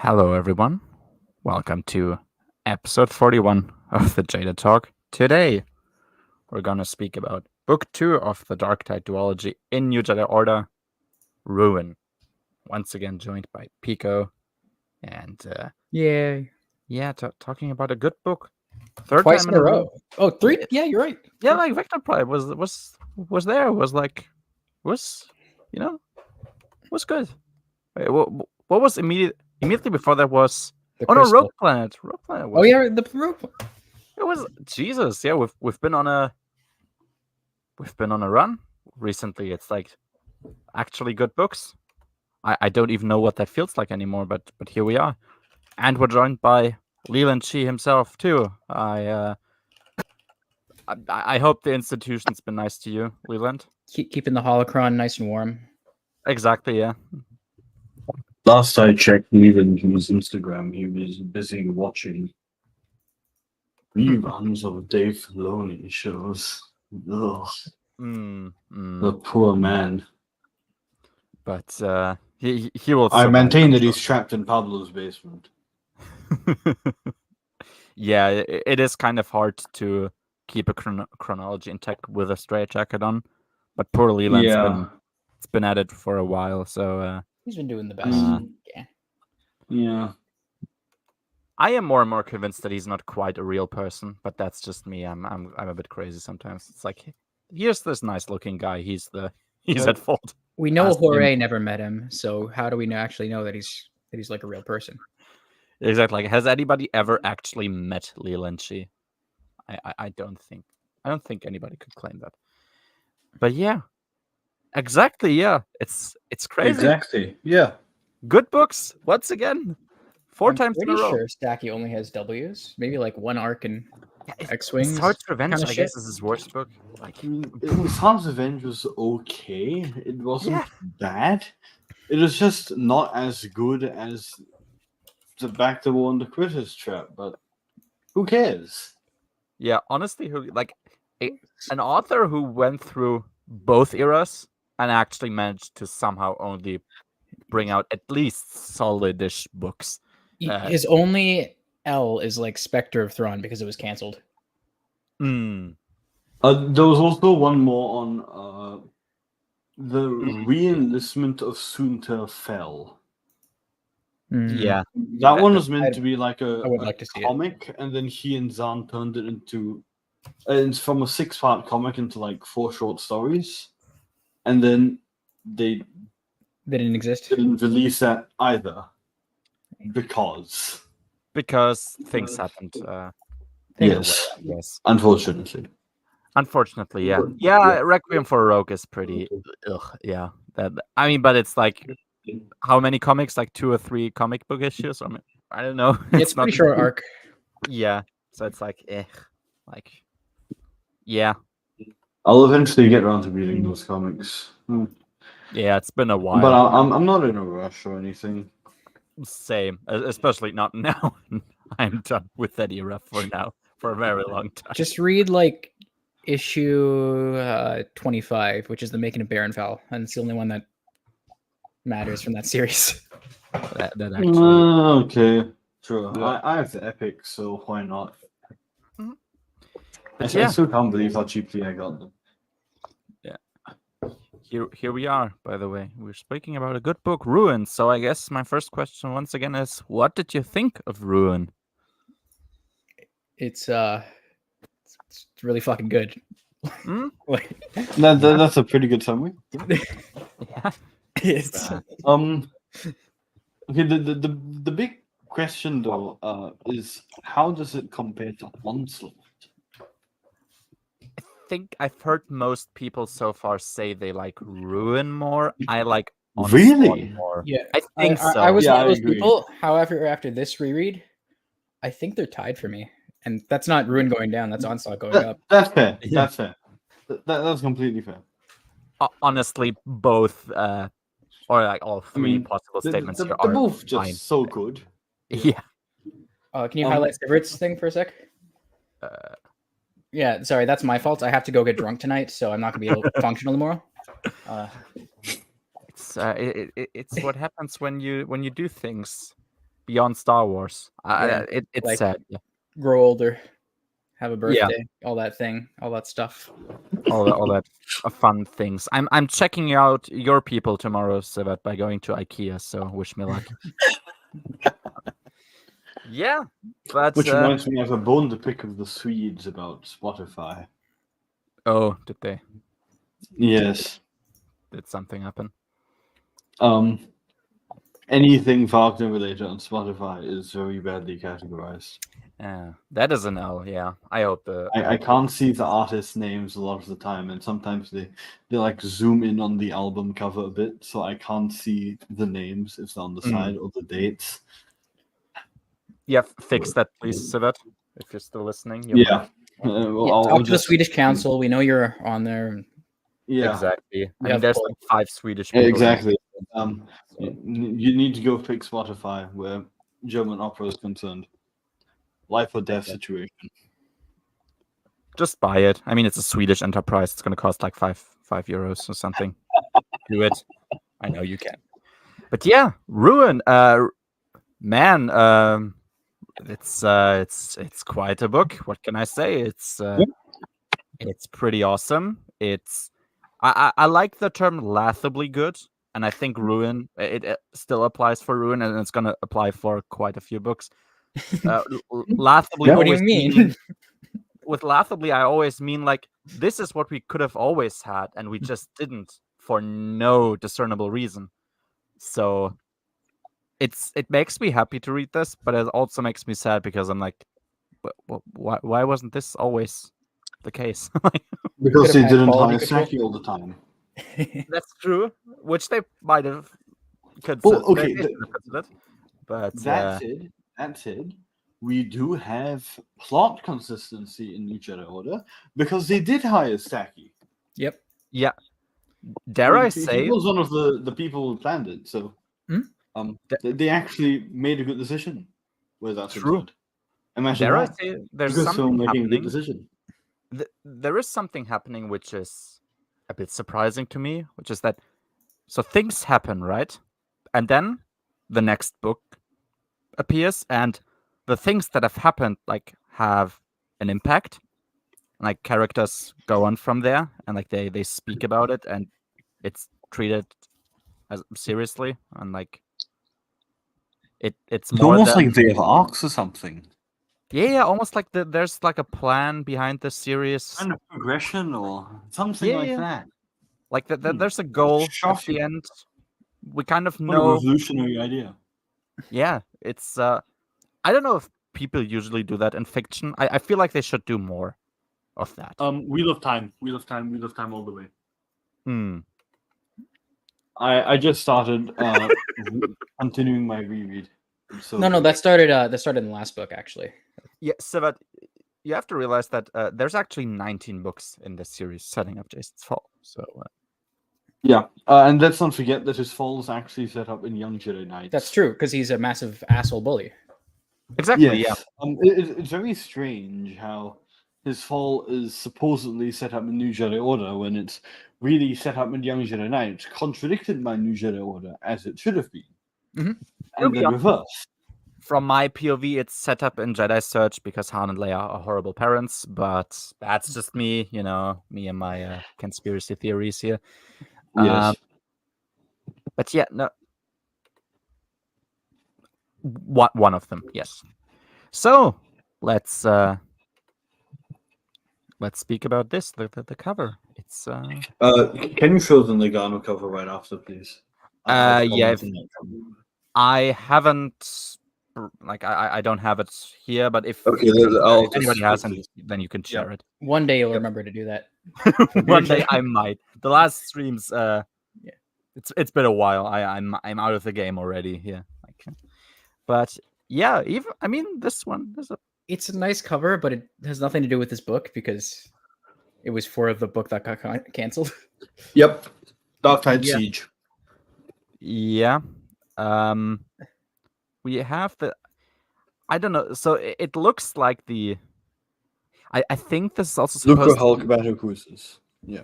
Hello, everyone. Welcome to episode 41 of the Jaded Talk. Today, we're going to speak about book 2 of the Dark Tide duology in New Jedi Order, Ruin. Once again, joined by Pico. And talking about a good book. Third Twice time in a row. Oh, three? Yeah, you're right. Yeah, like Victor Pride was there. Was good. Wait, what was immediately before that was? The Oh no, crystal. Rogue Planet. Rogue Planet was. Oh yeah, the rope. It was Jesus. Yeah, we've been on a run recently. It's like actually good books. I don't even know what that feels like anymore, but here we are, and we're joined by Leland Chi himself too. I hope the institution's been nice to you, Leland. Keeping the holocron nice and warm. Exactly. Yeah. Last I checked, even his Instagram, he was busy watching reruns of Dave Filoni shows. Ugh, the poor man. But he will. I maintain that he's trapped in Pablo's basement. Yeah, it is kind of hard to keep a chronology intact with a straitjacket on, but poor Leland's been at it for a while, so he's been doing the best. Yeah. I am more and more convinced that he's not quite a real person, but that's just me. I'm a bit crazy sometimes. It's like, here's this nice looking guy. He's at fault. We know Jorge never met him, so how do we actually know that he's like a real person? Exactly. Like, has anybody ever actually met Leland Chi? I don't think anybody could claim that. But yeah, exactly. Yeah, it's crazy. Exactly. Yeah. Good books once again. 4 times in a row. Sure, Stacky only has W's. Maybe like one arc in X-Wings. Star Revenge, I guess, is his worst book. Like, Star Revenge was okay. It wasn't bad. It was just not as good as the Back to War and the Critters Trap, but who cares? Yeah, honestly, an author who went through both eras and actually managed to somehow only bring out at least solid-ish books. His only L is like Spectre of Thrawn because it was canceled. There was also one more on the re-enlistment of Soontir Fell. Yeah, that one was meant to be like a comic, and then he and Zahn turned it into it's from a 6-part comic into like 4 short stories, and then they didn't exist. Didn't release that either because things happened. Yes, unfortunately, yeah. Requiem for a Rogue is pretty. Yeah, but it's like, how many comics? Like 2 or 3 comic book issues? I don't know. It's pretty short arc. Yeah, so it's like, yeah. I'll eventually get around to reading those comics. Yeah, it's been a while. But I'm not in a rush or anything. Same, especially not now. I'm done with that era for a very long time. Just read like issue 25, which is the Making of Baronfell, and it's the only one that matters from that series. that actually. Okay, sure. Yeah. I have the Epic, so why not? I still can't believe how cheaply I got them. Yeah. Here we are, by the way. We're speaking about a good book, Ruin. So I guess my first question once again is, what did you think of Ruin? It's really fucking good. That's a pretty good summary. Yeah. It's okay, the big question though is, how does it compare to Onslaught? I think I've heard most people so far say they like Ruin more. I like Onslaught really more. Yeah, I think so. I was one of those people. However, after this reread, I think they're tied for me, and that's not Ruin going down. That's Onslaught going up. That's fair. Yeah. That's fair. That's completely fair. Honestly, both, or like all 3 possible statements here are both just so good. Yeah. Can you highlight Sivert's thing for a sec? Yeah, sorry, that's my fault. I have to go get drunk tonight, so I'm not gonna be able to function tomorrow. It's what happens when you do things beyond Star Wars. Yeah, It's like- sad. Yeah. Grow older, have a Yeah. birthday, all that stuff. all that fun things. I'm checking out your people tomorrow, Sivat, by going to IKEA. So wish me luck. Yeah, but Which reminds me, I have a bone to pick with the Swedes about Spotify. oh, did Yes. something happen? Anything Wagner related on Spotify is very badly categorized. Yeah, that is an L. Yeah, I hope the I can't see the artist names a lot of the time, and sometimes they like zoom in on the album cover a bit, so I can't see the names if they're on the side or the dates. Yeah, fix that, please, Sivat. If you're still listening. Yeah. Talk to the Swedish Council. We know you're on there. Yeah. Exactly. I mean, have there's pull. like 5 Swedish people. Exactly. So- You need to go fix Spotify where German opera is concerned. Life or death situation. Just buy it. I mean, it's a Swedish enterprise. It's going to cost like €5 or something. Do it. I know you can. But yeah, Ruin. Man, it's quite a book. What can I say? It's pretty awesome. I like the term laughably good, and I think Ruin it still applies for Ruin, and it's going to apply for quite a few books. Laughably. Yeah. What do you always mean? meaning- with laughably, I always mean like this is what we could have always had, and we just didn't for no discernible reason. So it makes me happy to read this, but it also makes me sad because I'm like, why wasn't this always the case? Because Could've they had didn't quality hire control. Saki all the time. That's true, which they might have considered. Well, okay, they should have considered, but That said, we do have plot consistency in New Jedi Order because they did hire Saki. Yep. yeah, dare I He say, was one of the people who planned it, so Hmm? they actually made a good decision where that's True. concerned. Imagine dare I that. say, there's Lucasfilm something making a happening. good decision. There is something happening which is a bit surprising to me, which is that so things happen, right? And then the next book appears, and the things that have happened like have an impact. Like characters go on from there, and like they speak about it, and it's treated as seriously, and like it's It's more almost than like they have arcs or something. yeah, almost like there's like a plan behind the series. Kind of progression or something Yeah, like yeah. that. Like there's a goal at Shocking. the end. We kind of What a know. revolutionary idea. Yeah, it's I don't know if people usually do that in fiction. I feel like they should do more of that. Wheel of Time all the way. Hmm. I just started continuing my reread. So No, that started in the last book actually. Yeah, Sivat, you have to realize that there's actually 19 books in this series setting up Jason's Fall. So yeah, and let's not forget that his fall is actually set up in Young Jedi Knights. That's true because he's a massive asshole bully. exactly, Yes. It's very strange how his fall is supposedly set up in New Jedi Order when it's really set up in Young Jedi Knights, contradicted by New Jedi Order as it should have been, Mhm. and then reversed. From my POV, it's set up in Jedi Search because Han and Leia are horrible parents, but that's just me, me and my conspiracy theories here. Yes. But yeah, no. One of them, yes. So let's speak about this. The cover. It's Can you show the Nagano cover right after, please? yeah. I haven't like I don't have it here, but if Okay, if anybody has, then you can share it. One day you'll remember to do that. One day I might. The last streams, it's been a while. I'm out of the game already here. But yeah, this one. It's a nice cover, but it has nothing to do with this book because it was for the book that got canceled. Yep. Dark Tide Yeah. Siege. Yeah. We have the. I don't know. So it looks like the. I think this is also supposed. Luca Hulk Battle Cruisers. Yeah.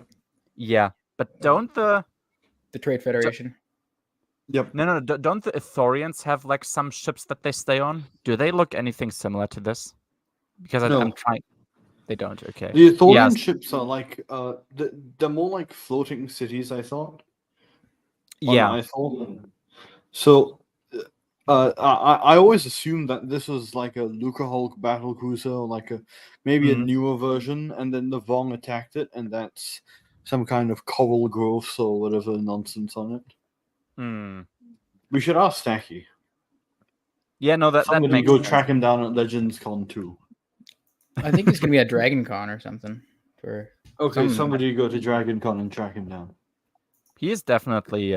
Yeah, but don't the The Trade Federation. Yep. No. Don't the Ithorians have like some ships that they stay on? Do they look anything similar to this? Because I'm No. trying. They don't. Okay. The Thorian Yes. ships are like they're more like floating cities, I thought. Yeah. I thought. So I always assumed that this was like a Lucrehulk battle cruiser, or like maybe a Mhm. newer version, and then the Vong attacked it, and that's some kind of coral growth or whatever nonsense on it. Hmm. We should ask Stacky. Yeah. No. That Somebody makes go sense. track him down at Legends Con 2. I think he's gonna be at Dragon Con or something. For Okay, some- somebody go to Dragon Con and track him down. He is definitely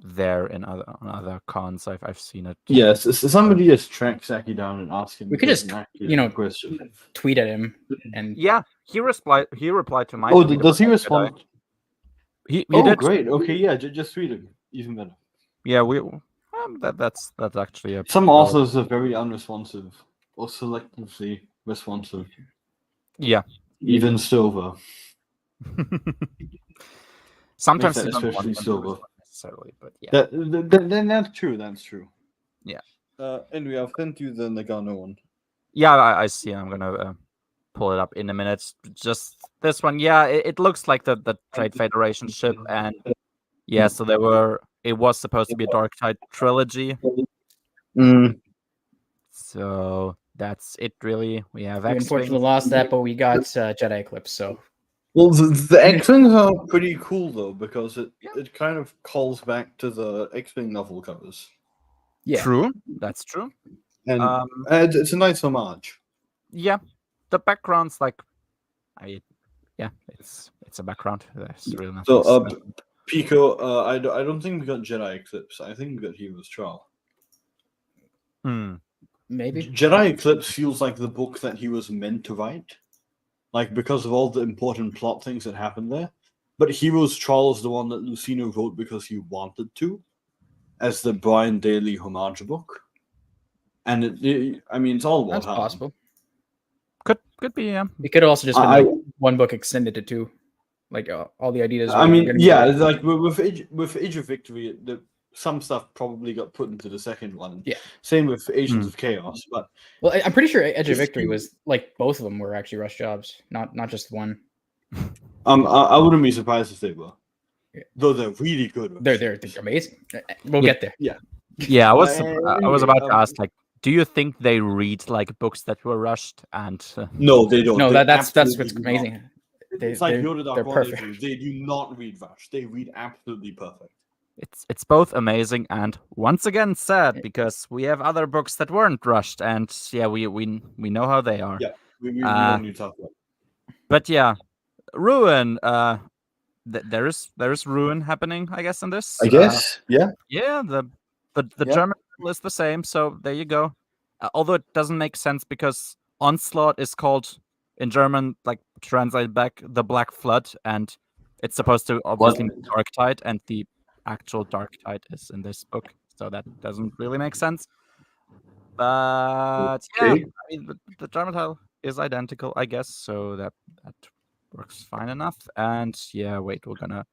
there in other cons. I've seen it. Yes, somebody just track Saki down and ask him. We could just, a question. tweet at him and Yeah. He replied to my. Oh, tweet does he about Jedi. respond? He Oh, did. great. Okay, yeah, just tweet him. Even better. Yeah. That's actually a. Some authors are very unresponsive or selectively responsive. Yeah. Even Silver. Sometimes Makes you that don't want especially them to silver. respond necessarily, but yeah. That's true. That's true. Yeah. Anyway, I've sent you the Nagano one. Yeah, I see. I'm gonna pull it up in a minute. Just this one. Yeah, it looks like the Trade Federation ship, and yeah. So it was supposed to be a Dark Tide trilogy. So that's it. Really, we have we X-Wing. unfortunately lost that, but we got Jedi Eclipse. So Well, the X-Wings are pretty cool though, because it kind of calls back to the X-Wing novel covers, yeah, True. That's true. and Um. it's a nice homage. Yeah. The background's like, it's a background. There's really nothing. So, Pico, I don't think we got Jedi Eclipse. I think we got Hero's Trial. maybe. Jedi Eclipse feels like the book that he was meant to write, like because of all the important plot things that happened there. But Hero's Trial is the one that Lucino wrote because he wanted to, as the Brian Daly homage book. And I mean, it's all about That's how. possible. Could be, yeah. It could also just been I- like one book extended to two, like all the ideas. I were mean, gonna be yeah, like- it's like with Age of Victory, some stuff probably got put into the second one. Yeah. Same with Agents of Chaos, but Well, I'm pretty sure Edge of If Victory you- was like both of them were actually rush jobs, not just one. I wouldn't be surprised if they were. Yeah. Though they're really good. They're amazing. We'll Yeah. get there. Yeah, I was Anyway, about to ask, like, do you think they read like books that were rushed? And No, they don't. No, They that's what's absolutely do not. amazing. It's like they're Yoda Dark they're One, perfect. They do not read Rush. They read absolutely perfect. it's both amazing and once again sad because we have other books that weren't rushed, and yeah, we know how they are. Yeah, we don't need to talk about it. But yeah, Ruin. There is Ruin happening, I guess, in this. I guess, yeah. Yeah, the Yeah. German title is the same, so there you go. Although it doesn't make sense because Onslaught is called in German, like translated back, the Black Flood, and it's supposed to obviously mean Dark Tide, and the actual Dark Tide is in this book, so that doesn't really make sense. But yeah, Okay. I mean the German title is identical, I guess, so that works fine enough. And yeah, wait, we're gonna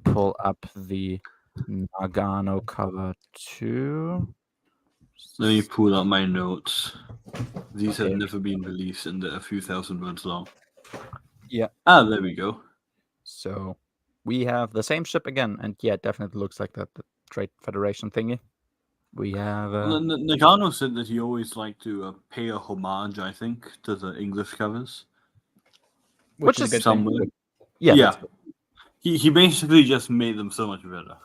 pull up the Nagano cover too. Let me pull out my notes. These Okay. have never been released and they're a few thousand words long. Yeah. Ah, there we go. So we have the same ship again, and yeah, it definitely looks like the Trade Federation thingy. We have Nagano said that he always liked to pay a homage, I think, to the English covers. Which is a good thing. somewhere. yeah. Yeah. He basically just made them so much better.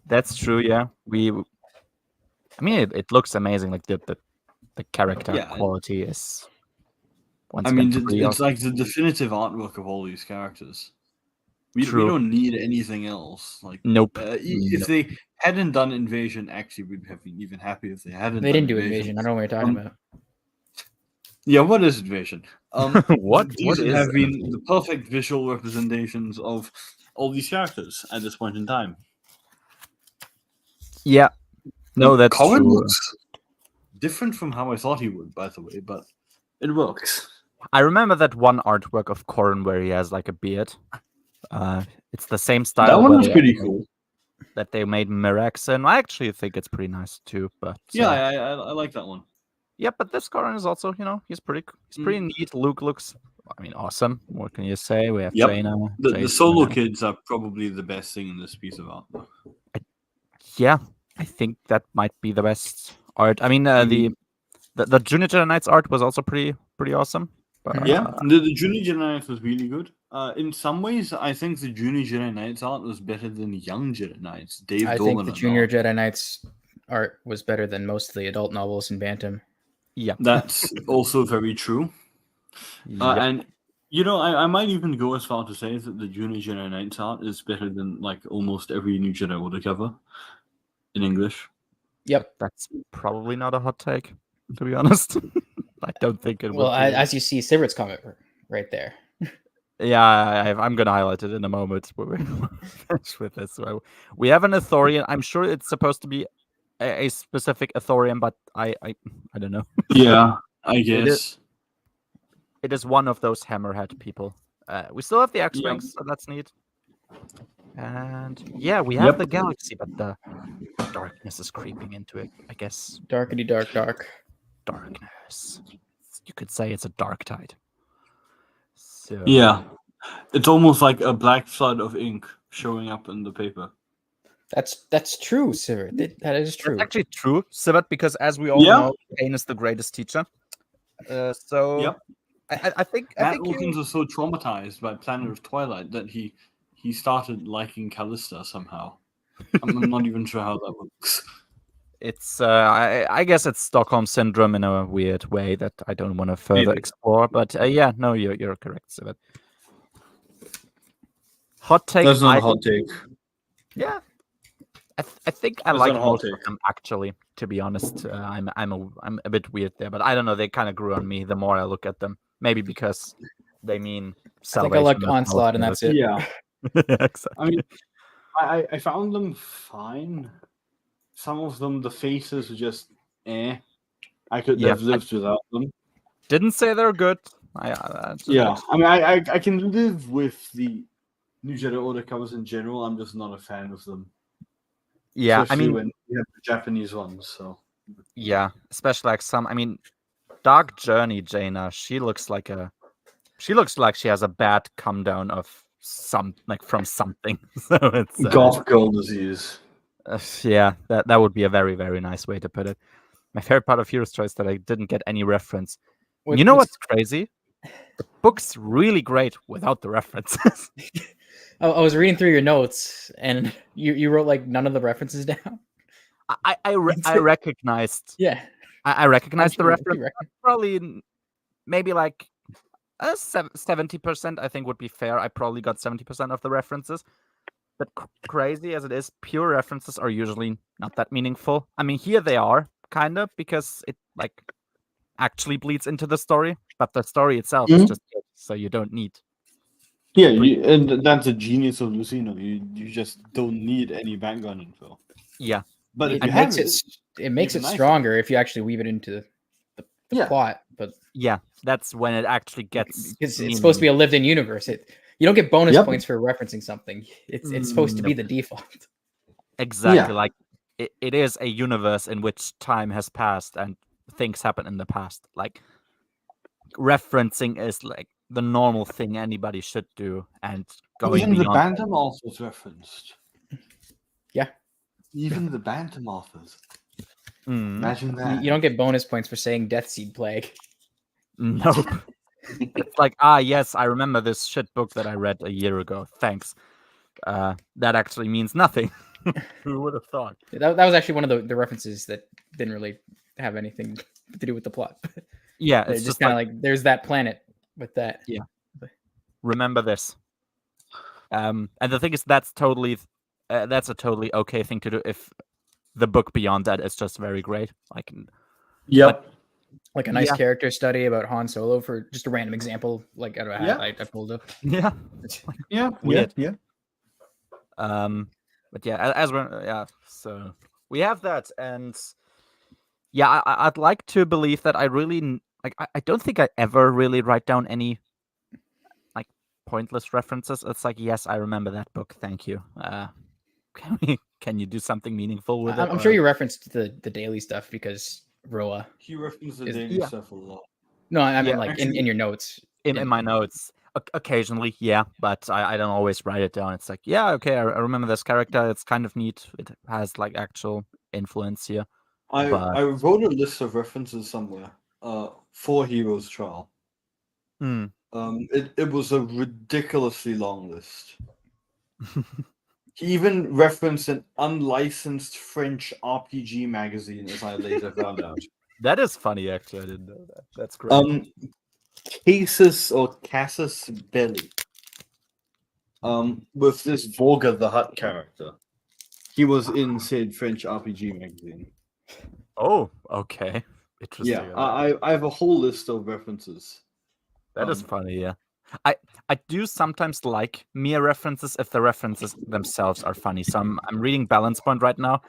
That's true. Yeah, I mean, it looks amazing. Like the character Yeah. quality is. Once I mean, again, pretty it's like the definitive artwork of all these characters. We True. don't need anything else. Like, Nope. if they hadn't done Invasion, actually, we'd have been even happy if they hadn't. They done didn't do Invasion. I don't know what you're talking about. Yeah, what is Invasion? What These is have been Invasion? the perfect visual representations of all these characters at this point in time. Yeah. No, that's Colin true. looks different from how I thought he would, by the way, but it works. I remember that one artwork of Corrin where he has like a beard. It's the same style. That one but was pretty cool. that they made Mirax, and I actually think it's pretty nice too. But Yeah, I like that one. yeah, but this Garen is also, he's pretty neat. Luke looks, I mean, awesome. What can you say? We have Yep. Jaina. The solo kids are probably the best thing in this piece of art. Yeah, I think that might be the best art. I mean, the Junior Jedi Knights art was also pretty awesome. But, Yeah, the Junior Jedi Knights was really good. In some ways, I think the Junior Jedi Knights art was better than the Young Jedi Knights. Dave I Dolan think the Junior Jedi Knights art was better than most of the adult novels in Bantam. yeah, That's also very true. Yep. And I might even go as far to say that the Junior Jedi Knights art is better than like almost every new Jedi Order cover in English. Yep. That's probably not a hot take, to be honest. I don't think it Well, would be. as you see, Sivert's comment right there. Yeah, I'm gonna highlight it in a moment when we finish with this. So we have an Ithorian. I'm sure it's supposed to be a specific Ithorian, but I don't know. Yeah, I It is, guess. it is one of those hammerhead people. We still have the X-wings, so that's neat. And yeah, we have the galaxy, but the darkness is creeping into it. I guess Darkety dark. darkness. You could say it's a dark tide. So Yeah, it's almost like a black flood of ink showing up in the paper. That's true, Sivert. That is true. That's actually true, Sivat, because as we all know, Pain is the greatest teacher. So Yep. I think Matt Wilkins was so traumatized by Planet of Twilight that he started liking Callista somehow. I'm not even sure how that works. it's I guess it's Stockholm syndrome in a weird way that I don't want to further explore. But yeah, no, you're correct, Sivat. Hot take. That's not a hot take. Yeah, I think I That's like not a hot most of take. them actually. To be honest, I'm a bit weird there, but I don't know. They kind of grew on me the more I look at them. Maybe because they mean I salvation. think I like Onslaught, and that's it. Yeah, exactly. I mean, I found them fine. Some of them, the faces were just eh. I could have lived without them. Didn't say they're good. I mean, I can live with the New Jedi Order covers in general. I'm just not a fan of them. Yeah, especially I mean, when you have the Japanese ones. So yeah, especially like some. I mean, Dark Journey Jaina. She looks like she has a bad come down of from something. So it's goth girl disease. Yeah, that would be a very, very nice way to put it. My favorite part of Hero's Choice that I didn't get any reference. You know what's crazy? The book's really great without the references. I was reading through your notes, and you wrote like none of the references down. I recognized. Yeah, I recognized the reference. Probably maybe like 70%. I think would be fair. I probably got 70% of the references. But crazy as it is, pure references are usually not that meaningful. I mean, here they are, kind of, because it like actually bleeds into the story, but the story itself is just good, so you don't need. Yeah, and that's a genius of Lucino. You just don't need any background info. Yeah, but it makes it stronger if you actually weave it into the plot. But yeah, that's when it actually gets, because it's supposed to be a lived-in universe. You don't get bonus points for referencing something. It's supposed to be the default. Exactly, like it is a universe in which time has passed and things happen in the past. Like referencing is like the normal thing anybody should do, and going even beyond. The Bantam authors referenced. Yeah, even the Bantam authors. Imagine that. You don't get bonus points for saying Death Seed Plague. Nope. It's like, yes, I remember this shit book that I read a year ago. Thanks. That actually means nothing. Who would have thought? That was actually one of the references that didn't really have anything to do with the plot. Yeah, it's just kind of like there's that planet with that. Yeah. Remember this. And the thing is, that's a totally okay thing to do if the book beyond that is just very great. Like, like a nice character study about Han Solo, for just a random example. Like I don't know, I pulled up. Yeah. Weird. But yeah, as we're so we have that, and yeah, I'd like to believe that I really like. I don't think I ever really write down any like pointless references. It's like, yes, I remember that book. Thank you. Can you do something meaningful with it? I'm sure you referenced the daily stuff because Roa. He referenced the Is- daily Yeah. stuff a lot. No, I Yeah, meant like actually- in your notes. in my notes. Occasionally, yeah, but I don't always write it down. It's like, yeah, okay, I remember this character. It's kind of neat. It has like actual influence here. But I wrote a list of references somewhere. For Heroes Trial. hmm. It was a ridiculously long list. He even referenced an unlicensed French RPG magazine, as I later found out. That is funny, actually. I didn't know that. That's great. Casus Belli. With this Volga the Hutt character. He was in said French RPG magazine. Oh, okay. Interesting. Yeah, I have a whole list of references. That is funny, yeah. I do sometimes like mere references if the references themselves are funny. So I'm reading Balance Point right now,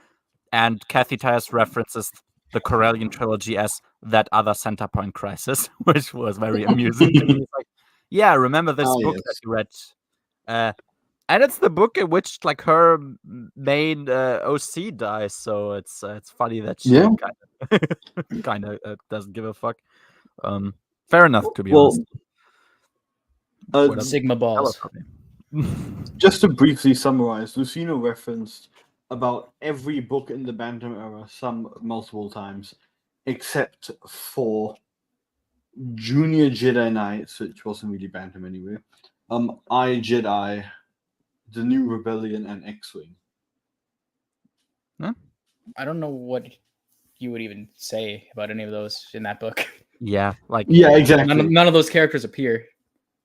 and Kathy Tyers references the Corellian trilogy as that other center point crisis, which was very amusing to me. It's like, yeah, remember this book that Yes. you read? And it's the book in which like her main OC dies, so it's funny that she Yeah. kind of doesn't give a fuck. Fair enough, to be Well, honest. What else? Sigma balls. just to briefly summarize, Lucino referenced about every book in the Bantam era, some multiple times, except for Junior Jedi Knights, which wasn't really Bantam anyway. I Jedi, The New Rebellion, and X-Wing. I don't know what you would even say about any of those in that book. Yeah, like Yeah, exactly. None of those characters appear,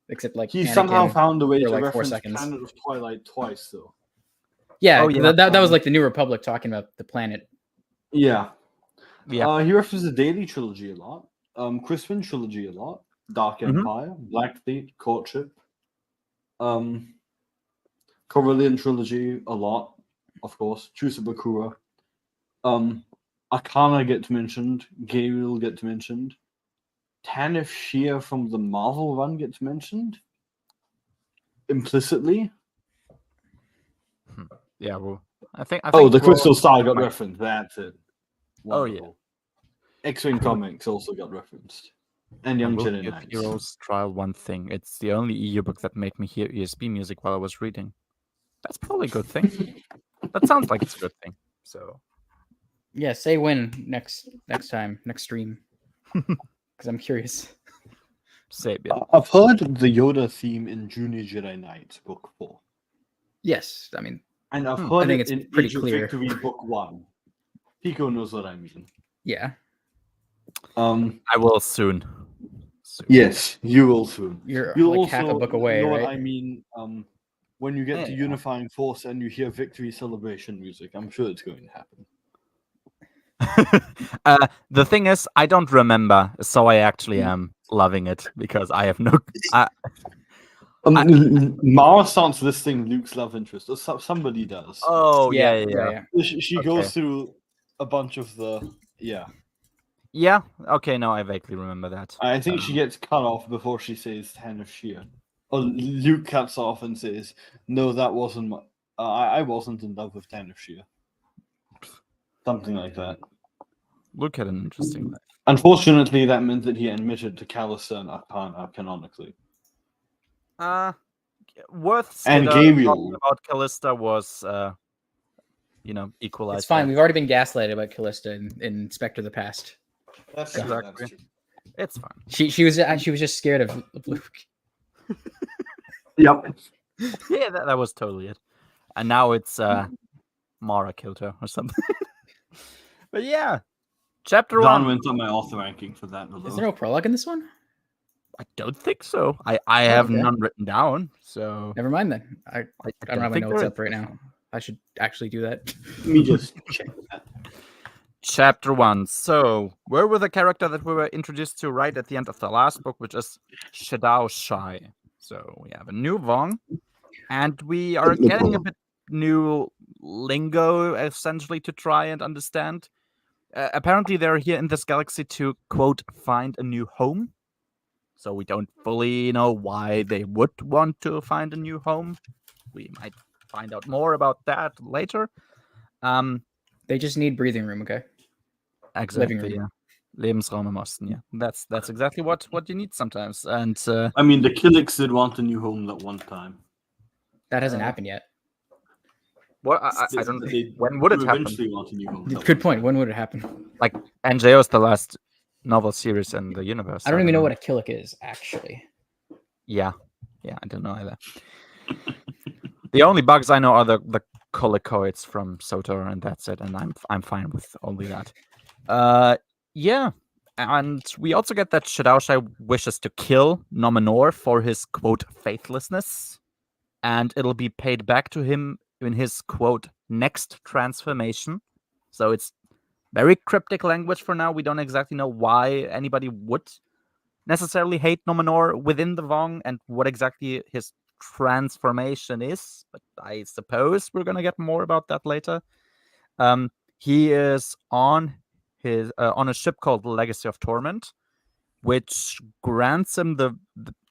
except like He Anakin somehow found a way for, to like, 4 reference seconds. Planet of Twilight twice, though. Yeah, Oh, yeah, that was like the New Republic talking about the planet. Yeah. Yeah. He references the Daily Trilogy a lot. Crispin Trilogy a lot. Dark Mhm. Empire, Black Fleet, Courtship. Corellian Trilogy a lot, of course. Truce of Bakura. Arcana gets mentioned. Gale gets mentioned. Tanif Shia from the Marvel run gets mentioned. Implicitly. Yeah, well, I think Oh, the we'll- Crystal Star got referenced. That's it. Oh, yeah. Wonderful. X-Wing comics also got referenced. And Young I will Jedi give Knights. Heroes Trial one thing. It's the only EU book that made me hear ESP music while I was reading. That's probably a good thing. That sounds like it's a good thing. So Yeah, say when next time, next stream, because I'm curious. say it. I've heard the Yoda theme in Junior Jedi Knights Book 4. Yes, I mean, And I've I heard think it it's in pretty Age of clear. Victory Book 1. Pico knows what I mean. yeah, I will soon. Yes, you will soon. you're You'll like half a also book away, know right? what I mean when you get to Yeah. Unifying Force and you hear Victory Celebration music. I'm sure it's going to happen. The thing is, I don't remember, so I actually am loving it because I have no. Mara starts listing Luke's love interest, or somebody does. Oh yeah. She Okay. goes through a bunch of the Yeah. Okay. No, I vaguely remember that. I think she gets cut off before she says Ten of Sheer. Or Luke cuts off and says, "No, that wasn't my. I wasn't in love with Ten of Sheer." Something like that. Luke had an interesting life. Unfortunately, that meant that he admitted to Callister and Arcana canonically. Worth And talking Gabriel. about Callista was, equalized. It's fine. by- We've already been gaslighted about Callista in Spectre the Past. That's true, true. that's true. It's fine. She was just scared of Luke. Yep. Yeah, that was totally it. And now it's Mara killed her or something. But yeah, chapter Don 1. went on my author ranking for that. Is there no prologue in this one? I don't think so. I have okay. none written down, so Never mind then. I don't have my think notes there up right now. I should actually do that. Let me just check that. Chapter 1. So, where were the character that we were introduced to right at the end of the last book, which is Shadao Shai. So, we have a new Vong, and we are getting a bit new lingo, essentially, to try and understand. Apparently, they're here in this galaxy to, quote, find a new home. So, we don't fully know why they would want to find a new home. We might find out more about that later. They just need breathing room, okay? Exactly. room. Yeah. Lebensraum im Osten. Yeah, that's exactly what you need sometimes. And I mean, the Killicks did want a new home that one time. That hasn't happened yet. Well, I don't. They When would it do happen? eventually want a new home. that Good one point. time. When would it happen? Like NJO is the last novel series in the universe. I don't even know what a Killick is, actually. Yeah, I don't know either. The only bugs I know are the colicoids from Sotor, and that's it. And I'm fine with only that. Yeah, and we also get that Shadowshai wishes to kill Nominor for his quote faithlessness, and it'll be paid back to him in his quote next transformation. So it's very cryptic language for now. We don't exactly know why anybody would necessarily hate Nominor within the Vong and what exactly his transformation is, but I suppose we're gonna get more about that later. He is on a ship called Legacy of Torment, which grants him the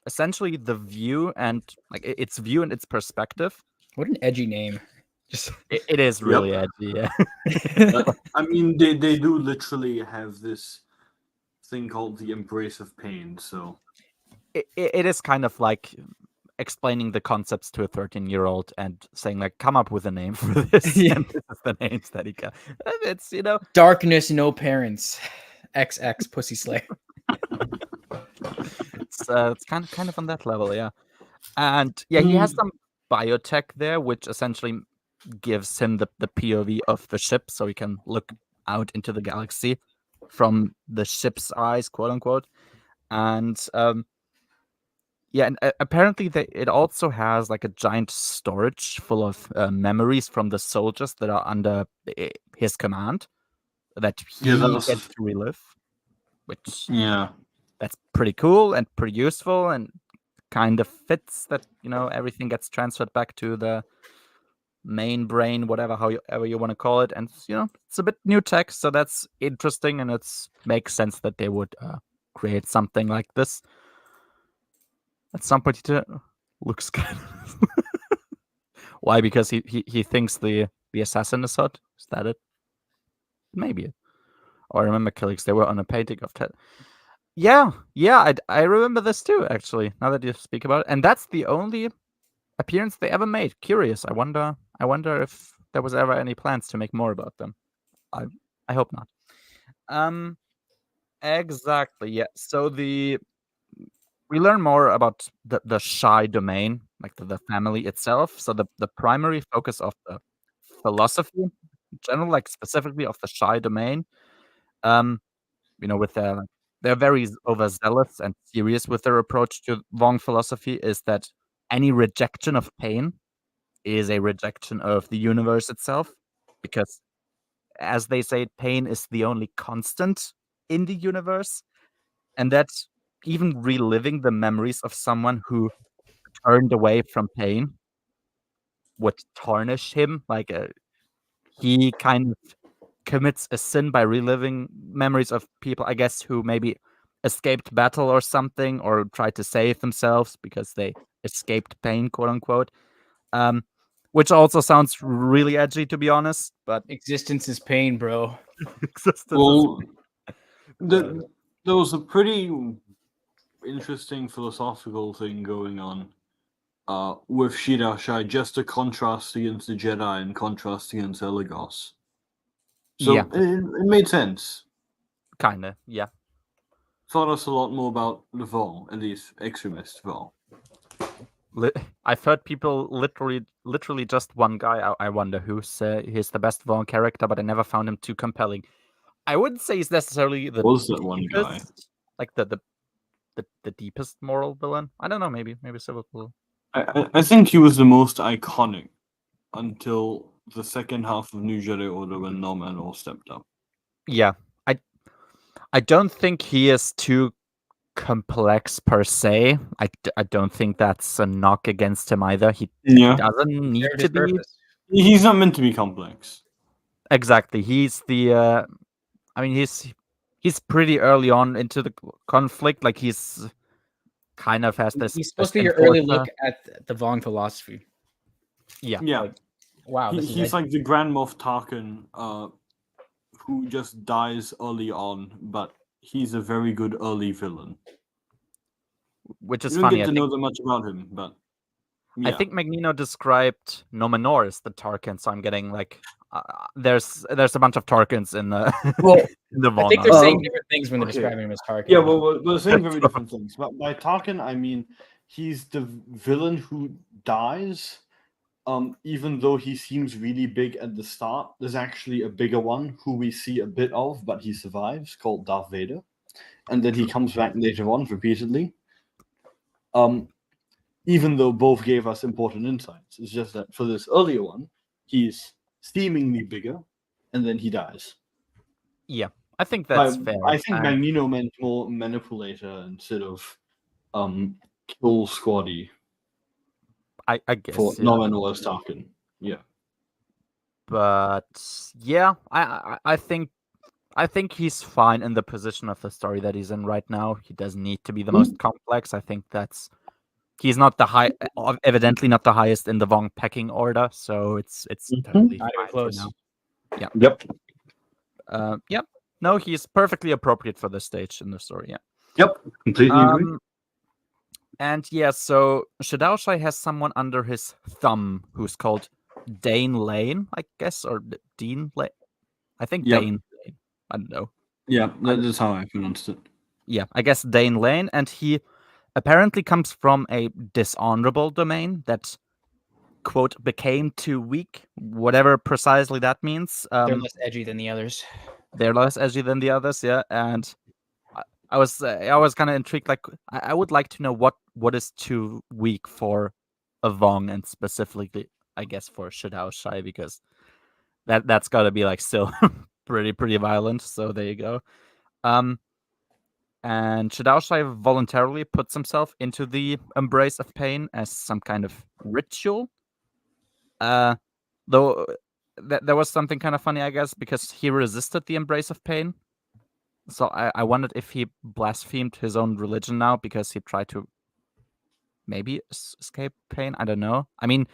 essentially the view and like its view and its perspective. What an edgy name. Just It is really edgy, yeah. I mean, they do literally have this thing called the embrace of pain. So it is kind of like explaining the concepts to a 13-year-old and saying like, come up with a name for this. Yeah. And this is the names that he got. It's darkness, no parents. XX Pussy Slayer. it's kind of on that level, yeah. And yeah, he has some biotech there, which essentially gives him the POV of the ship, so he can look out into the galaxy from the ship's eyes, quote unquote. And yeah, and apparently it also has like a giant storage full of memories from the soldiers that are under his command that he gets to relive, which that's pretty cool and pretty useful and kind of fits that everything gets transferred back to the main brain, however you want to call it, and it's a bit new tech, so that's interesting, and it makes sense that they would create something like this. At some point, he looks kind of why? Because he thinks the assassin is hot. Is that it? Maybe. Or I remember Killix, they were on a painting of Ted. Yeah, I remember this too, actually, now that you speak about it. And that's the only appearance they ever made. Curious. I wonder if there was ever any plans to make more about them. I hope not. Exactly, yeah. So we learn more about the Shai domain, like the family itself. So the primary focus of the philosophy in general, like specifically of the Shai domain, with they're very overzealous and serious with their approach to Vong philosophy, is that any rejection of pain is a rejection of the universe itself, because as they say, pain is the only constant in the universe, and that even reliving the memories of someone who turned away from pain would tarnish him. Like he kind of commits a sin by reliving memories of people, I guess, who maybe escaped battle or something, or tried to save themselves because they escaped pain, quote unquote. Which also sounds really edgy, to be honest. But existence is pain, bro. Well, there was a pretty interesting philosophical thing going on with Shidashai, just to contrast against the Jedi and contrast against Elagos. So yeah, it made sense. Kinda, yeah. Taught us a lot more about the Vong, at least extremist Vong. I've heard people literally just one guy. I wonder he's the best Vaughn character, but I never found him too compelling. I wouldn't say he's necessarily the Was that one guy? Like the deepest moral villain. I don't know. Maybe Silverpool. I think he was the most iconic until the second half of New Jedi Order when Nom and all stepped up. Yeah, I don't think he is too complex per se. I don't think that's a knock against him either. He doesn't need to be. He's not meant to be complex. Exactly. He's the. I mean, he's pretty early on into the conflict. Like he's kind of has this. He's supposed to be your early look at the Vong philosophy. Yeah. Yeah, Like, wow, this is he's like the Grand Moff Tarkin, who just dies early on, but he's a very good early villain. Which You is don't funny. get to know that much about him, but I yeah. think Magneto described Nomenor as the Tarkin, so I'm getting like there's a bunch of Tarkins in the well. in the I think Von they're arc. saying different things when they're okay. describing him as Tarkin. Yeah, well, we're saying very different things. But by Tarkin, I mean he's the villain who dies. Even though he seems really big at the start, there's actually a bigger one who we see a bit of, but he survives, called Darth Vader, and then he comes back later on repeatedly. Even though both gave us important insights, it's just that for this earlier one, he's seemingly bigger, and then he dies. Yeah, I think that's fair. I think Magneto meant more manipulator instead of kill squaddy I for guess, yeah. Nomenor Tarkin. Yeah. But yeah, I think he's fine in the position of the story that he's in right now. He doesn't need to be the most complex. I think he's not evidently not the highest in the Vong pecking order, so it's totally Not even fine for close. now. Yeah. Yep. Yep. No, he's perfectly appropriate for this stage in the story. Yeah. Yep. Completely agree. And yeah, so Shadao Shai has someone under his thumb who's called Dane Lane, I guess, or Dean Lane. I think Yep. Dane Lane. I don't know. Yeah, that is how I pronounced it. Yeah, I guess Dane Lane, and he apparently comes from a dishonorable domain that, quote, became too weak, whatever precisely that means. They're less edgy than the others. They're less edgy than the others, yeah. And I was kind of intrigued. Like, I would like to know what is too weak for a Vong, and specifically, I guess, for Shadao Shai, because that's got to be like still pretty violent. So there you go. And Shadao Shai voluntarily puts himself into the embrace of pain as some kind of ritual. Though there was something kind of funny, I guess, because he resisted the embrace of pain. So I wondered if he blasphemed his own religion now because he tried to maybe escape pain. I don't know. I mean,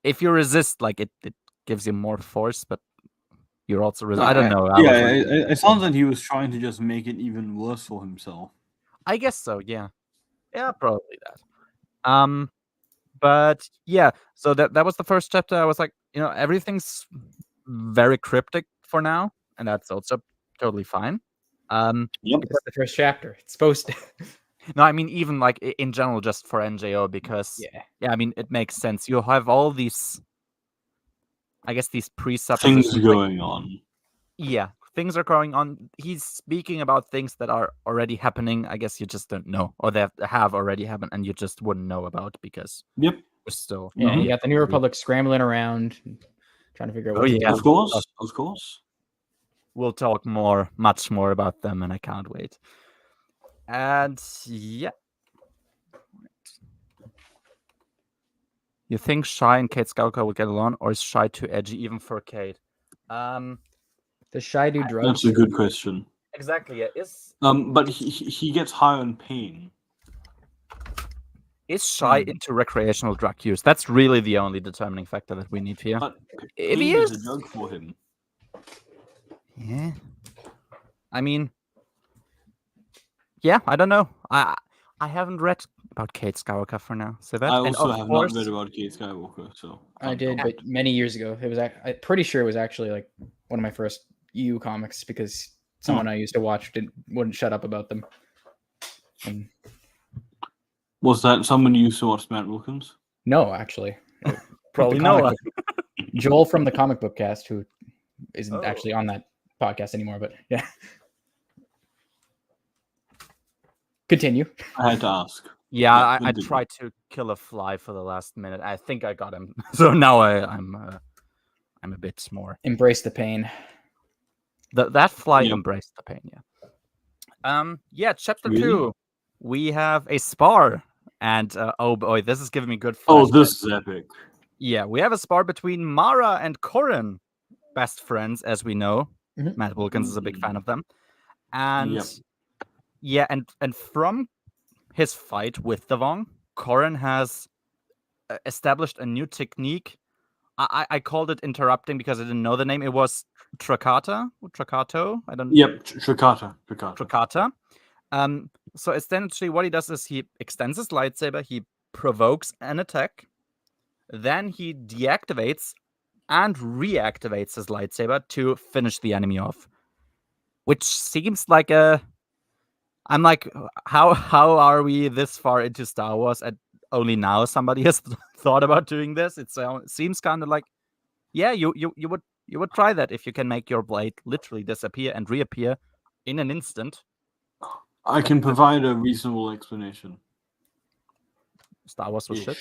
if you resist, like it gives you more force, but you're also I don't know. It sounds like he was trying to just make it even worse for himself. I guess so. Yeah, probably that. But yeah, so that was the first chapter. I was like, everything's very cryptic for now, and that's also totally fine. Yep. It's the first chapter. It's supposed to. No, I mean even like in general, just for NJO, because yeah, I mean it makes sense. You have all these, I guess, these Things presuppositions. going on. Yeah, things are going on. He's speaking about things that are already happening. I guess you just don't know, or that have already happened, and you just wouldn't know about because Yep. we're still. Yeah, you got the New Republic scrambling around, trying to figure out what to do. Of course. We'll talk much more about them, and I can't wait. And yeah. You think Shy and Kate Skywalker will get along, or is Shy too edgy even for Kate? Does Shy do drugs? That's a good question. Exactly, yeah. But he gets high on pain. Is Shy into recreational drug use? That's really the only determining factor that we need here. But If pain he is is a drug for him. Yeah. I mean, yeah, I don't know. I haven't read about Kate Skywalker for now. So that I and also of have course, not read about Kate Skywalker, so I did, but many years ago. It was. I'm pretty sure it was actually like one of my first EU comics because someone I used to watch wouldn't shut up about them. And was that someone you used to watch Matt Wilkins? no, actually, probably Noah. Joel from the comic book cast, who isn't actually on that podcast anymore, but yeah. Continue. I had to ask. Yeah, I tried to kill a fly for the last minute. I think I got him. So now I'm a bit more. Embrace the pain. That fly embraced the pain, yeah. Yeah, chapter 2. We have a spar. And oh boy, this is giving me good flashbacks. Oh, this is epic. Yeah, we have a spar between Mara and Corin. Best friends, as we know. Mm-hmm. Matt Wilkins is a big fan of them. And yeah, and from his fight with the Vong, Corin has established a new technique I called it interrupting because I didn't know the name. It was Trakato. I don't. Yep, Trakata. Trakata. So essentially, what he does is he extends his lightsaber. He provokes an attack. Then he deactivates and reactivates his lightsaber to finish the enemy off. Which seems like a. I'm like, how are we this far into Star Wars and only now somebody has thought about doing this? It seems kind of like, yeah, you would try that if you can make your blade literally disappear and reappear in an instant. I can provide a reasonable explanation. Star Wars was shit.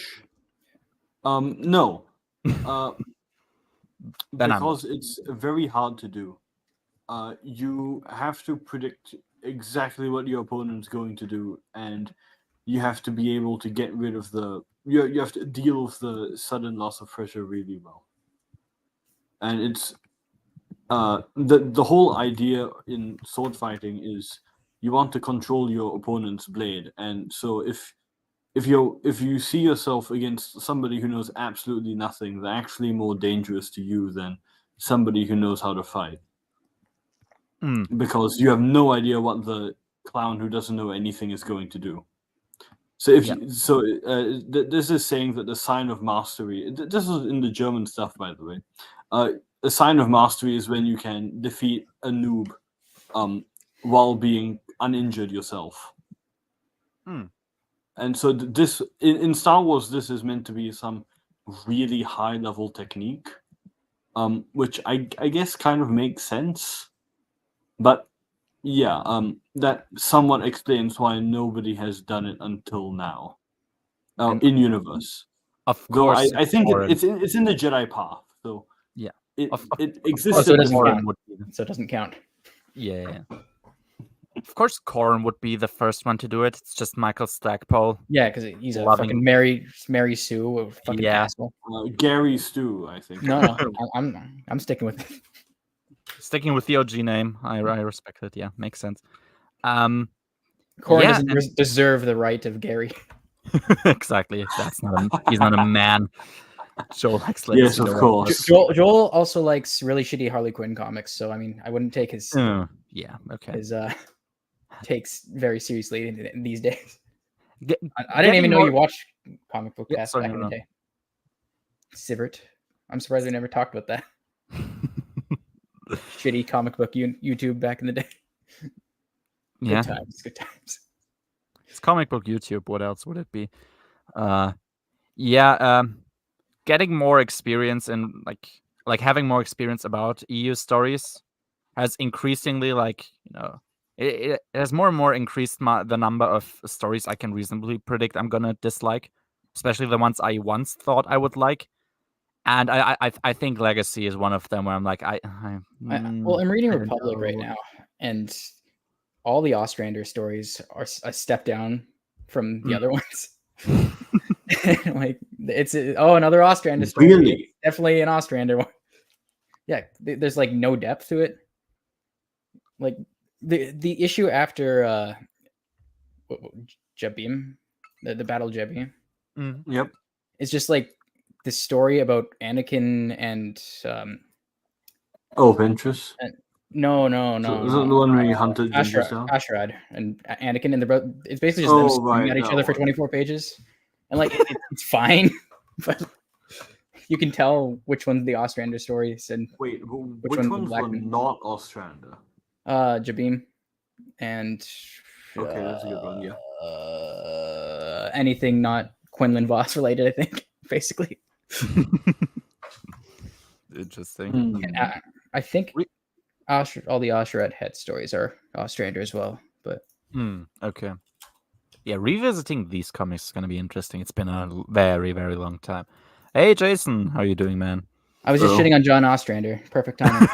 No. Then Because it's very hard to do. You have to predict exactly what your opponent's going to do, and you have to be able to get rid of you have to deal with the sudden loss of pressure really well. And it's the whole idea in sword fighting is you want to control your opponent's blade, and so if you see yourself against somebody who knows absolutely nothing, they're actually more dangerous to you than somebody who knows how to fight. Because you have no idea what the clown who doesn't know anything is going to do. So there's this saying that the sign of mastery. This is in the German stuff, by the way. The sign of mastery is when you can defeat a noob, while being uninjured yourself. And so this in Star Wars, this is meant to be some really high level technique, which I guess kind of makes sense. But yeah, that somewhat explains why nobody has done it until now, in universe. Of course, I think it's in the Jedi path. So yeah, it So exists. it doesn't count. So it doesn't count. Yeah. Of course, Corrin would be the first one to do it. It's just Michael Stackpole. Yeah, because he's a fucking Mary Sue, a fucking asshole. Gary Stu, I think. No, I'm sticking with it. Sticking with the OG name, I respect it. Yeah, makes sense. Corrin doesn't deserve the right of Gary. Exactly. He's not a man. Joel likes yes, of course. Joel also likes really shitty Harley Quinn comics, so I mean, I wouldn't take his his takes very seriously in these days. I didn't even know you watched comic book cast back in the day. Sivert. I'm surprised we never talked about that. Shitty comic book YouTube back in the day. Good times. It's comic book YouTube. What else would it be? Getting more experience in like having more experience about EU stories has increasingly it has more and more increased the number of stories I can reasonably predict I'm gonna dislike, especially the ones I once thought I would like. And I think Legacy is one of them where I'm like I'm reading Republic right now, and all the Ostrander stories are a step down from the other ones. Like it's another Ostrander story. Really? It's definitely an Ostrander one. Yeah, there's like no depth to it. Like the issue after Jabim, the Battle of Jabim. Yep. It's just like the story about Anakin and Ventress. No. So is it the one where you hunted Ashrad and Anakin and it's basically just them screaming at each other for 24 pages, and like it's fine, but you can tell which one's the Ostrander stories and which ones were not Ostrander. Jabim and okay, that's a good one. Yeah. Anything not Quinlan Voss related, I think, basically. Interesting. And I think all the Ashrad head stories are Ostrander as well, but okay. Yeah, revisiting these comics is going to be interesting. It's been a very, very long time. Hey, Jason, how are you doing, man? I was just shitting on John Ostrander. Perfect timing.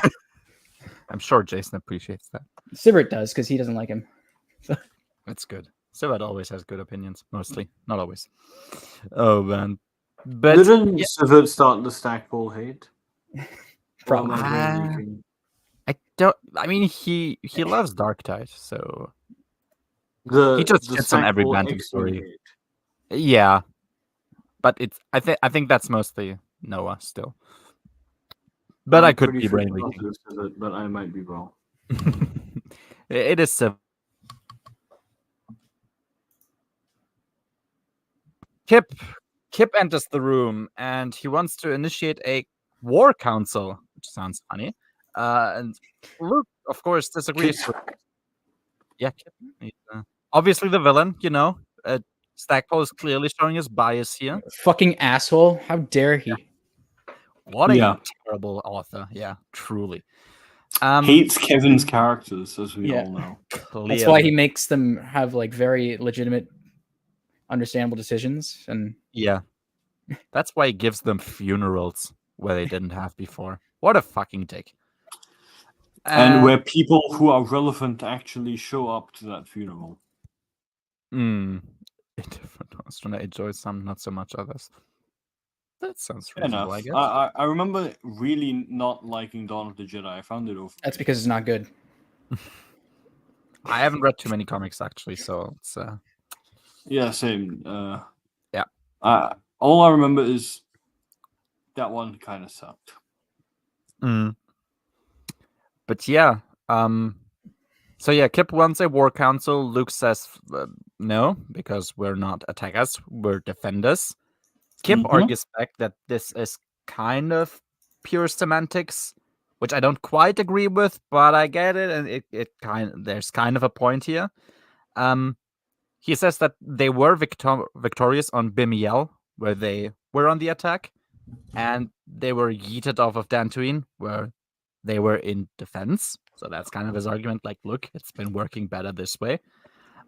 I'm sure Jason appreciates that. Sivert does, because he doesn't like him. That's good. Sivert always has good opinions, mostly. Not always. Oh, man. But didn't Sivert start the Stackpole hate? Probably. I don't. I mean, he loves Dark Tide, so he just shits on every Bantam story. Hate. Yeah, but it's. I think that's mostly Noah still. But I could be sure brain leaking. But I might be wrong. It is Kip enters the room and he wants to initiate a war council, which sounds funny. And Luke, of course, disagrees. Kip. He's, obviously the villain, Stackpole is clearly showing his bias here. Fucking asshole. How dare he? What a terrible author. Yeah, truly. Hates Kevin's characters, as we all know. Clearly. That's why he makes them have like very legitimate, understandable decisions. And that's why he gives them funerals where they didn't have before. What a fucking dick. And where people who are relevant actually show up to that funeral. I enjoy some, not so much others. That sounds reasonable, I guess. I remember really not liking Dawn of the Jedi. I found it over. That's because it's not good. I haven't read too many comics, actually, so it's... Yeah, same. Yeah. All I remember is that one kind of sucked. But yeah, so Kip wants a war council. Luke says no, because we're not attackers, we're defenders. Kip argues back that this is kind of pure semantics, which I don't quite agree with, but I get it, and there's kind of a point here. He says that they were victorious on Bimiel, where they were on the attack, and they were yeeted off of Dantooine, where they were in defense. So that's kind of his argument. Like, look, it's been working better this way.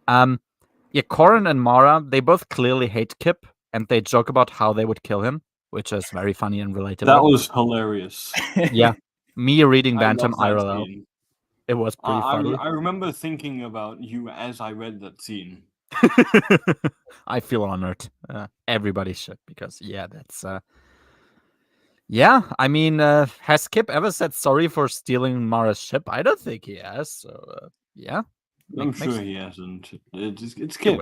Corin and Mara, they both clearly hate Kip, and they joke about how they would kill him, which is very funny and relatable. That was hilarious. Yeah. Me reading Bantam IRL. It was pretty funny. I remember thinking about you as I read that scene. I feel honored. Everybody should, because that's... I mean, has Kip ever said sorry for stealing Mara's ship? I don't think he has, so I'm sure he hasn't. It's Kip.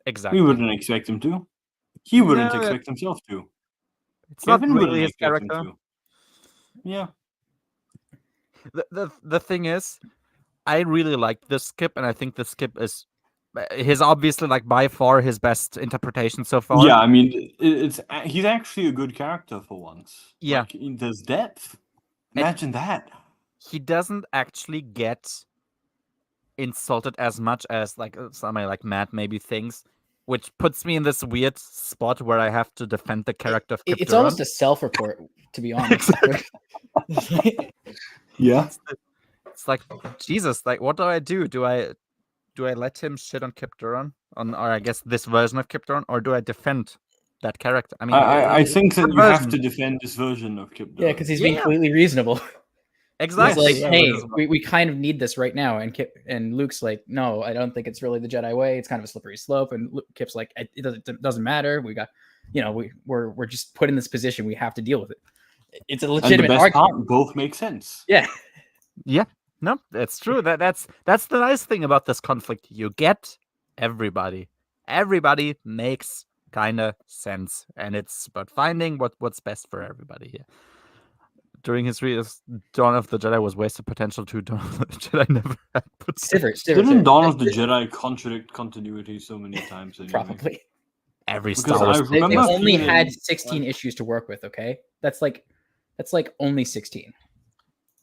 Exactly. We wouldn't expect him to. He wouldn't expect himself to. It's Kevin not really his character. Yeah. The thing is, I really like this Kip, and I think this Kip is his obviously like by far his best interpretation so far. Yeah, I mean, he's actually a good character for once. Yeah, there's depth. Imagine that. He doesn't actually get insulted as much as like somebody like Matt maybe thinks, which puts me in this weird spot where I have to defend the character of Kip It's almost a self-report, to be honest. Yeah. It's like, Jesus, like, what do I do? Do I let him shit on Kip Duran, or I guess this version of Kip Duran, or do I defend that character? I mean, I think that you have to defend this version of Kip Duran. Yeah, because he's being completely reasonable. Exactly. He's like, hey, we kind of need this right now, and Luke's like, no, I don't think it's really the Jedi way. It's kind of a slippery slope, and Kip's like, it doesn't matter. We got, we're just put in this position. We have to deal with it. It's a legitimate argument. Both make sense. Yeah. Yeah. No, that's true. That's the nice thing about this conflict. You get everybody. Everybody makes kind of sense, and it's about finding what's best for everybody here. During his readers, Dawn of the Jedi was wasted potential to Dawn of the Jedi never had. Didn't Dawn of the Jedi contradict continuity so many times? Anyway? Probably. Every Star Wars. They only had 16 issues to work with. Okay, that's like only 16.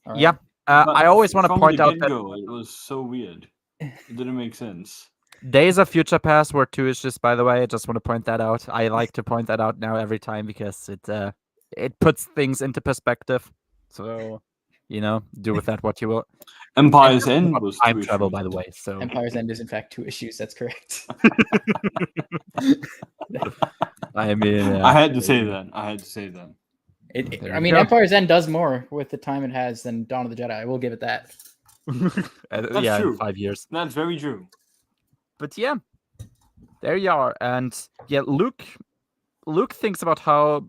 Right. Yeah. I always want to point out that it was so weird. It didn't make sense. Days of Future Past were 2 issues, by the way. I just want to point that out. I like to point that out now every time because it puts things into perspective. So, do with that what you will. Empire's End was time travel, by the way. So Empire's End is in fact 2 issues. That's correct. I mean, I had to say that. I mean, Empire's End does more with the time it has than Dawn of the Jedi. I will give it that. That's true. 5 years. That's very true. But yeah, there you are. And yeah, Luke thinks about how,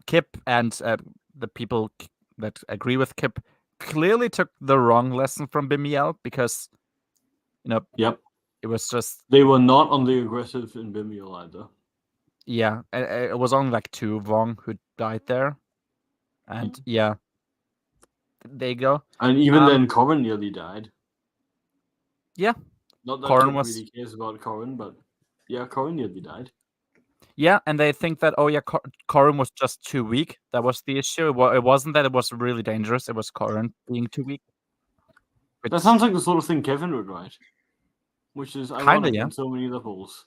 Kip and the people that agree with Kip clearly took the wrong lesson from Bimiel because, Yep. It was just... They were not on the aggressive in Bimiel either. Yeah, it was only like 2 Vong who died there, and yeah, there you go. And even then, Corrin nearly died. Yeah, not that Corrin Kip really cares about Corrin, but yeah, Corrin nearly died. Yeah, and they think that Corrin was just too weak. That was the issue. It wasn't that it was really dangerous. It was Corrin being too weak. That sounds like the sort of thing Kevin would write, which is ironic on so many levels.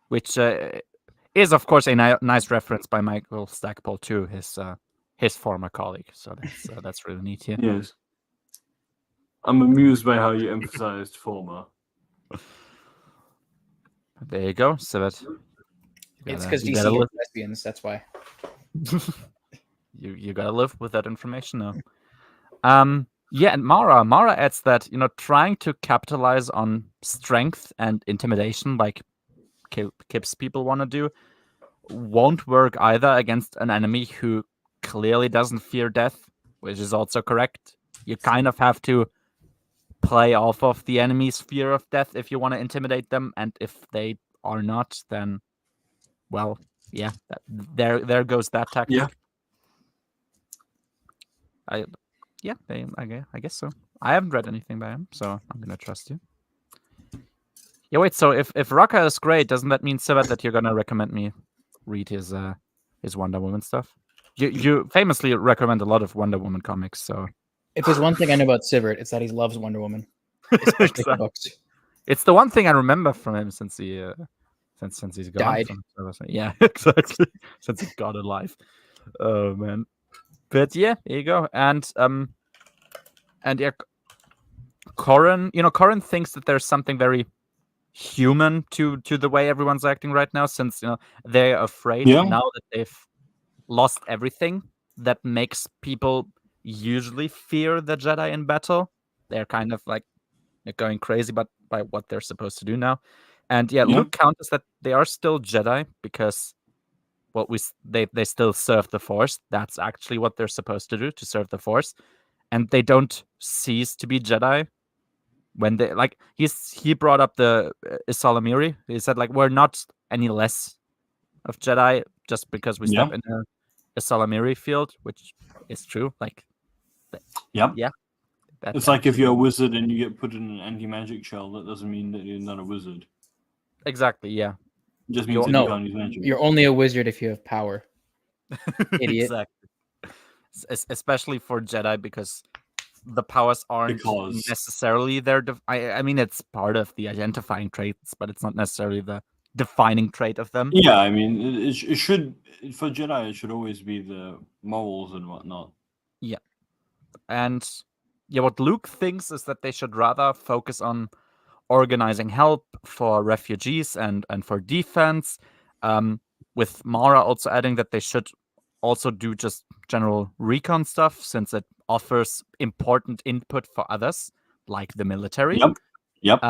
Which is, of course, a nice reference by Michael Stackpole to his former colleague. So that's really neat here. Yes, I'm amused by how you emphasized former. There you go. So that it's because DC hates lesbians. That's why. you gotta live with that information now. Yeah, and Mara adds that trying to capitalize on strength and intimidation, like Kip's people want to do, won't work either against an enemy who clearly doesn't fear death, which is also correct. You kind of have to play off of the enemy's fear of death if you want to intimidate them, and if they are not, then, well, yeah, there goes that tactic. I guess so. I haven't read anything by him, so I'm gonna trust you. Yeah, wait. So if Raka is great, doesn't that mean, Sivat, that you're gonna recommend me read his Wonder Woman stuff? You famously recommend a lot of Wonder Woman comics, so if there's one thing I know about Sivert, it's that he loves Wonder Woman, especially exactly. books. It's the one thing I remember from him since he since he's gone. Died. Yeah, exactly. Since he got alive. Oh man. But yeah, here you go. And yeah, Corrin thinks that there's something very human to the way everyone's acting right now, since they're afraid now that they've lost everything that makes people usually fear the Jedi in battle. They're kind of like going crazy by what they're supposed to do now. And Luke counters that they are still Jedi because they still serve the Force. That's actually what they're supposed to do, to serve the Force. And they don't cease to be Jedi when they he brought up the Isalamiri. He said we're not any less of Jedi just because we step in a Isalamiri field, which is true. It's like if you're a wizard and you get put in an anti-magic shell, that doesn't mean that you're not a wizard. Exactly, yeah. It just means that you can't use magic. You're only a wizard if you have power. Idiot. Exactly. Especially for Jedi, because the powers aren't necessarily their... I mean, it's part of the identifying traits, but it's not necessarily the defining trait of them. Yeah, I mean, it should... For Jedi, it should always be the morals and whatnot. Yeah. And what Luke thinks is that they should rather focus on organizing help for refugees and for defense, with Mara also adding that they should also do just general recon stuff, since it offers important input for others, like the military. Yep.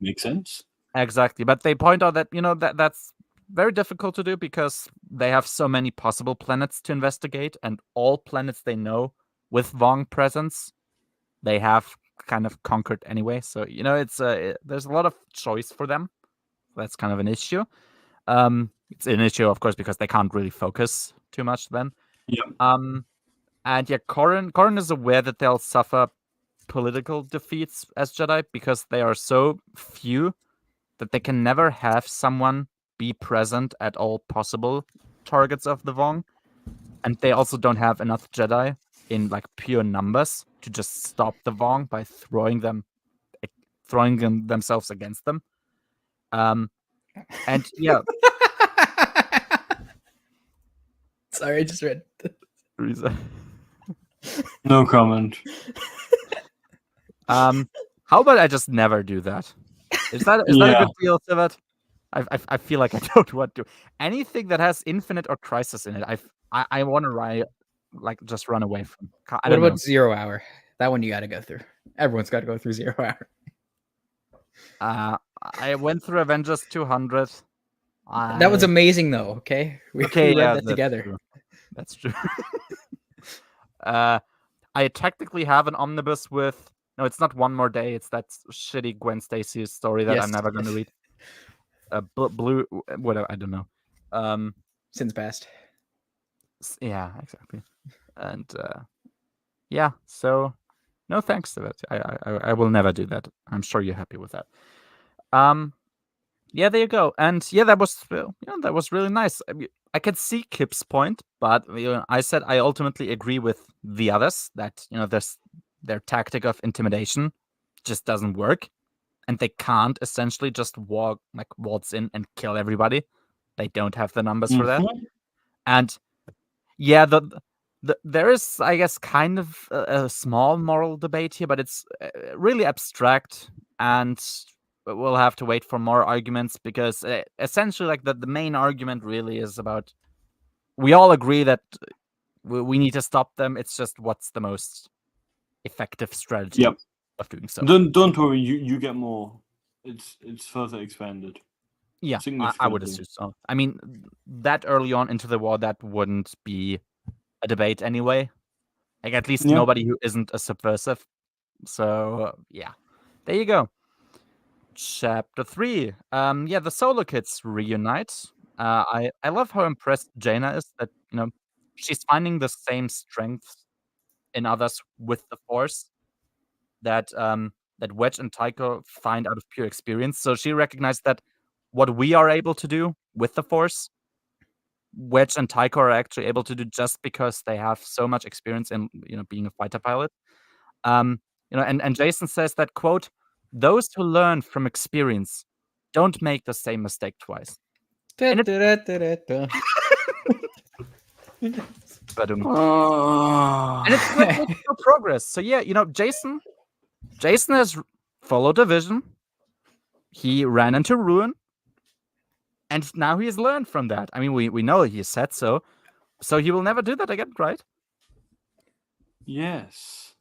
Makes sense. Exactly. But they point out that, that's very difficult to do because they have so many possible planets to investigate, and all planets they know with Vong presence, they have kind of conquered anyway. So, it's there's a lot of choice for them. That's kind of an issue. It's an issue, of course, because they can't really focus too much then. And Corrin is aware that they'll suffer political defeats as Jedi because they are so few that they can never have someone be present at all possible targets of the Vong. And they also don't have enough Jedi in pure numbers to just stop the Vong by throwing themselves against them. And yeah. Sorry, I just read. No comment. How about I just never do that? Is that a good deal, Sivat? I feel like I don't want to. Anything that has infinite or crisis in it, I want to just run away from. What about 0 Hour? That one you got to go through. Everyone's got to go through 0 Hour. I went through Avengers 200. That was amazing, though. Okay, we read that together. True. That's true. I technically have an omnibus with... No, it's not One More Day. It's that shitty Gwen Stacy story that I'm never going to read. Blue, whatever, I don't know. Since past. Yeah, exactly. And yeah, so no thanks to that. I will never do that. I'm sure you're happy with that. Yeah, there you go. And yeah, that was that was really nice. I can see Kip's point, but I said I ultimately agree with the others that their tactic of intimidation just doesn't work, and they can't essentially just waltz in and kill everybody. They don't have the numbers for that. And yeah, there is, I guess, kind of a small moral debate here, but it's really abstract, and we'll have to wait for more arguments because essentially, like the main argument really is about we all agree that we need to stop them. It's just what's the most effective strategy of doing so. Don't worry, you get more. It's further expanded. Yeah, I would assume so. I mean, that early on into the war, that wouldn't be a debate anyway. Like, at least nobody who isn't a subversive. So, yeah. There you go. Chapter 3. Yeah, the Solo Kids reunite. I love how impressed Jaina is that, she's finding the same strength in others with the Force that Wedge and Tycho find out of pure experience. So she recognized that what we are able to do with the Force, Wedge and Tycho are actually able to do just because they have so much experience in being a fighter pilot. And Jason says that, quote, "Those who learn from experience don't make the same mistake twice." And it's no progress. So yeah, Jason has followed a vision. He ran into ruin, and now he has learned from that. I mean, we know he said so. So he will never do that again, right? Yes.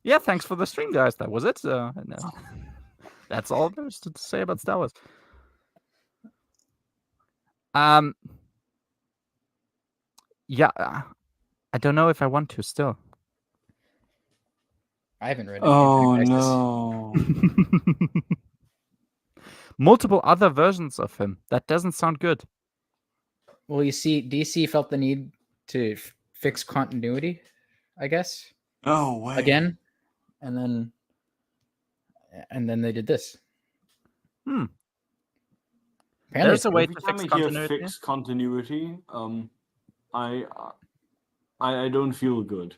Yeah, thanks for the stream, guys. That was it. No. That's all there's to say about Star Wars. Yeah, I don't know if I want to still. I haven't read it. Oh, no. Multiple other versions of him. That doesn't sound good. Well, you see, DC felt the need to fix continuity, I guess. Oh, way. Again, and then they did this. There's a way to fix continuity. I don't feel good.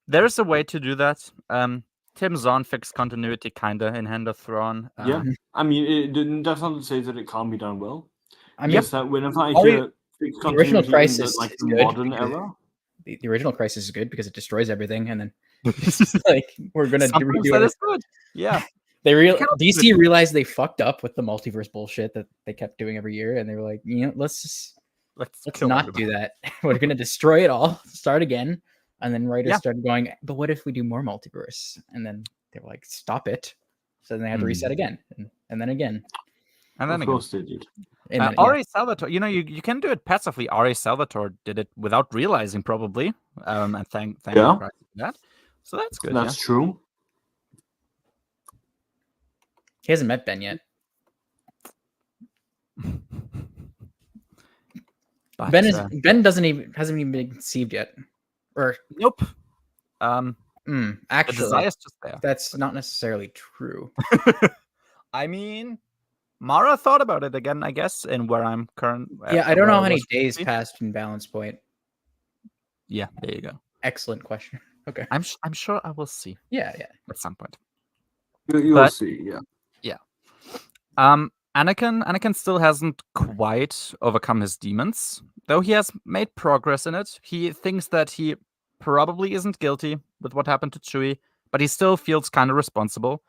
There's a way to do that. Tim Zahn fixed continuity kinda in Hand of Thrawn. Yeah, I mean, that's not to say that it can't be done well. I mean, that whenever I hear fixed the original continuity Crisis in the, like is the good modern era, the original Crisis is good because it destroys everything, and then like we're gonna redo that it. Is good. Yeah. DC realized they fucked up with the multiverse bullshit that they kept doing every year, and they were like, let's not do that. We're gonna destroy it all, start again, and then writers started going, but what if we do more multiverse? And then they were like, stop it. So then they had to reset again, and then again, and then of course they did. Ari Salvatore, you can do it passively. Ari Salvatore did it without realizing, probably, and thank Christ for that. So that's good. That's true. He hasn't met Ben yet. But, Ben hasn't even been conceived yet, or nope. Actually, the desire's just there. That's not necessarily true. I mean, Mara thought about it again, I guess, in where I'm current. Yeah, I don't know how many days passed in Balance Point. Yeah, there you go. Excellent question. Okay, I'm sure I will see. Yeah, at some point. You'll see. Yeah. Anakin still hasn't quite overcome his demons, though he has made progress in it. He thinks that he probably isn't guilty with what happened to Chewie, but he still feels kind of responsible.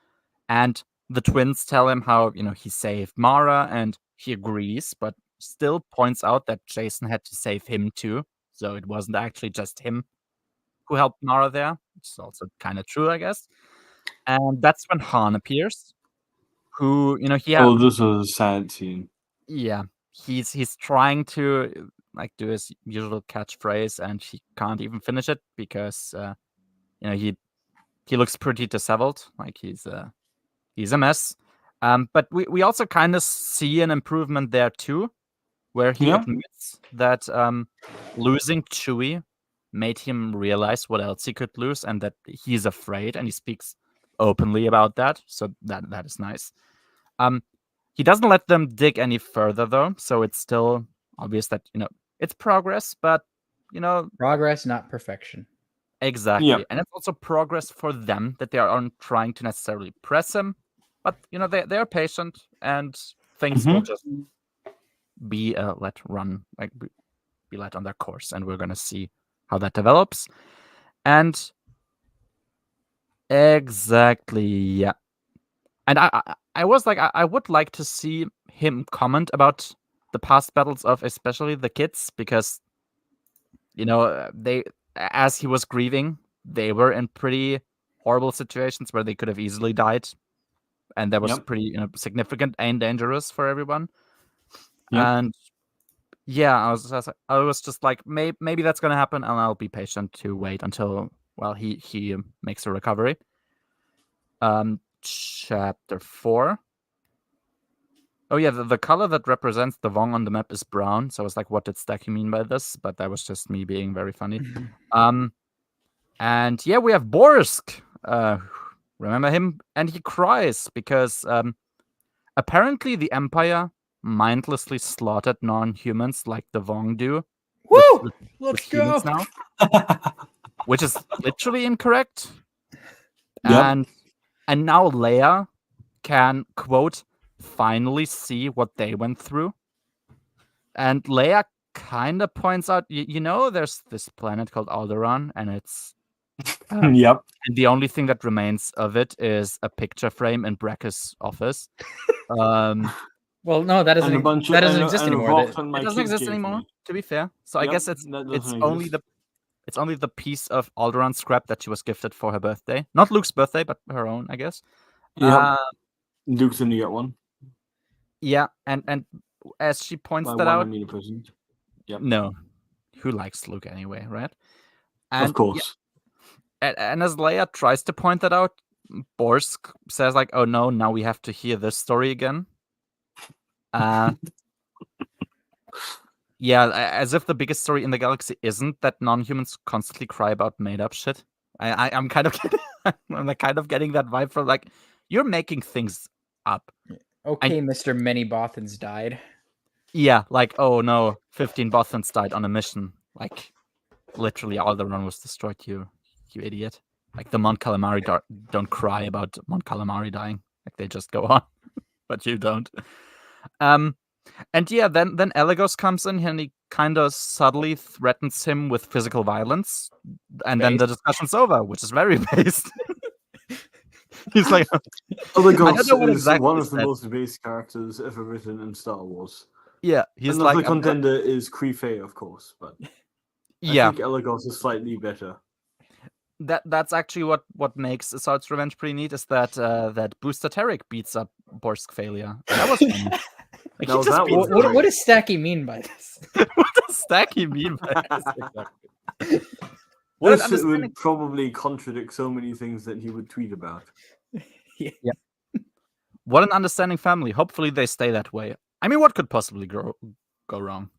And the twins tell him how, he saved Mara, and he agrees, but still points out that Jason had to save him too. So it wasn't actually just him who helped Mara there, which is also kind of true, I guess. And that's when Han appears, who, Oh, this was a sad scene. Yeah, he's trying to do his usual catchphrase, and he can't even finish it because he looks pretty disheveled, like he's a mess. But we also kind of see an improvement there too, where he admits that losing Chewie made him realize what else he could lose, and that he's afraid, and he speaks openly about that. So that is nice. He doesn't let them dig any further though, so it's still obvious that it's progress, but progress, not perfection. Exactly, and it's also progress for them that they aren't trying to necessarily press him, but they are patient, and things will just be let run, like be let on their course, and we're gonna see how that develops. And exactly, yeah. And I was like, I would like to see him comment about the past battles of especially the kids, because they, as he was grieving, they were in pretty horrible situations where they could have easily died, and that was pretty significant and dangerous for everyone. And yeah, I was just like, maybe that's gonna happen, and I'll be patient to wait until he makes a recovery. Chapter 4. Oh yeah, the color that represents the Vong on the map is brown. So I was like, what did Stacky mean by this? But that was just me being very funny. And yeah, we have Borsk. Remember him? And he cries because apparently the Empire mindlessly slaughtered non-humans like the Vong do. Woo! Let's go! Now, which is literally incorrect. Yep. And now Leia can, quote, finally see what they went through. And Leia kind of points out, there's this planet called Alderaan, and it's yep. And the only thing that remains of it is a picture frame in Brecca's office. Well, no, that doesn't exist anymore. It doesn't exist anymore, to be fair. So I guess it's only the piece of Alderaan scrap that she was gifted for her birthday. Not Luke's birthday, but her own, I guess. Yeah. Luke's only got one. Yeah, and as she points that out, no, who likes Luke anyway, right? And, of course. Yeah, and as Leia tries to point that out, Borsk says like, "Oh no, now we have to hear this story again." Yeah, as if the biggest story in the galaxy isn't that non-humans constantly cry about made-up shit. I'm kind of getting that vibe from like, you're making things up. Okay, Mr. Many Bothans died. Yeah, like, oh no, 15 Bothans died on a mission. Like, literally Alderaan was destroyed, you idiot. Like, the Mon Calamari don't cry about Mon Calamari dying. Like, they just go on. But you don't. And yeah, then Elagos comes in and he kind of subtly threatens him with physical violence. And then the discussion's over, which is very based. He's like, Elagos is one of the most base characters ever written in Star Wars. Yeah, he's another like contender is Creefey, of course, but I think Elagos is slightly better. That's actually what makes Assault's Revenge pretty neat, is that that Booster Tarek beats up Borsk Failure. That was funny. Like, what does Stacky mean by this? What does Stacky mean by this? Exactly. This would probably contradict so many things that he would tweet about. Yeah. What an understanding family. Hopefully they stay that way. I mean, what could possibly go wrong?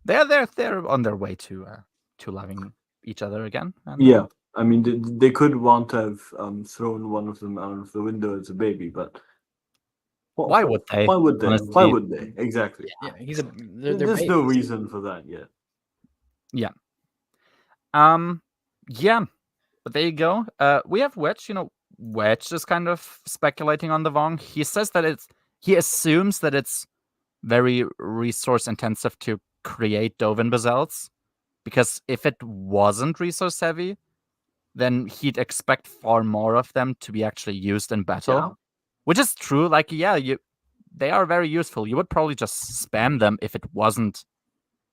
They're on their way to loving each other again. Yeah, I mean, they could want to have thrown one of them out of the window as a baby, but why would they? Why would they? Honestly. Why would they? Exactly. Yeah, there's no reason for that yet. Yeah. Yeah, but there you go. We have Wedge. Wedge is kind of speculating on the Vong. He says that he assumes that it's very resource intensive to create Dovin Bazels, because if it wasn't resource heavy, then he'd expect far more of them to be actually used in battle. Yeah. Which is true. Like, yeah, they are very useful. You would probably just spam them if it wasn't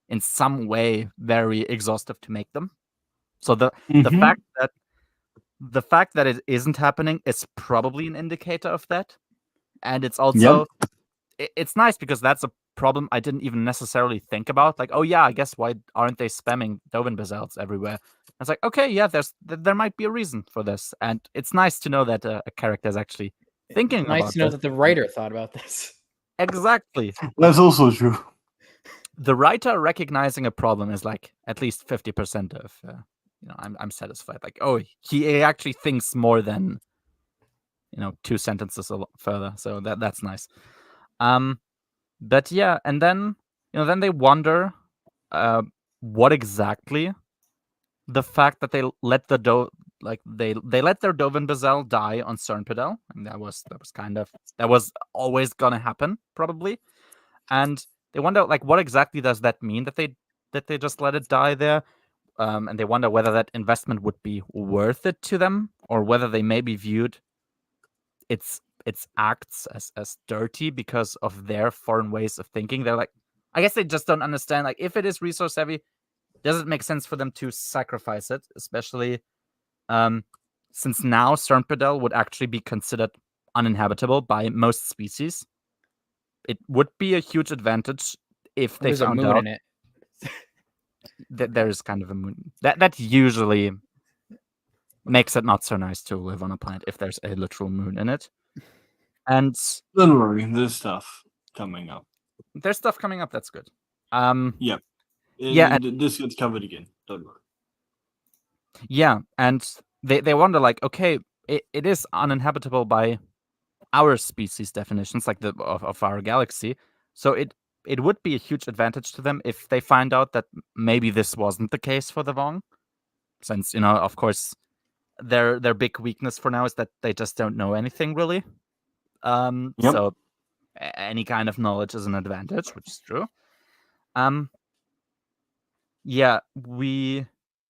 in some way very exhaustive to make them. So the fact that it isn't happening is probably an indicator of that. And it's also it's nice because that's a problem I didn't even necessarily think about. Like, oh yeah, I guess why aren't they spamming Dovin Bazels everywhere? I was like, okay, yeah, there might be a reason for this, and it's nice to know that a character is actually thinking it's nice about to know this. that the writer thought about this. Exactly. That's also true. The writer recognizing a problem is like at least 50% of, I'm satisfied. Like, oh, he actually thinks more than, 2 sentences further. So that's nice. But yeah, and then, then they wonder what exactly the fact that they let the they let their Dovin Bazell die on Cernpedel, and that was always gonna happen probably, and they wonder like what exactly does that mean that they just let it die there, and they wonder whether that investment would be worth it to them or whether they maybe viewed its acts as dirty because of their foreign ways of thinking. They're like, I guess they just don't understand. Like, if it is resource heavy, does it make sense for them to sacrifice it, especially since now Cernpedel would actually be considered uninhabitable by most species? It would be a huge advantage if they There's a found moon out in it. that there is kind of a moon. That usually makes it not so nice to live on a planet if there's a literal moon in it. And don't worry, there's stuff coming up. There's stuff coming up. That's good. Yep. Yeah. This gets covered again. Don't worry. Yeah, and they wonder like, okay, it is uninhabitable by our species definitions, like of our galaxy. So it would be a huge advantage to them if they find out that maybe this wasn't the case for the Vong, since of course, their big weakness for now is that they just don't know anything really. Yep. So any kind of knowledge is an advantage, which is true. Yeah,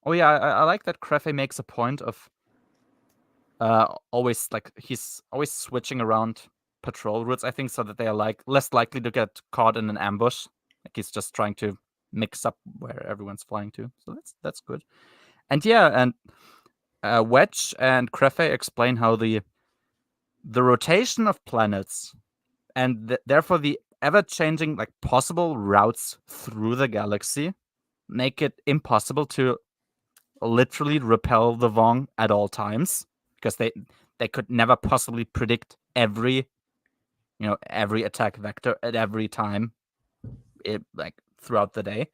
I like that Crefe makes a point of always like he's always switching around patrol routes, I think, so that they are like less likely to get caught in an ambush. Like he's just trying to mix up where everyone's flying to. So that's good. And yeah, and Wedge and Crefe explain how the rotation of planets and therefore the ever-changing like possible routes through the galaxy make it impossible to literally repel the Vong at all times, because they could never possibly predict every attack vector at every time, like throughout the day.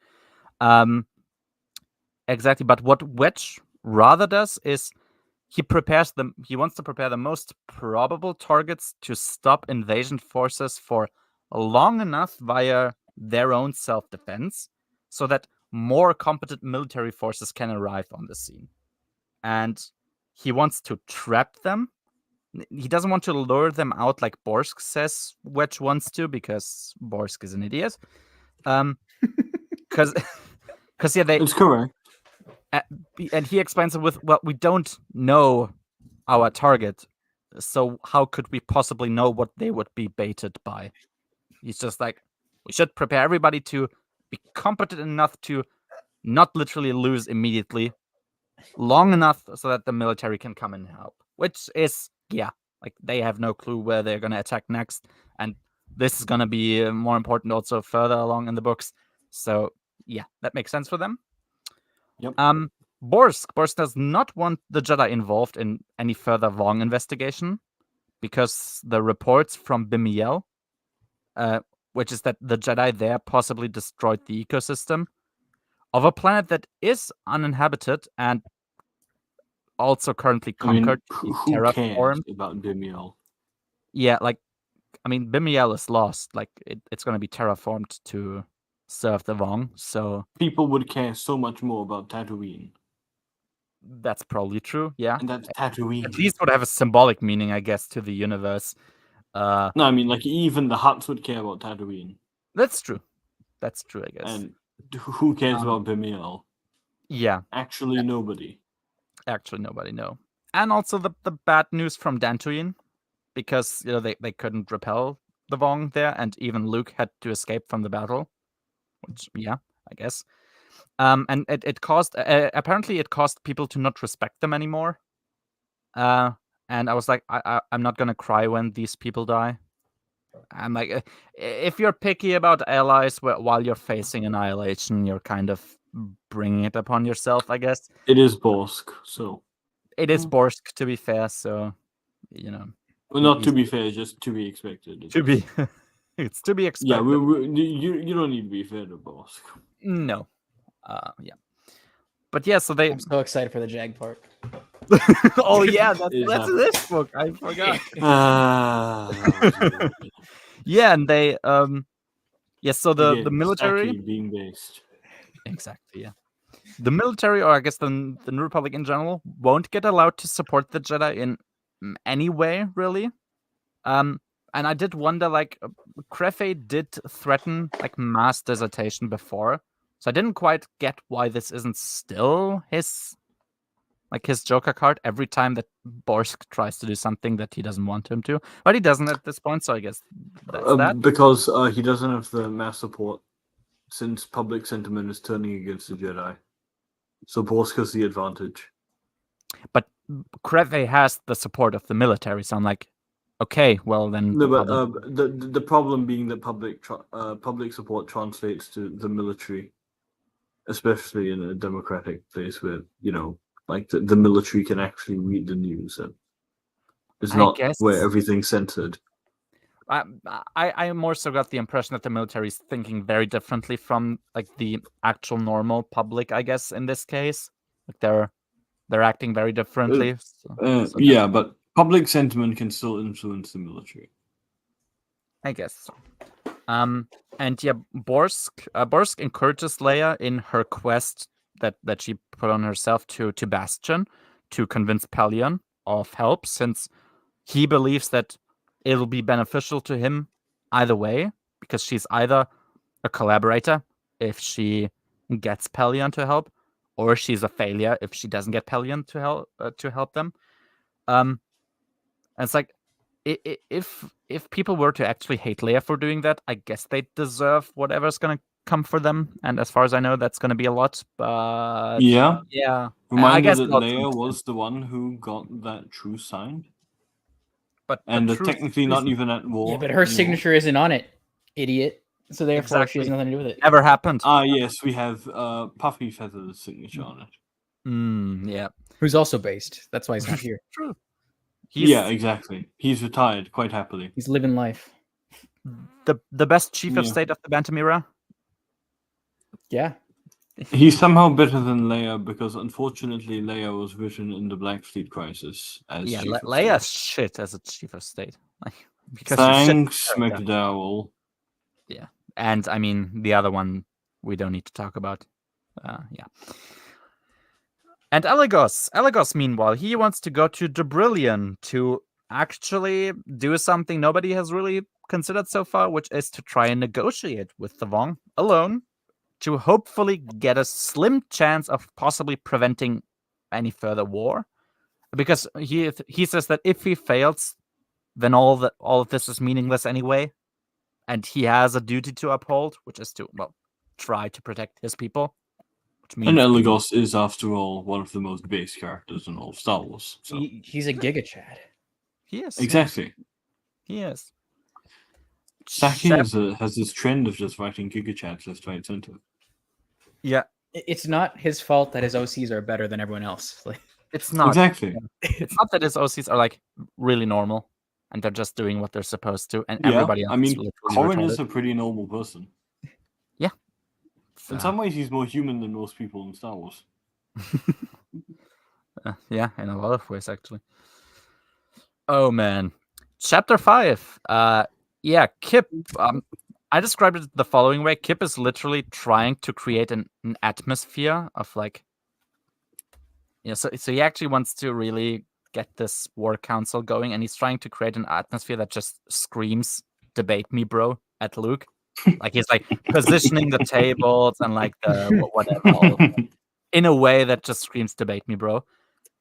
Exactly. But what Wedge rather does is he wants to prepare the most probable targets to stop invasion forces for long enough via their own self-defense, so that more competent military forces can arrive on the scene. And he wants to trap them. He doesn't want to lure them out like Borsk says Wedge wants to, because Borsk is an idiot. Because yeah, it's correct. And he explains it with, well, we don't know our target, so how could we possibly know what they would be baited by? He's just like, we should prepare everybody to be competent enough to not literally lose immediately, long enough so that the military can come and help. Which is, like they have no clue where they're going to attack next, and this is going to be more important also further along in the books. So yeah, that makes sense for them. Yep. Borsk does not want the Jedi involved in any further Vong investigation, because the reports from Bimiel, which is that the Jedi there possibly destroyed the ecosystem of a planet that is uninhabited and also currently conquered. Who cares about Bimiel? Yeah, like, Bimiel is lost. Like, it's going to be terraformed to serve the Vong, so people would care so much more about Tatooine. That's probably true, yeah. And that's Tatooine. At least would have a symbolic meaning, I guess, to the universe. No, I mean, like, even the Hutts would care about Tatooine. That's true. That's true, I guess. And who cares about Bimiel? Yeah. Actually, nobody. Actually, nobody, no. And also the bad news from Dantooine, because, they couldn't repel the Vong there, and even Luke had to escape from the battle. Which, yeah, I guess. And it caused, apparently it caused people to not respect them anymore. And I was like, I'm not gonna cry when these people die. I'm like, if you're picky about allies while you're facing annihilation, you're kind of bringing it upon yourself, I guess. It is Borsk, so. It is Borsk, to be fair, so, Well, not to be fair, just to be expected. It's to be expected. Yeah, you don't need to be fair to Bosk. No. Yeah. But yeah, so I'm so excited for the Jag part. Oh yeah, that's this book. I forgot. Yeah, and they so the military being based. Exactly, yeah. The military, or I guess the New Republic in general, won't get allowed to support the Jedi in any way, really. And I did wonder, like, Crefe did threaten like mass desertation before, so I didn't quite get why this isn't still his Joker card every time that Borsk tries to do something that he doesn't want him to. But he doesn't at this point, so I guess that's that. Because he doesn't have the mass support, since public sentiment is turning against the Jedi. So Borsk has the advantage. But Crefe has the support of the military, so I'm like, okay, well then. No, but the problem being that public support translates to the military, especially in a democratic place where, you know, like the military can actually read the news, and it's not where everything's centered. I more so got the impression that the military is thinking very differently from like the actual normal public, I guess, in this case. Like they're acting very differently. Yeah, but public sentiment can still influence the military, I guess so. And yeah, Borsk encourages Leia in her quest that she put on herself to Bastion to convince Pelion of help, since he believes that it'll be beneficial to him either way, because she's either a collaborator if she gets Pelion to help, or she's a failure if she doesn't get Pelion to help them. And it's like, if people were to actually hate Leia for doing that, I guess they deserve whatever's gonna come for them. And as far as I know, that's gonna be a lot. But yeah. Reminder that Leia was the one who got that truce signed. But technically not even at war. Yeah, but her signature isn't on it, idiot. So therefore, she has nothing to do with it. Never happened. Yes, we have Puffy Feather's signature on it. Yeah. Who's also based. That's why he's not here. True. Yeah, exactly. He's retired quite happily. He's living life. The best chief of state of the Bantam era. Yeah. He's somehow better than Leia, because unfortunately Leia was written in the Black Fleet Crisis as Leia's shit as a chief of state. Like, because thanks, McDowell. Yeah, and I mean the other one we don't need to talk about. Yeah. And Elegos, meanwhile, he wants to go to Debrillion to actually do something nobody has really considered so far, which is to try and negotiate with the Vong alone, to hopefully get a slim chance of possibly preventing any further war. Because he says that if he fails, then all of this is meaningless anyway. And he has a duty to uphold, which is to, try to protect his people. Which means and Elegos is, after all, one of the most base characters in all of Star Wars. So. He's a Giga Chad. He is. Exactly. He is. Saki has this trend of just writing Giga Chads left, right, center. Yeah. It's not his fault that his OCs are better than everyone else. It's not. Exactly. It's not that his OCs are like really normal and they're just doing what they're supposed to, and everybody else. I mean, Corrin is a pretty normal person. Yeah. In some ways, he's more human than most people in Star Wars. Yeah, in a lot of ways, actually. Oh man, Chapter 5. Yeah, Kip. I described it the following way. Kip is literally trying to create an atmosphere of like, so he actually wants to really get this war council going, and he's trying to create an atmosphere that just screams "debate me, bro" at Luke. Like he's like positioning the tables and like the whatever in a way that just screams "debate me, bro."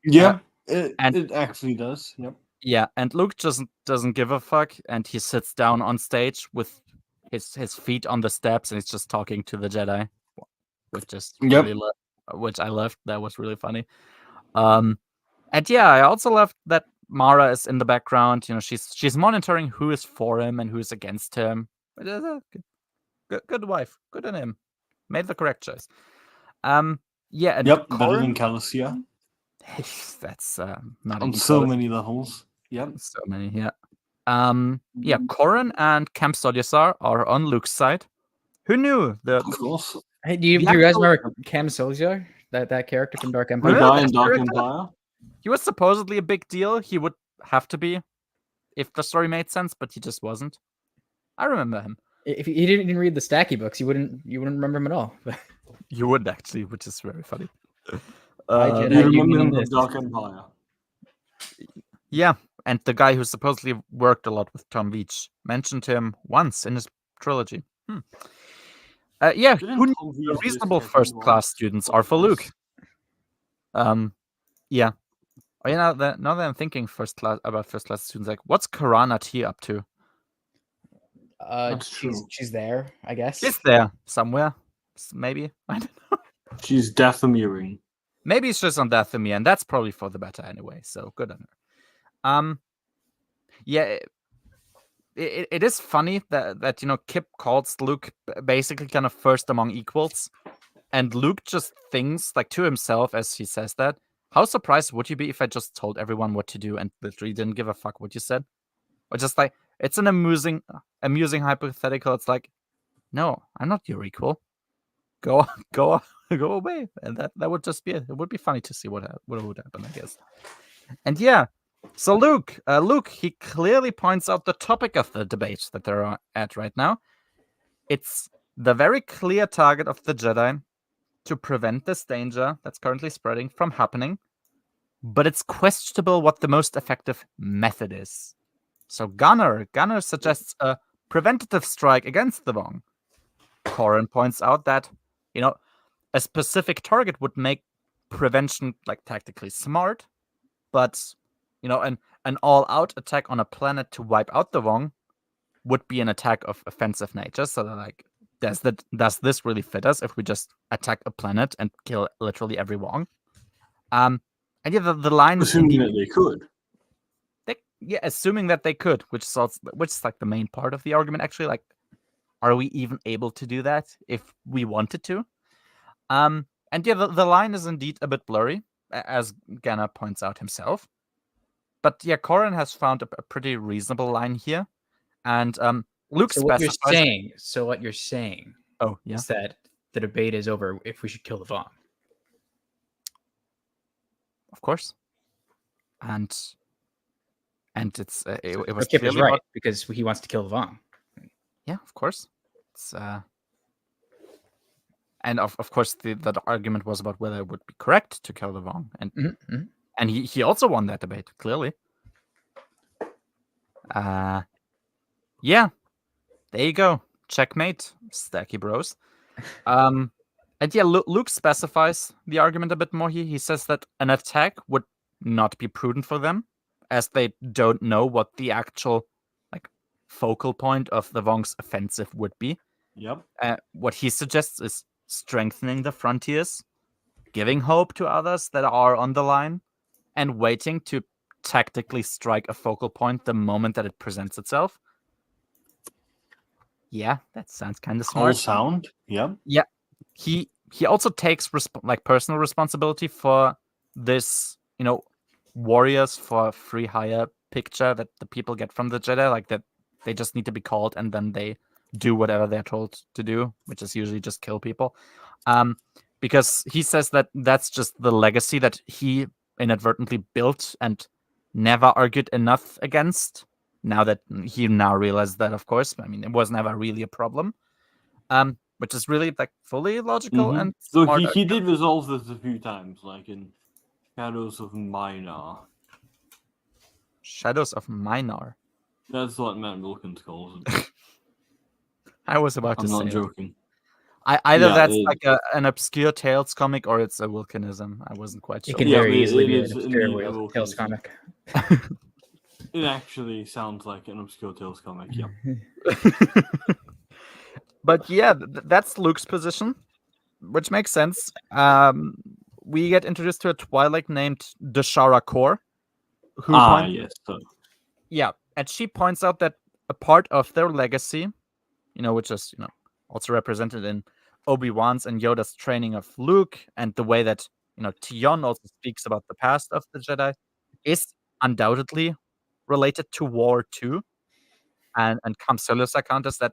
Yeah, it actually does. Yep. Yeah, and Luke just doesn't give a fuck, and he sits down on stage with his feet on the steps, and he's just talking to the Jedi, which I loved. That was really funny. And yeah, I also loved that Mara is in the background. You know, she's monitoring who is for him and who is against him. Good wife, good on him. Made the correct choice. Yeah. And yep, better than Calicia. That's not on so many levels. Yep, so many. Yeah. Yeah, Corran and Camp Sodyasar are on Luke's side. Who knew? Of course. Hey, do you guys remember Cam Soziar? That character from Dark Empire? The guy in Dark Empire? He was supposedly a big deal. He would have to be if the story made sense, but he just wasn't. I remember him. If you didn't read the Stacky books, you wouldn't remember him at all. You would actually, which is very funny. You remember him from Dark Empire? Yeah, and the guy who supposedly worked a lot with Tom Veitch mentioned him once in his trilogy. Yeah, who knew the reasonable first-class students are for Luke? Yeah. Oh, yeah. Now that I'm thinking about first-class students, like, what's Karana T up to? She's there, I guess. She's there somewhere, maybe. I don't know. She's Dathomiri. Maybe it's just on Dathomir, and that's probably for the better anyway. So good on her. Yeah. It is funny that Kip calls Luke basically kind of first among equals, and Luke just thinks like to himself as he says that, how surprised would you be if I just told everyone what to do and literally didn't give a fuck what you said? Or just like, it's an amusing hypothetical. It's like, no, I'm not your equal. Go away, and that would just be it. It would be funny to see what would happen, I guess. And yeah. So Luke, he clearly points out the topic of the debate that they're at right now. It's the very clear target of the Jedi to prevent this danger that's currently spreading from happening, but it's questionable what the most effective method is. So Gunnar suggests a preventative strike against the Vong. Corran points out that, a specific target would make prevention like tactically smart, but an all-out attack on a planet to wipe out the Vong would be an attack of offensive nature. So they're like, does this really fit us if we just attack a planet and kill literally every Vong? And yeah, the line assuming that they could. Assuming that they could, which is like the main part of the argument. Actually, like, are we even able to do that if we wanted to? And yeah, the line is indeed a bit blurry, as Ganna points out himself. But yeah, Corran has found a pretty reasonable line here, and Luke specifies. What you're saying? Oh, yeah. Is that the debate is over if we should kill the Vong? Of course, and it's it was Kip is right because he wants to kill the Vong. Yeah, of course. It's and of course the argument was about whether it would be correct to kill the Vong, and and he also won that debate clearly. Yeah, there you go, checkmate, Stacky Bros. And yeah, Luke specifies the argument a bit more here. He says that an attack would not be prudent for them, as they don't know what the actual focal point of the Vong's offensive would be. Yep. What he suggests is strengthening the frontiers, giving hope to others that are on the line, and waiting to tactically strike a focal point the moment that it presents itself. Yeah, that sounds kind of smart. Whole sound. Yep. Yeah. He also takes personal responsibility for this, warriors for free hire picture that the people get from the Jedi, like that they just need to be called and then they do whatever they're told to do, which is usually just kill people. Because he says that that's just the legacy that he inadvertently built and never argued enough against. Now that he realized that, of course, I mean, it was never really a problem. Which is really fully logical and smart. So he did resolve this a few times, like in Shadows of Minar. Shadows of Minar. That's what Matt Wilkins calls it. I was about to say. I'm not joking. That's an obscure Tales comic or it's a Wilkinism. I wasn't quite sure. It can very easily be an obscure Tales comic. It actually sounds like an obscure Tales comic, yeah. But yeah, that's Luke's position, which makes sense. We get introduced to a Twi'lek named Deshara Kor. Yeah, and she points out that a part of their legacy, which is, also represented in Obi-Wan's and Yoda's training of Luke, and the way that, Tion also speaks about the past of the Jedi, is undoubtedly related to War too. And Kamsulu's account is that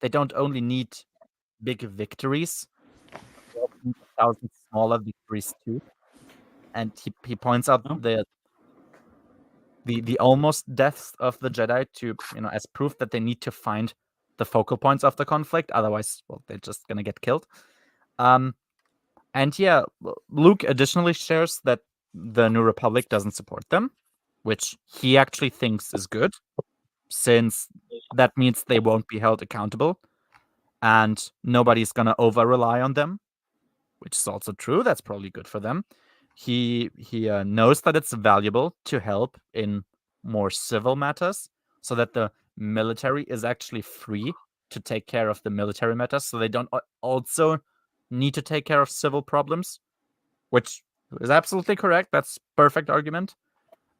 they don't only need big victories, they also need 1,000 smaller victories too. And he points out the almost deaths of the Jedi to, as proof that they need to find the focal points of the conflict. Otherwise, well, they're just gonna get killed. And yeah, Luke additionally shares that the New Republic doesn't support them, which he actually thinks is good, since that means they won't be held accountable and nobody's gonna over rely on them, which is also true. That's probably good for them. He knows that it's valuable to help in more civil matters, so that the military is actually free to take care of the military matters, so they don't also need to take care of civil problems, which is absolutely correct. That's perfect argument.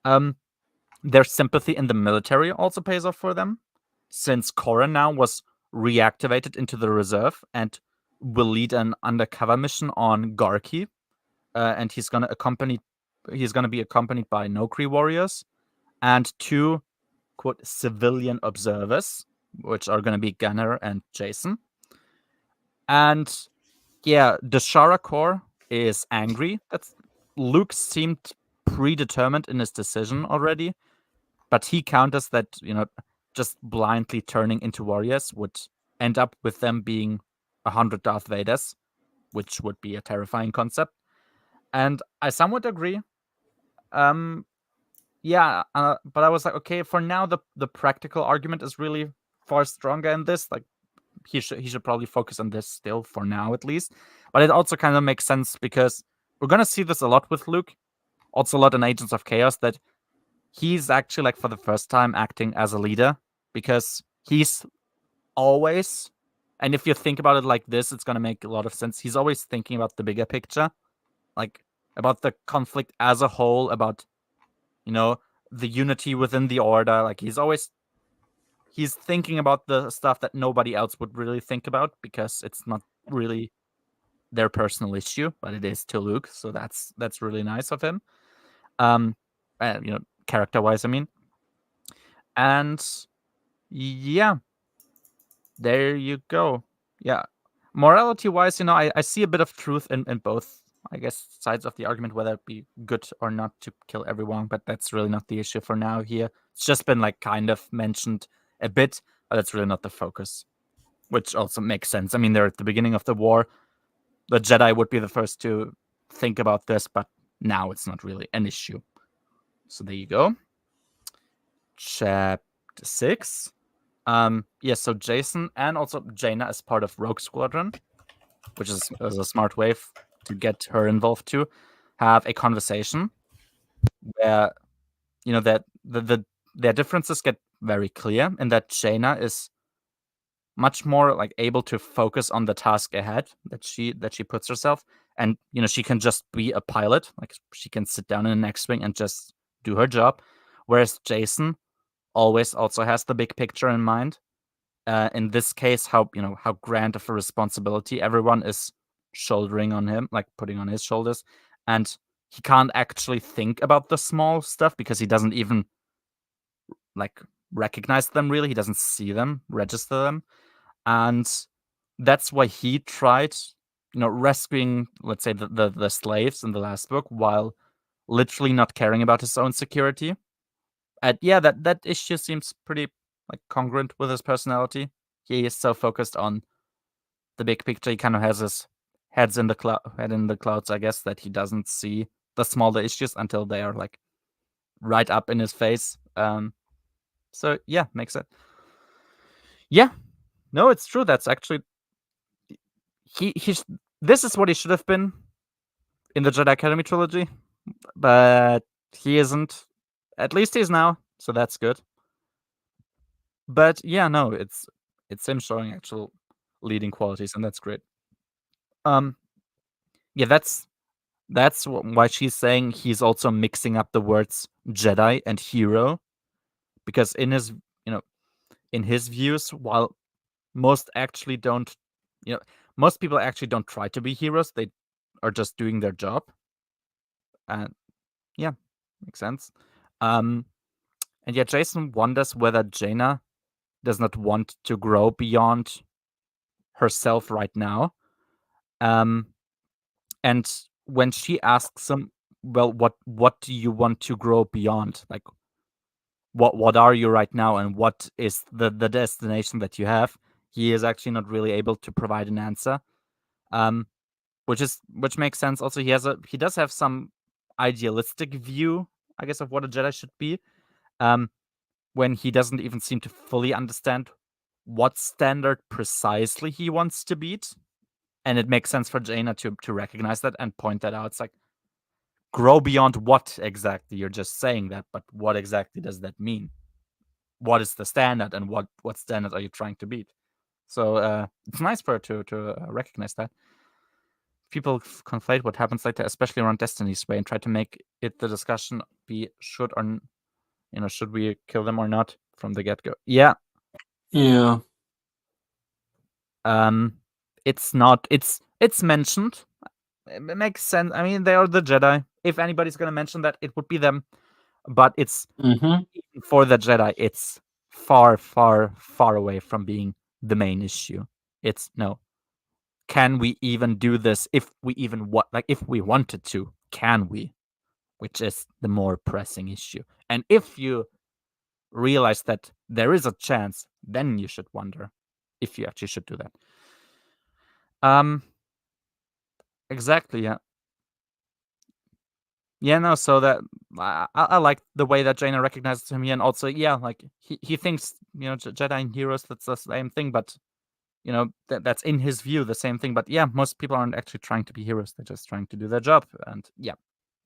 Their sympathy in the military also pays off for them, since Korra now was reactivated into the reserve and will lead an undercover mission on Garki, and he's gonna be accompanied by Nokri warriors and 2 quote civilian observers, which are gonna be Gunner and Jason. And yeah, the Shara Corps is angry. Luke seemed predetermined in his decision already, but he counters that, just blindly turning into warriors would end up with them being 100 Darth Vaders, which would be a terrifying concept. And I somewhat agree. Yeah, but I was like, okay, for now the practical argument is really far stronger in this. Like, he should probably focus on this still for now at least. But it also kind of makes sense because we're gonna see this a lot with Luke, also a lot in Agents of Chaos, that he's actually, like, for the first time acting as a leader, because he's always, and if you think about it like this, it's gonna make a lot of sense. He's always thinking about the bigger picture, like about the conflict as a whole, about the unity within the order. Like, he's thinking about the stuff that nobody else would really think about, because it's not really their personal issue, but it is to Luke. So that's really nice of him. Character-wise, I mean. And yeah, there you go. Yeah. Morality-wise, I see a bit of truth in both, I guess, sides of the argument, whether it be good or not to kill everyone, but that's really not the issue for now here. It's just been, like, kind of mentioned a bit, but it's really not the focus, which also makes sense. I mean, they're at the beginning of the war. The Jedi would be the first to think about this, but now it's not really an issue. So there you go. Chapter 6. So Jason and also Jaina is part of Rogue Squadron, which is a smart way to get her involved too, have a conversation where, that their differences get very clear, and that Jaina is much more, like, able to focus on the task ahead that she puts herself, and she can just be a pilot. Like, she can sit down in an X-wing and just do her job, whereas Jason always also has the big picture in mind. In this case, how grand of a responsibility everyone is shouldering on him, like putting on his shoulders, and he can't actually think about the small stuff because he doesn't even, like, recognize them really. He doesn't see them, register them, and that's why he tried, rescuing, let's say, the slaves in the last book, while literally not caring about his own security. And yeah, that issue seems pretty, like, congruent with his personality. He is so focused on the big picture. He kind of has his head in the clouds, I guess, that he doesn't see the smaller issues until they are, like, right up in his face. So yeah, makes it. Yeah, no, it's true. That's actually he's. This is what he should have been in the Jedi Academy trilogy, but he isn't. At least he's now, so that's good. But yeah, no, it's him showing actual leading qualities, and that's great. Yeah, that's why she's saying he's also mixing up the words Jedi and hero, because in his in his views, while most actually don't, most people actually don't try to be heroes. They are just doing their job, and yeah, makes sense. And yeah, Jason wonders whether Jaina does not want to grow beyond herself right now. And when she asks him, well, what do you want to grow beyond? Like, what are you right now, and what is the destination that you have? He is actually not really able to provide an answer, which makes sense. Also, he does have some idealistic view, I guess, of what a Jedi should be, when he doesn't even seem to fully understand what standard precisely he wants to beat. And it makes sense for Jaina to recognize that and point that out. It's like, grow beyond what exactly? You're just saying that, but what exactly does that mean? What is the standard, and what standard are you trying to beat? So it's nice for her to recognize that. People conflate what happens later, especially around Destiny's Way, and try to make it the discussion be should we kill them or not from the get-go. Yeah. It's not. It's mentioned. It makes sense. I mean, they are the Jedi. If anybody's gonna mention that, it would be them. But it's for the Jedi, it's far, far, far away from being the main issue. It's no. Can we even do this if we even if we wanted to? Can we? Which is the more pressing issue. And if you realize that there is a chance, then you should wonder if you actually should do that. Exactly, yeah. Yeah, no, so that I like the way that Jaina recognizes him here, and also, yeah, like he thinks, Jedi and heroes, that's the same thing, but that's in his view the same thing. But yeah, most people aren't actually trying to be heroes; they're just trying to do their job, and yeah,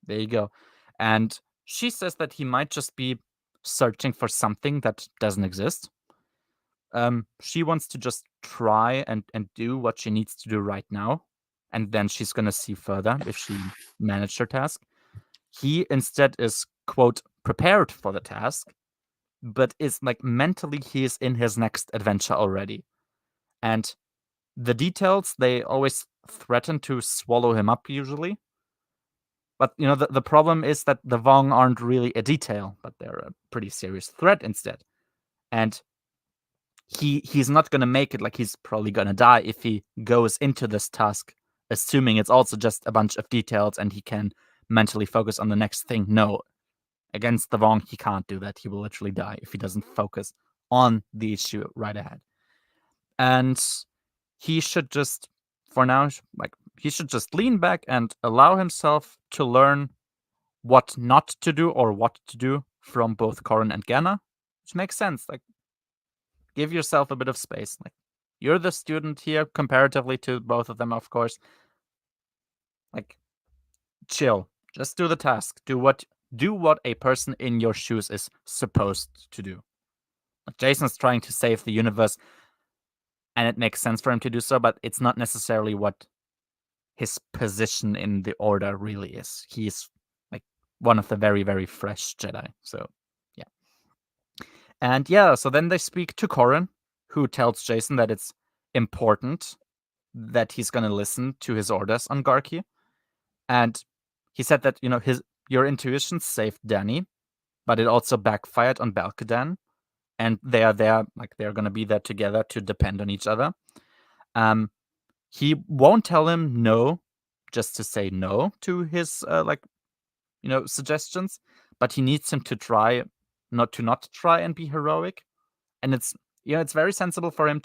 there you go. And she says that he might just be searching for something that doesn't exist. She wants to just try and do what she needs to do right now, and then she's gonna see further if she managed her task. He instead is, quote, prepared for the task, but is like mentally he is in his next adventure already. And the details, they always threaten to swallow him up usually. But the problem is that the Vong aren't really a detail, but they're a pretty serious threat instead. And he's not gonna make it. Like, he's probably gonna die if he goes into this task assuming it's also just a bunch of details and he can mentally focus on the next thing. No, against the Vong, he can't do that. He will literally die if he doesn't focus on the issue right ahead. And he should just, for now, he should just lean back and allow himself to learn what not to do or what to do from both Corran and Ganna, which makes sense. Like, give yourself a bit of space. Like, you're the student here comparatively to both of them, of course. Like, chill. Just do the task. Do what a person in your shoes is supposed to do. Like, Jason's trying to save the universe, and it makes sense for him to do so, but it's not necessarily what his position in the Order really is. He's like one of the very, very fresh Jedi. So, yeah. And yeah, so then they speak to Corran, who tells Jason that it's important that he's going to listen to his orders on Garki. And he said that, your intuition saved Danny, but it also backfired on Balkadan. And they are there, like, they're going to be there together to depend on each other. He won't tell him no just to say no to his, suggestions, but he needs him to try not try and be heroic. And it's very sensible for him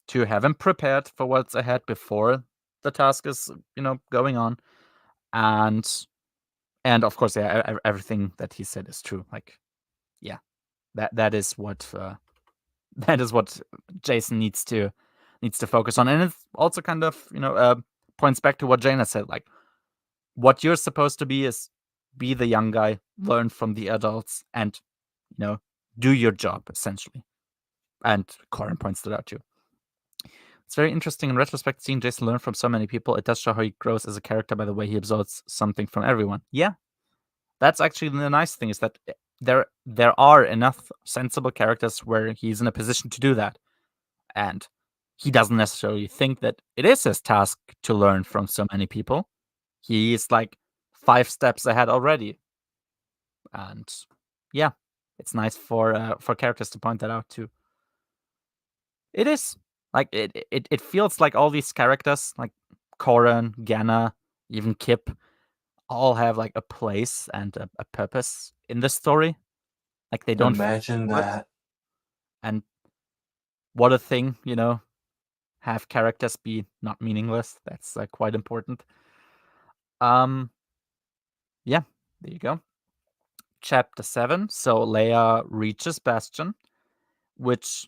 to have him prepared for what's ahead before the task is, going on. And of course, yeah, everything that he said is true. Like, yeah, that is what Jason needs to focus on. And it's also kind of, points back to what Jaina said. Like, what you're supposed to be is be the young guy, learn from the adults, and, do your job, essentially. And Corran points that out too. It's very interesting in retrospect seeing Jason learn from so many people. It does show how he grows as a character by the way he absorbs something from everyone. Yeah, that's actually the nice thing, is that there are enough sensible characters where he's in a position to do that. And he doesn't necessarily think that it is his task to learn from so many people. He's like 5 steps ahead already. And yeah, it's nice for characters to point that out too. It is. Like, it feels like all these characters, like Koran, Ganna, even Kip, all have like a place and a purpose in the story. Like, they don't imagine that. And what a thing, have characters be not meaningless. That's quite important. Yeah, there you go. Chapter 7. So Leia reaches Bastion, which,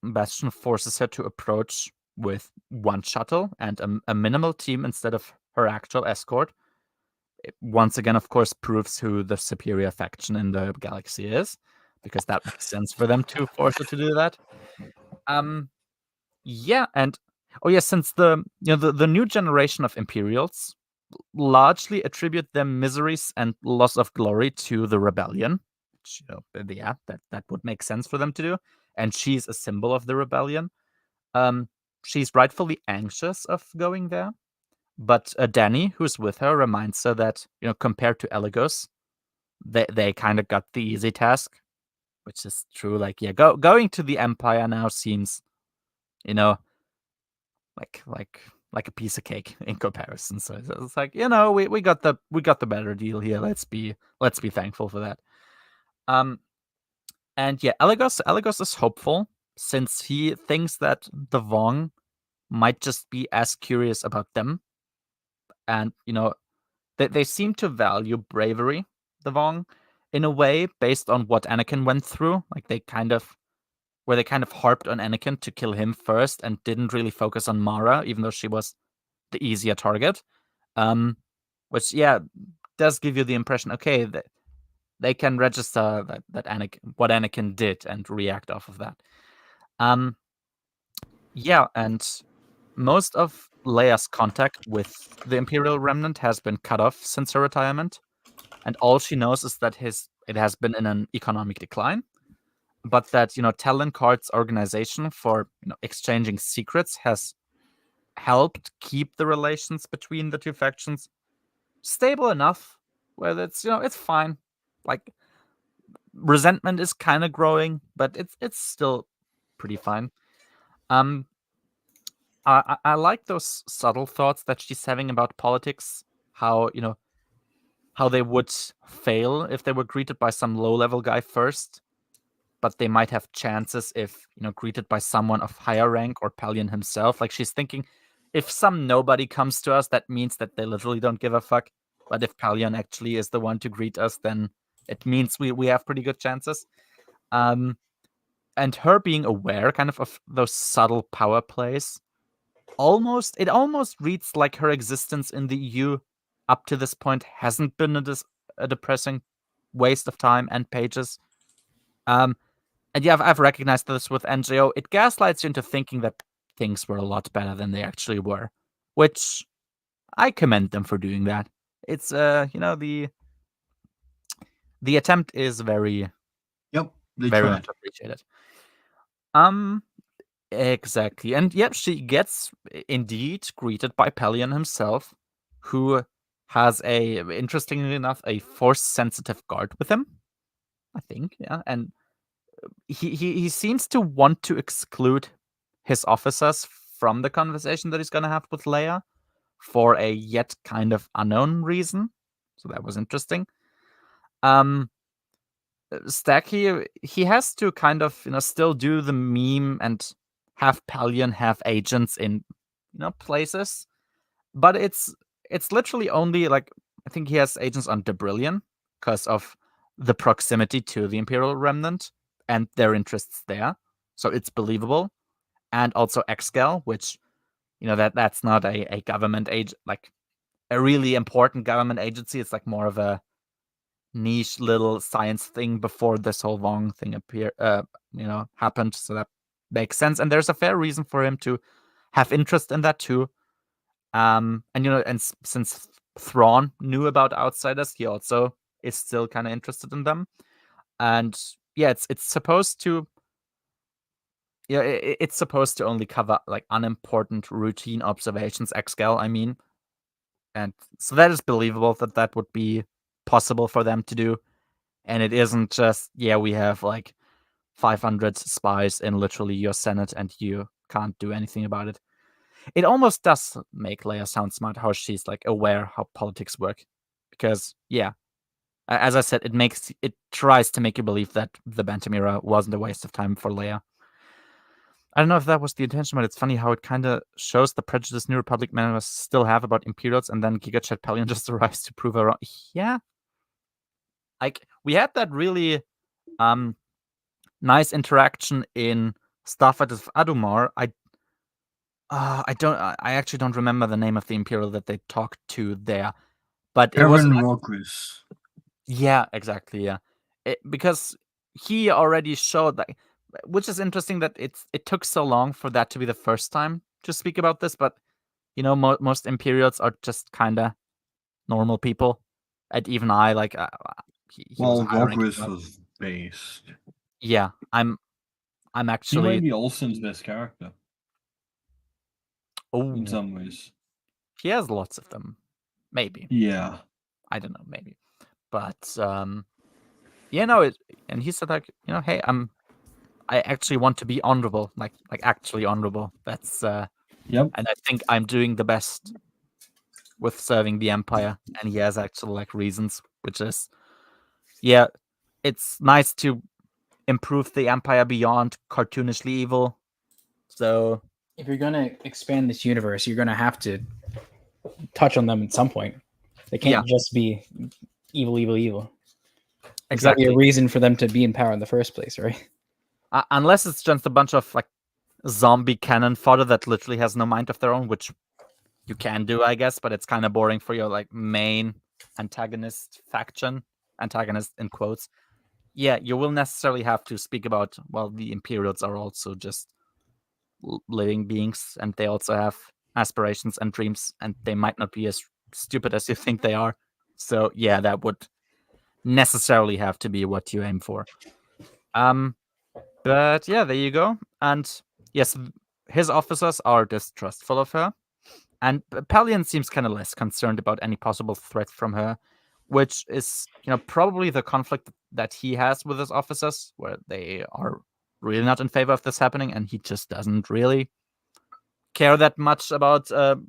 Bastion forces her to approach with one shuttle and a minimal team instead of her actual escort. It once again, of course, proves who the superior faction in the galaxy is, because that makes sense for them to force her to do that. Yeah, and since the new generation of Imperials largely attribute their miseries and loss of glory to the rebellion, which, that would make sense for them to do, and she's a symbol of the rebellion. She's rightfully anxious of going there, but Dany, who's with her, reminds her that, compared to Eligos, they kind of got the easy task, which is true. Like, yeah, going to the Empire now seems, like a piece of cake in comparison. So it's like, we got the better deal here. Let's be thankful for that. And yeah, Eligos is hopeful, since he thinks that the Vong might just be as curious about them, and they seem to value bravery, the Vong, in a way based on what Anakin went through. Like, they kind of harped on Anakin to kill him first and didn't really focus on Mara, even though she was the easier target. Which, yeah, does give you the impression, okay, that they can register that what Anakin did and react off of that. Yeah, and most of Leia's contact with the Imperial Remnant has been cut off since her retirement, and all she knows is that it has been in an economic decline, but that, Talon Card's organization for, exchanging secrets has helped keep the relations between the two factions stable enough where it's fine. Like, resentment is kind of growing, but it's still pretty fine. I like those subtle thoughts that she's having about politics. How how they would fail if they were greeted by some low-level guy first, but they might have chances if greeted by someone of higher rank or Pelion himself. Like, she's thinking, if some nobody comes to us, that means that they literally don't give a fuck. But if Pelion actually is the one to greet us, then it means we have pretty good chances. And her being aware kind of those subtle power plays, it almost reads like her existence in the EU up to this point hasn't been a depressing waste of time and pages. And yeah, I've recognized this with NGO. It gaslights you into thinking that things were a lot better than they actually were, which I commend them for doing that. It's the attempt is very very much appreciated. Exactly. And yep, she gets indeed greeted by Pelion himself, who has interestingly enough, a force-sensitive guard with him, I think, yeah. And he seems to want to exclude his officers from the conversation that he's going to have with Leia for a yet kind of unknown reason. So that was interesting. Stack, he has to kind of still do the meme and have Pelion have agents in places, but it's literally only, like, I think he has agents on Debrillion because of the proximity to the Imperial Remnant and their interests there, so it's believable. And also Exgal, which that's not a government like a really important government agency. It's like more of a niche little science thing before this whole Vong thing happened. So that makes sense, and there's a fair reason for him to have interest in that too. And since Thrawn knew about outsiders, he also is still kind of interested in them. And yeah, it's supposed to. Yeah, it's supposed to only cover like unimportant routine observations. Exgal, I mean, and so that is believable that would be possible for them to do. And it isn't just, we have like 500 spies in literally your Senate and you can't do anything about it. It almost does make Leia sound smart, how she's like aware how politics work. Because, yeah, as I said, it tries to make you believe that the Bantam era wasn't a waste of time for Leia. I don't know if that was the intention, but it's funny how it kind of shows the prejudice New Republic members still have about Imperials, and then Giga Chet Pelion just arrives to prove her wrong. Yeah. Like, we had that really nice interaction in Starfight of Adumar. I actually don't remember the name of the Imperial that they talked to there, but it was Rogris. Yeah, exactly. Yeah, because he already showed that, which is interesting that it took so long for that to be the first time to speak about this. But most Imperials are just kind of normal people, and even I like he was a high-ranking Rogris was based. Yeah, I'm He actually. might be Olsen's best character in Oh, some ways. he has lots of them. Maybe. Yeah. I don't know. Maybe. But yeah, no. And he said like, hey, I actually want to be honorable, like actually honorable. That's Yep. and I think I'm doing the best with serving the Empire, and he has actually like reasons, which is, yeah, it's nice to improve the Empire beyond cartoonishly evil. So if you're gonna expand this universe, you're gonna have to touch on them at some point. They can't just be evil. There's exactly gotta be a reason for them to be in power in the first place, right? Unless it's just a bunch of like zombie cannon fodder that literally has no mind of their own, which you can do, I guess, but it's kind of boring for your like main antagonist faction, antagonist in quotes. Yeah, you will necessarily have to speak about, well, the Imperials are also just living beings, and they also have aspirations and dreams, and they might not be as stupid as you think they are. So yeah, that would necessarily have to be what you aim for. But yeah, there you go. And yes, his officers are distrustful of her. And Pelion seems kind of less concerned about any possible threat from her, which is, probably the conflict that he has with his officers, where they are really not in favor of this happening, and he just doesn't really care that much about a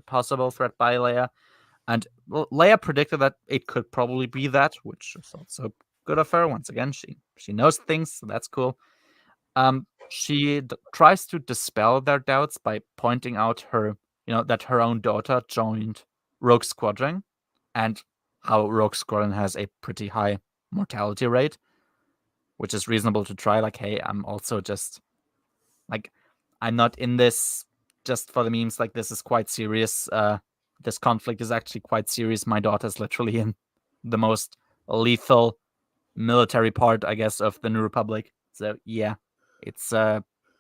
possible threat by Leia. And Leia predicted that it could probably be that, which is also good of her. Once again, she knows things, so that's cool. She tries to dispel their doubts by pointing out that her own daughter joined Rogue Squadron, and how Rogue Squadron has a pretty high mortality rate, which is reasonable to try. Like, hey, I'm also just like, I'm not in this just for the memes. Like, this is quite serious. This conflict is actually quite serious. My daughter's literally in the most lethal military part, I guess, of the New Republic. So yeah, it's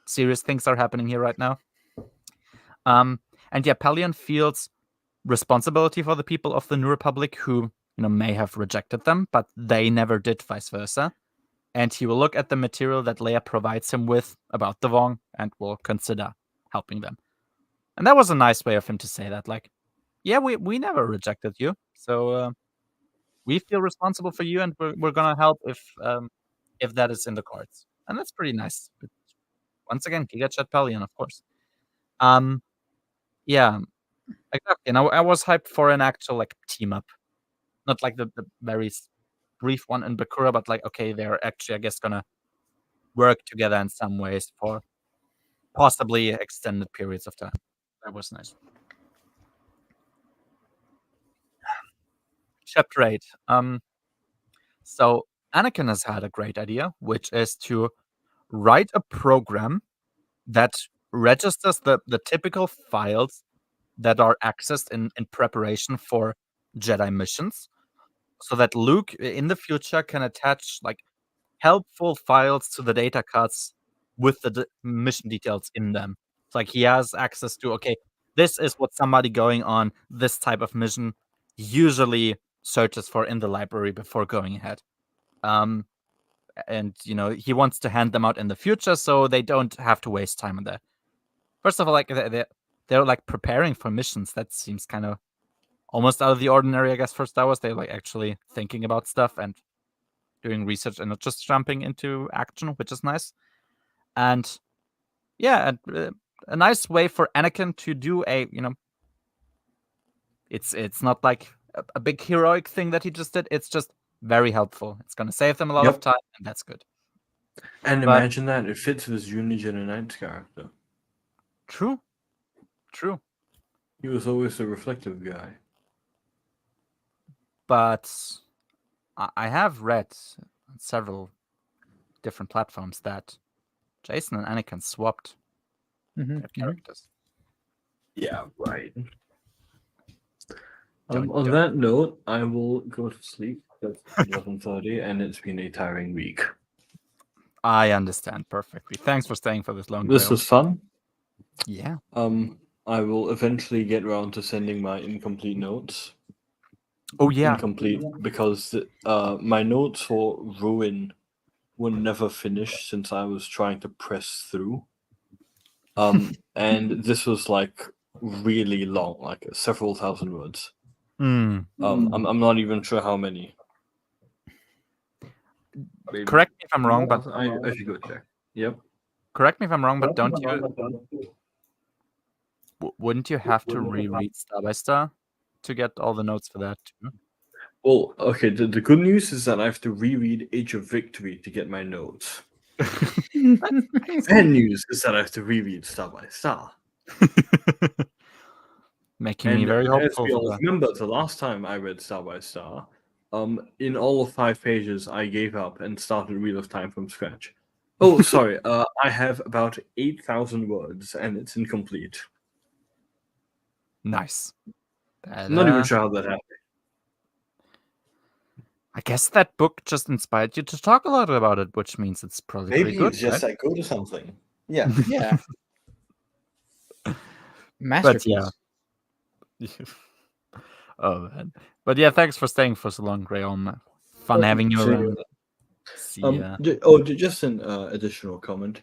serious things are happening here right now. And yeah, Pelion feels responsibility for the people of the New Republic who, may have rejected them, but they never did, vice versa. And he will look at the material that Leia provides him with about the Vong and will consider helping them. And that was a nice way of him to say that, like, yeah, we never rejected you, so we feel responsible for you, and we're gonna help if that is in the cards. And that's pretty nice. But once again, Giga Chet Pelion, of course. Yeah, exactly. And I was hyped for an actual like team up, not like the very brief one in Bakura, but like, okay, they're actually, I guess, gonna work together in some ways for possibly extended periods of time. That was nice. Chapter 8. So Anakin has had a great idea, which is to write a program that registers the typical files that are accessed in preparation for Jedi missions, so that Luke in the future can attach like helpful files to the data cards with the mission details in them. It's like he has access to, okay, this is what somebody going on this type of mission usually searches for in the library before going ahead. And he wants to hand them out in the future so they don't have to waste time on that. First of all, like they're like preparing for missions. That seems kind of almost out of the ordinary, I guess, for Star Wars. They're like actually thinking about stuff, and doing research and not just jumping into action, which is nice. And yeah, a nice way for Anakin to do it's not like a big heroic thing that he just did. It's just very helpful. It's going to save them a lot of time, and that's good. And imagine that it fits with Juni Jedi Knight's character. True. He was always a reflective guy. But I have read on several different platforms that Jason and Anakin swapped their characters. Yeah, right. On that note, I will go to sleep. It's 11:30, and it's been a tiring week. I understand perfectly. Thanks for staying for this long. This was fun. Yeah. I will eventually get around to sending my incomplete notes. Oh yeah. Incomplete because my notes for Ruin were never finished since I was trying to press through. And this was like really long, like several thousand words. I'm not even sure how many. Correct me if I'm wrong, but I should go check. Yep. Correct me if I'm wrong, but wouldn't you have to reread Star by Star to get all the notes for that too? Well, okay. The good news is that I have to reread Age of Victory to get my notes. Bad news is that I have to reread Star by Star. Making me very hopeful. As we all remember, the last time I read Star by Star, in all of 5 pages, I gave up and started Wheel of Time from scratch. Oh, sorry. I have about 8,000 words, and it's incomplete. Nice. I'm not even sure how that happened. I guess that book just inspired you to talk a lot about it, which means it's probably maybe pretty good. It's just like go to something. Yeah. Yeah. Masterpiece. But yeah. Oh man. But yeah, thanks for staying for so long, Rayon. Fun having you around. Just an additional comment.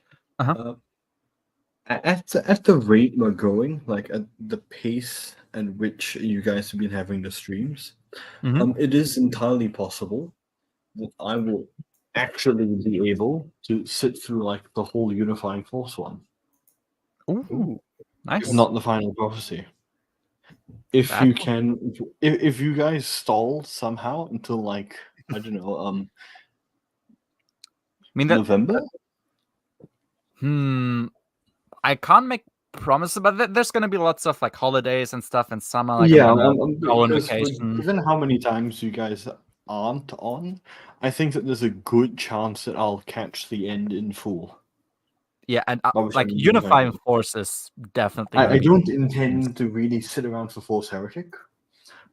At the rate we're going, like at the pace at which you guys have been having the streams, it is entirely possible that I will actually be able to sit through like the whole Unifying Force one. Ooh, nice. Not the Final Prophecy. If you can, if you guys stall somehow until like I don't know, November. I can't make promises, but there's gonna be lots of like holidays and stuff in summer. Like on vacation. Given how many times you guys aren't on, I think that there's a good chance that I'll catch the end in full. Yeah, and like Unifying Force is definitely. I don't intend to really sit around for Force Heretic,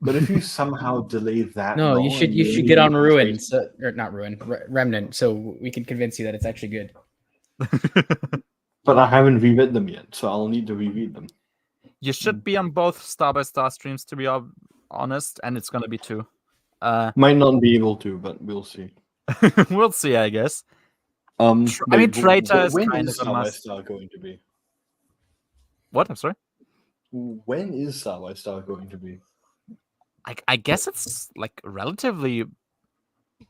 but if you somehow delay that, no, you should get on Ruin, or not Ruin, Remnant, so we can convince you that it's actually good. But I haven't reread them yet, so I'll need to reread them. You should be on both Star by Star streams, to be honest, and it's gonna be 2. Might not be able to, but we'll see. We'll see, I guess. I mean, Traitor is kind of Star by Star going to be? What? I'm sorry? When is Star by Star going to be? I guess it's like relatively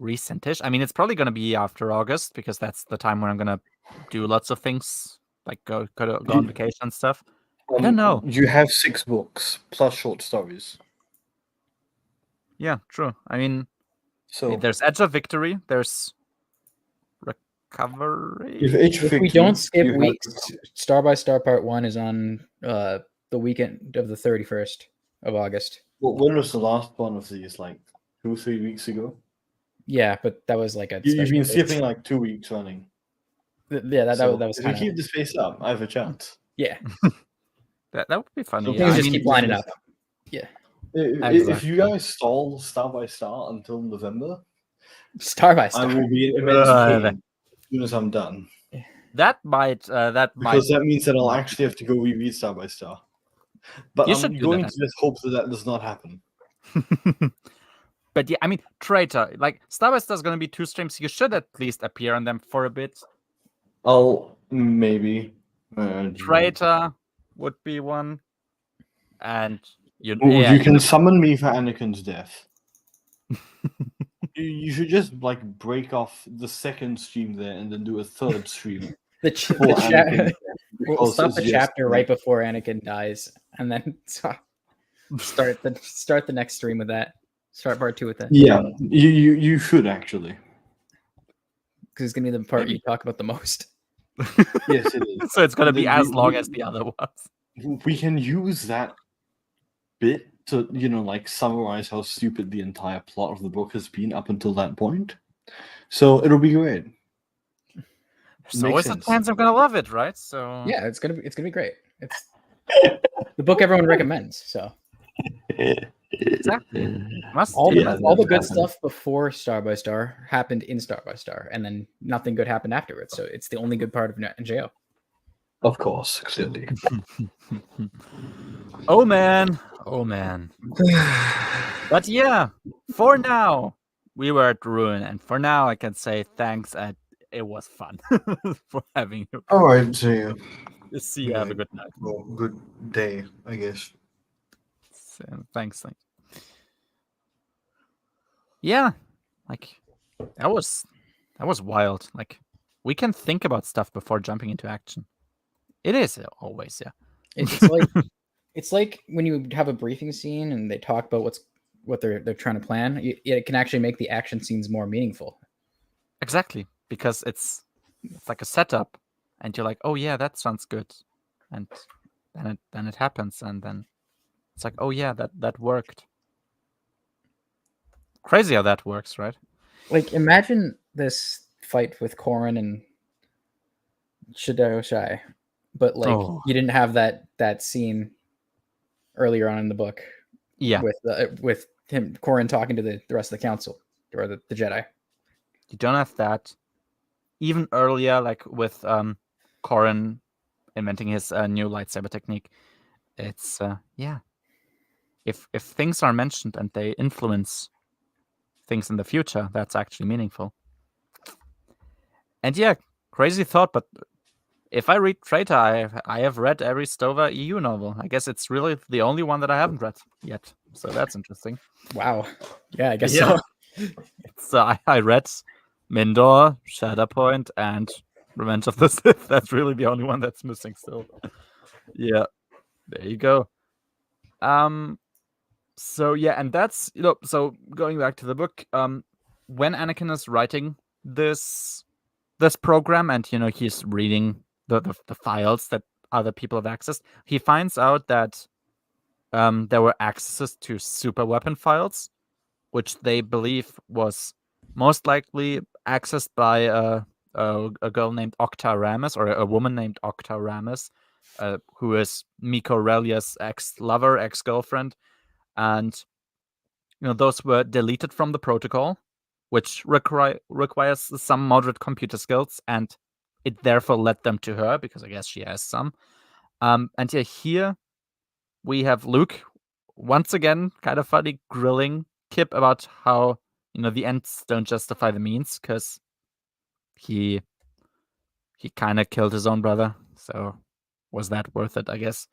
recentish. I mean, it's probably going to be after August because that's the time when I'm going to do lots of things, like go on vacation and stuff. I don't know. You have 6 books plus short stories. Yeah, true. I mean, so there's Edge of Victory. There's Recovery. If we don't skip weeks, Star by Star Part 1 is on the weekend of the 31st of August. Well, when was the last one of these? Like 2 or 3 weeks ago? Yeah, but that was like a. You've been skipping like 2 weeks running. Yeah, that was kind of. If you keep this pace up, I have a chance. Yeah. that would be funny. So things just keep lining up. Yeah. If you guys stall Star by Star until November, Star by Star, I will be in immense pain as soon as I'm done. That might. Because that means that I'll actually have to go reread Star by Star. But I'm going to just hope that does not happen. But yeah, I mean, Traitor, like Star by Star is going to be 2 streams. You should at least appear on them for a bit. I'll maybe. Traitor would be one, and you can summon me for Anakin's death. You should just like break off the second stream there and then do a third stream. We'll stop the chapter right before Anakin dies, and then start the next stream with that. Start part 2 with that. Yeah, you should actually, because it's gonna be the part you talk about the most. Yes, it is. So it's gonna be as long as the other ones. We can use that bit to, like summarize how stupid the entire plot of the book has been up until that point. So it'll be great. There's always a chance I'm gonna love it, right? So yeah, it's gonna be great. It's the book everyone recommends. So exactly. All the good stuff before Star by Star happened in Star by Star, and then nothing good happened afterwards. So it's the only good part of NJO. Of course, clearly. Oh man. But yeah, for now we were at Ruin, and for now I can say thanks, and it was fun for having you. All right, see you. See you. Have a good night. Well, good day, I guess. So, thanks. Yeah, like that was wild. Like we can think about stuff before jumping into action. It is always, yeah. It's like when you have a briefing scene and they talk about what they're trying to plan. It can actually make the action scenes more meaningful. Exactly, because it's like a setup, and you're like, oh yeah, that sounds good, and then it happens, and then it's like, oh yeah, that worked. Crazy how that works, right? Like imagine this fight with Corrin and Shadow-Shai, but like you didn't have that scene earlier on in the book. Yeah, with him Corrin talking to the rest of the council or the Jedi. You don't have that. Even earlier, like with Corrin inventing his new lightsaber technique, it's yeah. If things are mentioned and they influence things in the future, that's actually meaningful. And yeah, crazy thought, but if I read Traitor, I have read every Stover EU novel. I guess it's really the only one that I haven't read yet. So that's interesting. Wow. Yeah, I guess so. It's I read Mindor, Shatterpoint, and Revenge of the Sith. That's really the only one that's missing still. Yeah, there you go. So yeah, and that's so going back to the book, when Anakin is writing this program, and he's reading the files that other people have accessed, he finds out that there were accesses to super weapon files, which they believe was most likely accessed by a girl named Octa Ramis, or a woman named Octa Ramis, who is Miko Relia's ex-lover, ex-girlfriend. And those were deleted from the protocol, which requires some moderate computer skills, and it therefore led them to her, because I guess she has some. And yeah, here we have Luke once again kind of funny grilling Kip about how the ends don't justify the means, because he kind of killed his own brother. So was that worth it? I guess.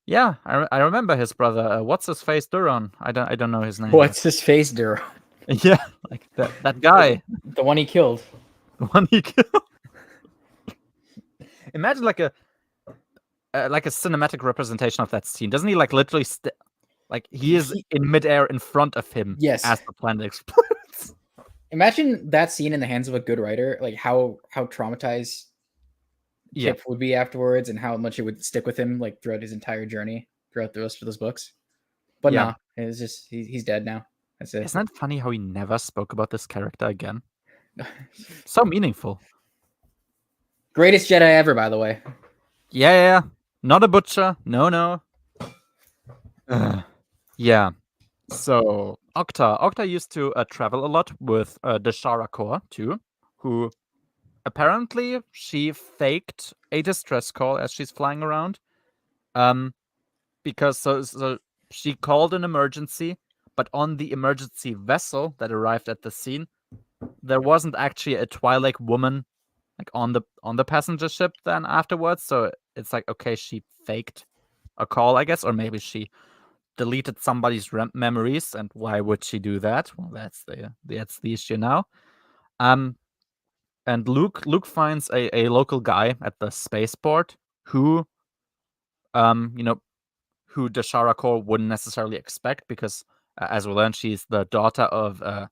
Yeah, I remember his brother. What's his face? Duron. I don't know his name. What's his face, Duron? Yeah, like that guy. The one he killed. The one he killed. Imagine like a cinematic representation of that scene. Doesn't he like literally he is in midair in front of him? Yes. As the planet explodes. Imagine that scene in the hands of a good writer, like how traumatized Kip would be afterwards, and how much it would stick with him like throughout his entire journey, throughout the rest of those books. But no, it's just he's dead now. That's it. Isn't that funny how he never spoke about this character again? So meaningful. Greatest Jedi ever, by the way. Yeah. Not a butcher. No. Yeah. So Octa used to travel a lot with the Shara Corps too, who apparently she faked a distress call as she's flying around, because so she called an emergency, but on the emergency vessel that arrived at the scene, there wasn't actually a Twi'lek woman like on the passenger ship then afterwards. So it's like, okay, she faked a call, I guess, or maybe she deleted somebody's memories, and why would she do that? Well, that's the issue now. And Luke finds a local guy at the spaceport who, who the Sharakor wouldn't necessarily expect, because as we learned, she's the daughter of a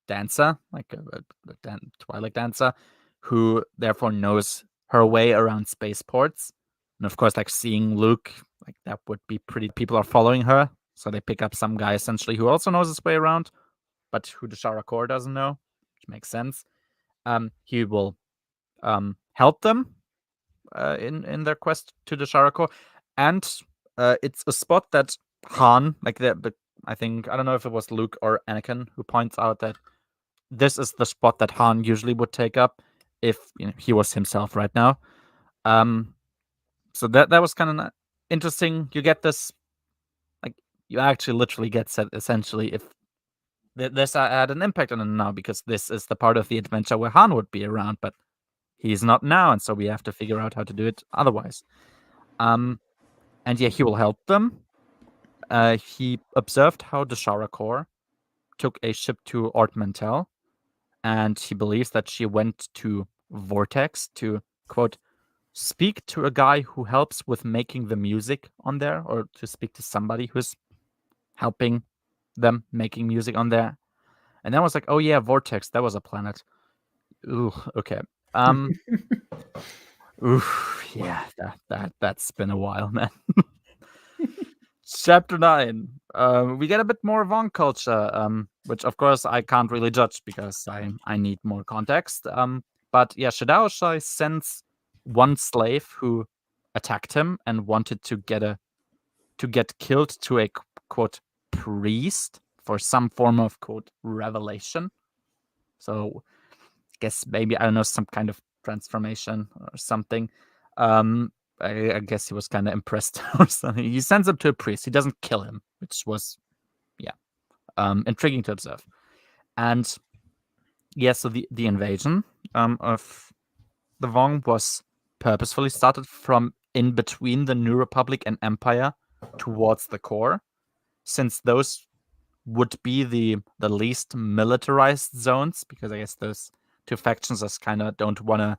dancer, like a Twilight dancer, who therefore knows her way around spaceports. And of course, like seeing Luke, like that would be pretty. People are following her, so they pick up some guy essentially who also knows his way around, but who the Sharakor doesn't know, which makes sense. He will help them in their quest to the Sharakor, and it's a spot that Han, but I don't know if it was Luke or Anakin who points out that this is the spot that Han usually would take up if he was himself right now. So that was kind of interesting. You get this, like, you actually literally get set essentially if this had an impact on him now, because this is the part of the adventure where Han would be around, but he's not now, and so we have to figure out how to do it otherwise. And yeah, he will help them. He observed how the Sharakor took a ship to Ort Mantell, and he believes that she went to Vortex to, quote, speak to a guy who helps with making the music on there, or to speak to somebody who's helping them making music on there. And then I was like, oh yeah, Vortex, that was a planet. Ooh, okay. Ooh, yeah, that's been a while, man. Chapter 9. We get a bit more Vong culture, which of course I can't really judge because I need more context. But yeah, Shadao Shai sends one slave who attacked him and wanted to get killed to a, quote, priest for some form of, quote, revelation. So I guess maybe, I don't know, some kind of transformation or something. I guess he was kind of impressed or something. He sends him to a priest. He doesn't kill him, which was, intriguing to observe. And yeah, so the invasion of the Vong was purposefully started from in between the New Republic and Empire towards the core, since those would be the least militarized zones, because I guess those two factions just kind of don't want to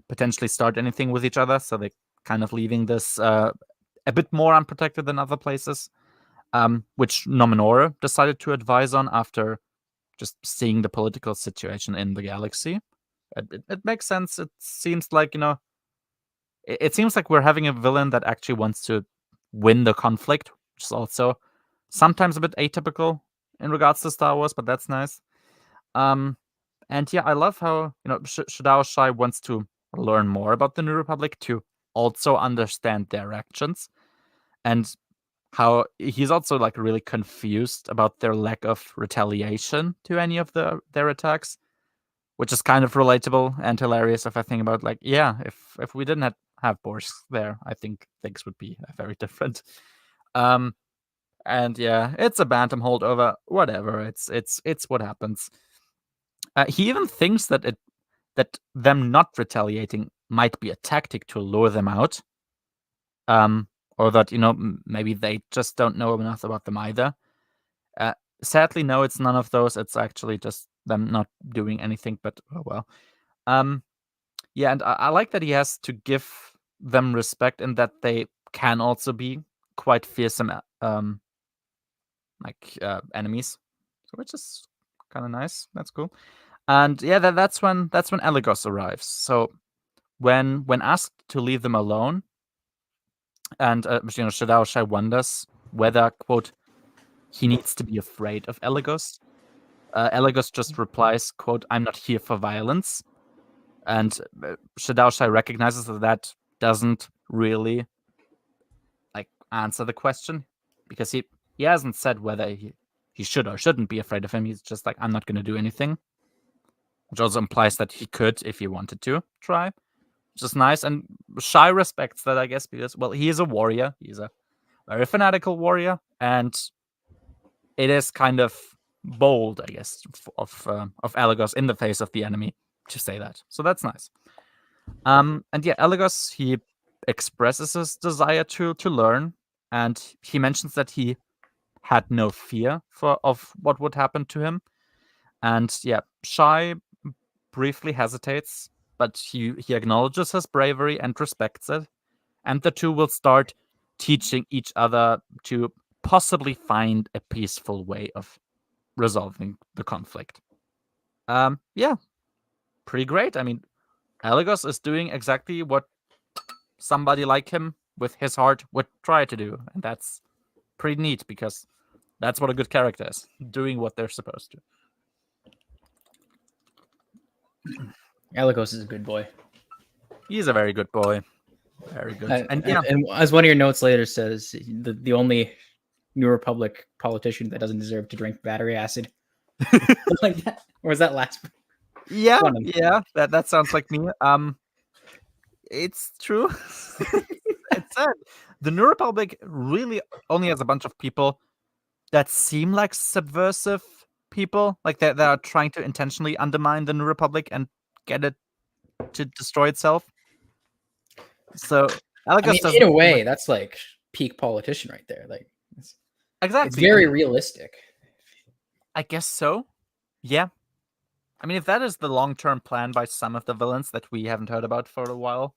potentially start anything with each other, so they kind of leaving this a bit more unprotected than other places, which Nominora decided to advise on after just seeing the political situation in the galaxy. It makes sense. It seems like, it seems like we're having a villain that actually wants to win the conflict, which is also sometimes a bit atypical in regards to Star Wars, but that's nice. And yeah, I love how, Shadao Shai wants to learn more about the New Republic to also understand their actions, and how he's also like really confused about their lack of retaliation to any of their attacks, which is kind of relatable and hilarious if I think about, like, yeah, if we didn't have Borsk there, I think things would be very different. And yeah, it's a Bantam holdover, whatever. It's what happens. He even thinks that them not retaliating might be a tactic to lure them out. Or that, maybe they just don't know enough about them either. Sadly, no, it's none of those. It's actually just them not doing anything, but oh well. Yeah, and I like that he has to give them respect, and that they can also be quite fearsome enemies, which is kind of nice. That's cool. And yeah, that's when Elegos arrives. So when asked to leave them alone, and Shadao Shai wonders whether, quote, he needs to be afraid of Elegos. Elegos just replies, quote, I'm not here for violence. And Shadao Shai recognizes that doesn't really answer the question, because he hasn't said whether he should or shouldn't be afraid of him. He's just like, I'm not going to do anything, which also implies that he could, if he wanted to, try, which is nice. And Shai respects that, I guess, because, well, he is a warrior. He's a very fanatical warrior, and it is kind of bold, I guess, of Elegos in the face of the enemy to say that. So that's nice. And yeah, Elegos, he expresses his desire to learn, and he mentions that he had no fear of what would happen to him. And yeah, Shai briefly hesitates, but he acknowledges his bravery and respects it. And the two will start teaching each other to possibly find a peaceful way of resolving the conflict. Yeah, pretty great. I mean, Elagos is doing exactly what somebody like him with his heart would try to do, and that's pretty neat because that's what a good character is, doing what they're supposed to. Elagos is a good boy. He's a very good boy. Very good. And as one of your notes later says, the only New Republic politician that doesn't deserve to drink battery acid. Like that. Or was that last? Yeah, that sounds like me. It's true. It's sad. The New Republic really only has a bunch of people that seem like subversive people, like that are trying to intentionally undermine the New Republic and get it to destroy itself. So, in a way, that's like peak politician right there. Like, exactly, it's very realistic. I guess so. Yeah. I mean, if that is the long-term plan by some of the villains that we haven't heard about for a while,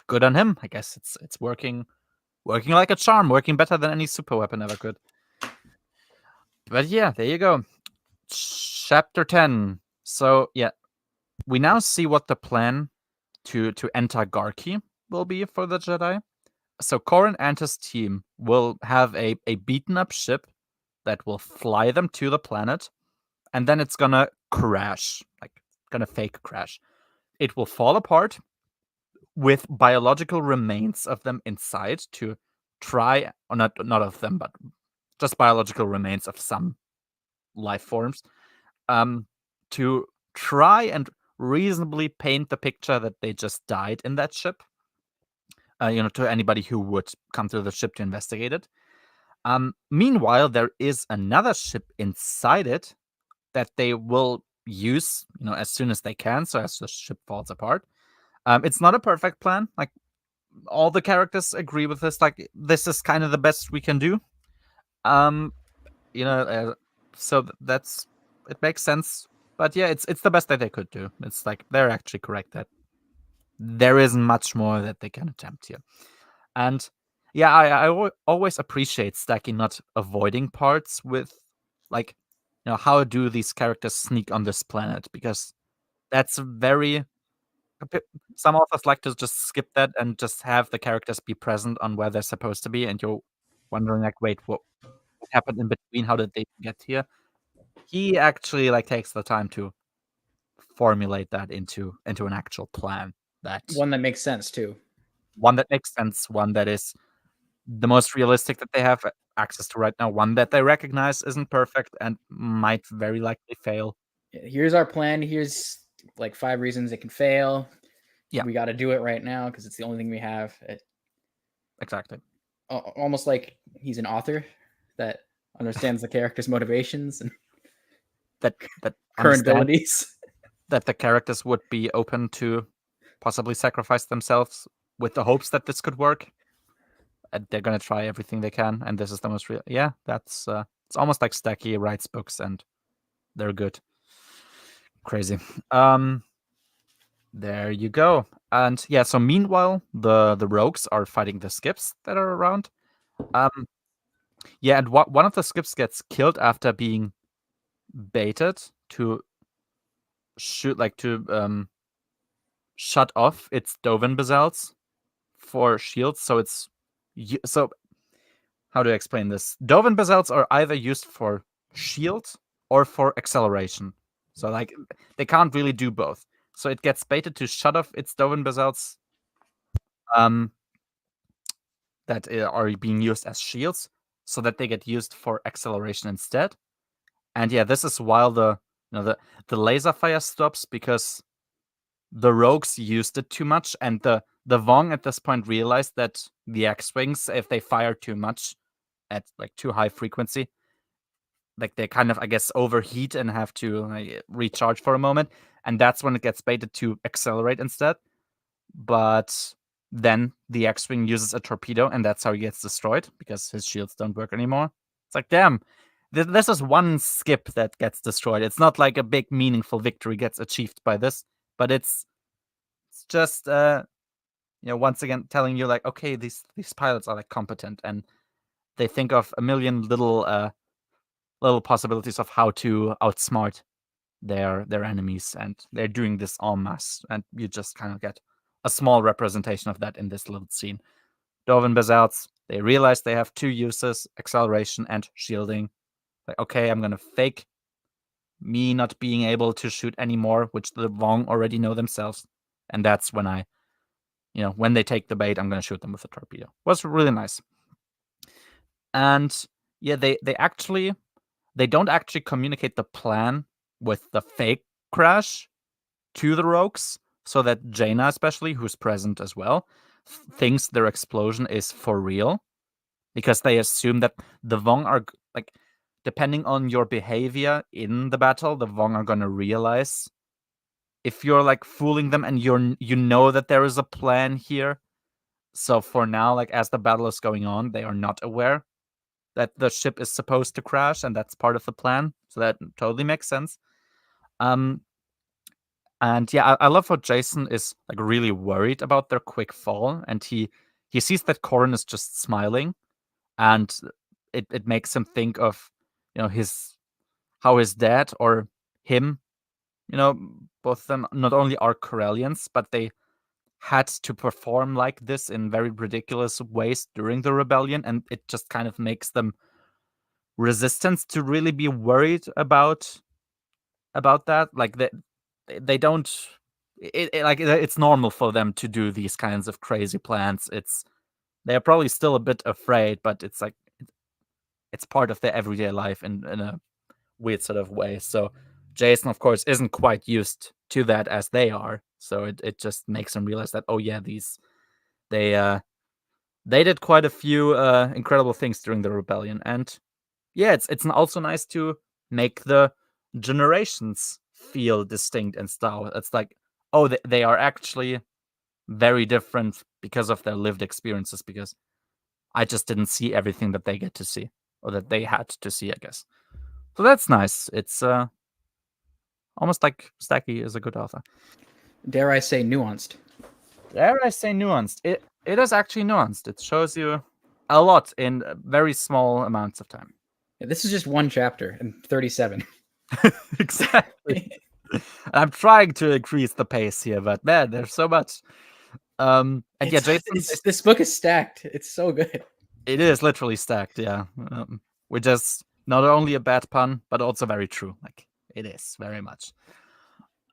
good on him. I guess it's working like a charm, working better than any super weapon ever could. But yeah, there you go. Chapter 10. So yeah, we now see what the plan to enter Garki will be for the Jedi. So Corran and his team will have a beaten up ship that will fly them to the planet, and then it's gonna crash, like gonna fake crash. It will fall apart with biological remains of them inside to try, or not of them, but just biological remains of some life forms, to try and reasonably paint the picture that they just died in that ship. To anybody who would come to the ship to investigate it. Meanwhile, there is another ship inside it that they will use, as soon as they can, so as the ship falls apart. It's not a perfect plan. Like, all the characters agree with this. Like, this is kind of the best we can do. So that's it makes sense. But yeah, it's the best that they could do. It's like they're actually correct that there isn't much more that they can attempt here. And yeah, I always appreciate Stacky not avoiding parts with, like, how do these characters sneak on this planet? Because that's very. Some authors like to just skip that and just have the characters be present on where they're supposed to be, and you're wondering, like, wait, what happened in between? How did they get here? He actually takes the time to formulate that into an actual plan. One that makes sense too. One that makes sense. One that is the most realistic that they have access to right now. One that they recognize isn't perfect and might very likely fail. Here's our plan. Here's like 5 reasons it can fail. Yeah, we got to do it right now because it's the only thing we have. Exactly. Almost like he's an author that understands the character's motivations and that current abilities. That the characters would be open to possibly sacrifice themselves with the hopes that this could work. And they're gonna try everything they can, and this is the most real. Yeah, that's it's almost like Stacky writes books and they're good. Crazy. There you go. And yeah, so meanwhile, the rogues are fighting the skips that are around. Yeah, and one of the skips gets killed after being baited to shoot, shut off its Dovin basals for shields. So how do I explain this? Dovin basals are either used for shield or for acceleration. So they can't really do both. So it gets baited to shut off its Dovin basals that are being used as shields, so that they get used for acceleration instead. And yeah, this is while the laser fire stops because the rogues used it too much, and the Vong at this point realized that the X-Wings, if they fire too much at too high frequency, they kind of, I guess, overheat and have to recharge for a moment, and that's when it gets baited to accelerate instead. But then the X-Wing uses a torpedo, and that's how he gets destroyed, because his shields don't work anymore. It's like, damn, this is one skip that gets destroyed. It's not like a big, meaningful victory gets achieved by this, but it's just, once again telling you, like, okay, these pilots are, like, competent, and they think of a million little possibilities of how to outsmart their enemies, and they're doing this en masse, and you just kind of get a small representation of that in this little scene. Dovin Bazalts, they realize they have two uses, acceleration and shielding. Like, okay, I'm gonna fake me not being able to shoot anymore, which the Vong already know themselves, and that's when when they take the bait, I'm gonna shoot them with a torpedo. Was really nice. And yeah, they don't actually communicate the plan with the fake crash to the rogues, so that Jaina, especially, who's present as well, thinks their explosion is for real, because they assume that the Vong are, like, depending on your behavior in the battle, the Vong are gonna realize if you're, like, fooling them, and you know that there is a plan here. So for now, like, as the battle is going on, they are not aware that the ship is supposed to crash, and that's part of the plan. So that totally makes sense. And yeah, I love how Jason is, like, really worried about their quick fall, and he sees that Corran is just smiling, and it makes him think of how his dad or him, both of them not only are Corellians, but they had to perform like this in very ridiculous ways during the rebellion, and it just kind of makes them resistant to really be worried about that. Like, they don't it's normal for them to do these kinds of crazy plans. They're probably still a bit afraid, but it's like it's part of their everyday life in a weird sort of way. So Jason, of course, isn't quite used to that as they are. So it just makes them realize that, oh yeah, they did quite a few incredible things during the rebellion. And yeah, it's also nice to make the generations feel distinct and style. It's like, oh, they are actually very different because of their lived experiences, because I just didn't see everything that they get to see, or that they had to see, I guess. So that's nice. It's almost like Stacky is a good author. Dare I say nuanced? Dare I say nuanced? It is actually nuanced. It shows you a lot in very small amounts of time. Yeah, this is just one chapter and 37. Exactly. I'm trying to increase the pace here, but man, there's so much. And yeah, Jason, this book is stacked. It's so good. It is literally stacked, yeah. Which is not only a bad pun, but also very true. Like, it is very much.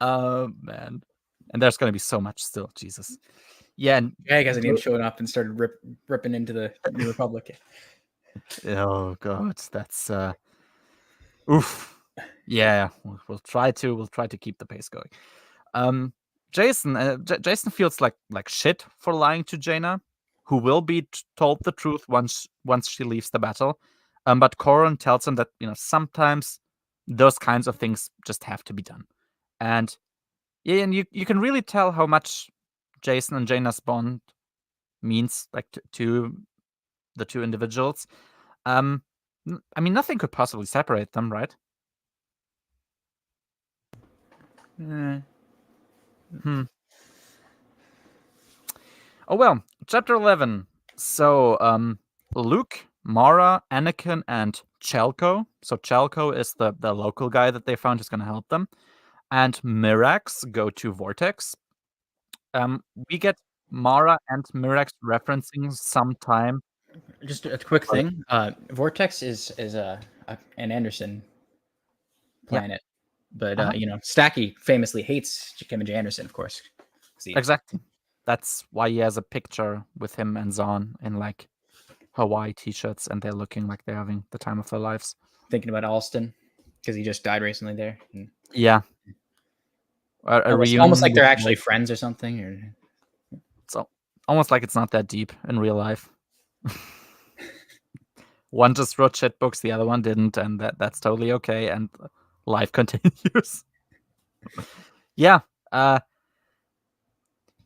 Man. And there's going to be so much still, Jesus. Yeah. And Jag hasn't even shown up and started ripping into the New Republic. Oh God, that's oof. Yeah, we'll try to keep the pace going. Jason feels like shit for lying to Jaina, who will be told the truth once she leaves the battle. But Corran tells him that sometimes those kinds of things just have to be done. And yeah, and you can really tell how much Jason and Jaina's bond means, like, to the two individuals. I mean, nothing could possibly separate them, right? Oh well, chapter 11. So, Luke, Mara, Anakin, and Chalco. So Chalco is the local guy that they found who's going to help them. And Mirax go to Vortex. We get Mara and Mirax referencing sometime. Just a quick thing. Vortex is an Anderson planet, but Stacky famously hates Kevin J. Anderson, of course. Exactly. That's why he has a picture with him and Zahn in, like, Hawaii t-shirts, and they're looking like they're having the time of their lives. Thinking about Alston because he just died recently there. Yeah. Almost like they're actually friends or something. Or it's almost like it's not that deep in real life. One just wrote shit books, the other one didn't, and that's totally okay, and life continues. Yeah.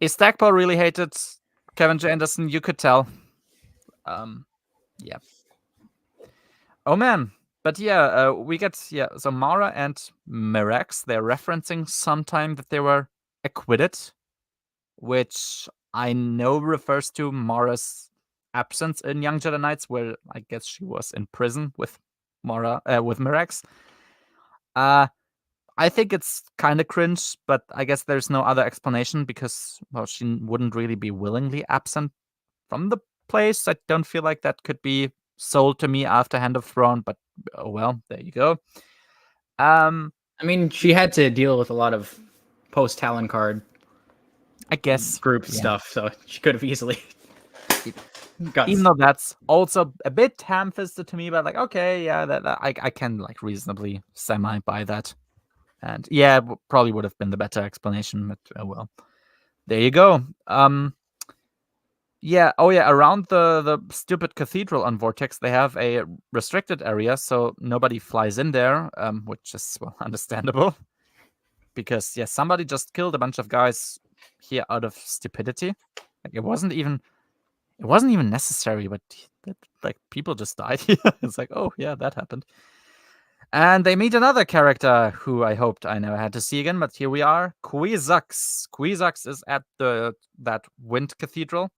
Is Stackpole really hated? Kevin J. Anderson, you could tell. Yeah. Oh man. But yeah, we get so Mara and Mirax, they're referencing sometime that they were acquitted, which I know refers to Mara's absence in Young Jedi Knights, where I guess she was in prison with Mirax. I think it's kind of cringe, but I guess there's no other explanation because, well, she wouldn't really be willingly absent from the place. I don't feel like that could be sold to me after Hand of Throne, but oh well, there you go. I mean, she had to deal with a lot of post Talon Card, I guess, group stuff, so she could have easily even though that's also a bit ham-fisted to me, but like, okay, yeah, that I can like reasonably semi buy that. And yeah, probably would have been the better explanation, but oh well. There you go. Yeah, oh yeah, around the stupid cathedral on Vortex, they have a restricted area, so nobody flies in there, which is, well, understandable. Because, yeah, somebody just killed a bunch of guys here out of stupidity. Like, it wasn't even necessary, but like people just died here. It's like, oh yeah, that happened. And they meet another character who I hoped I never had to see again, but here we are. Kwisatz. Kwisatz is at that Wind Cathedral,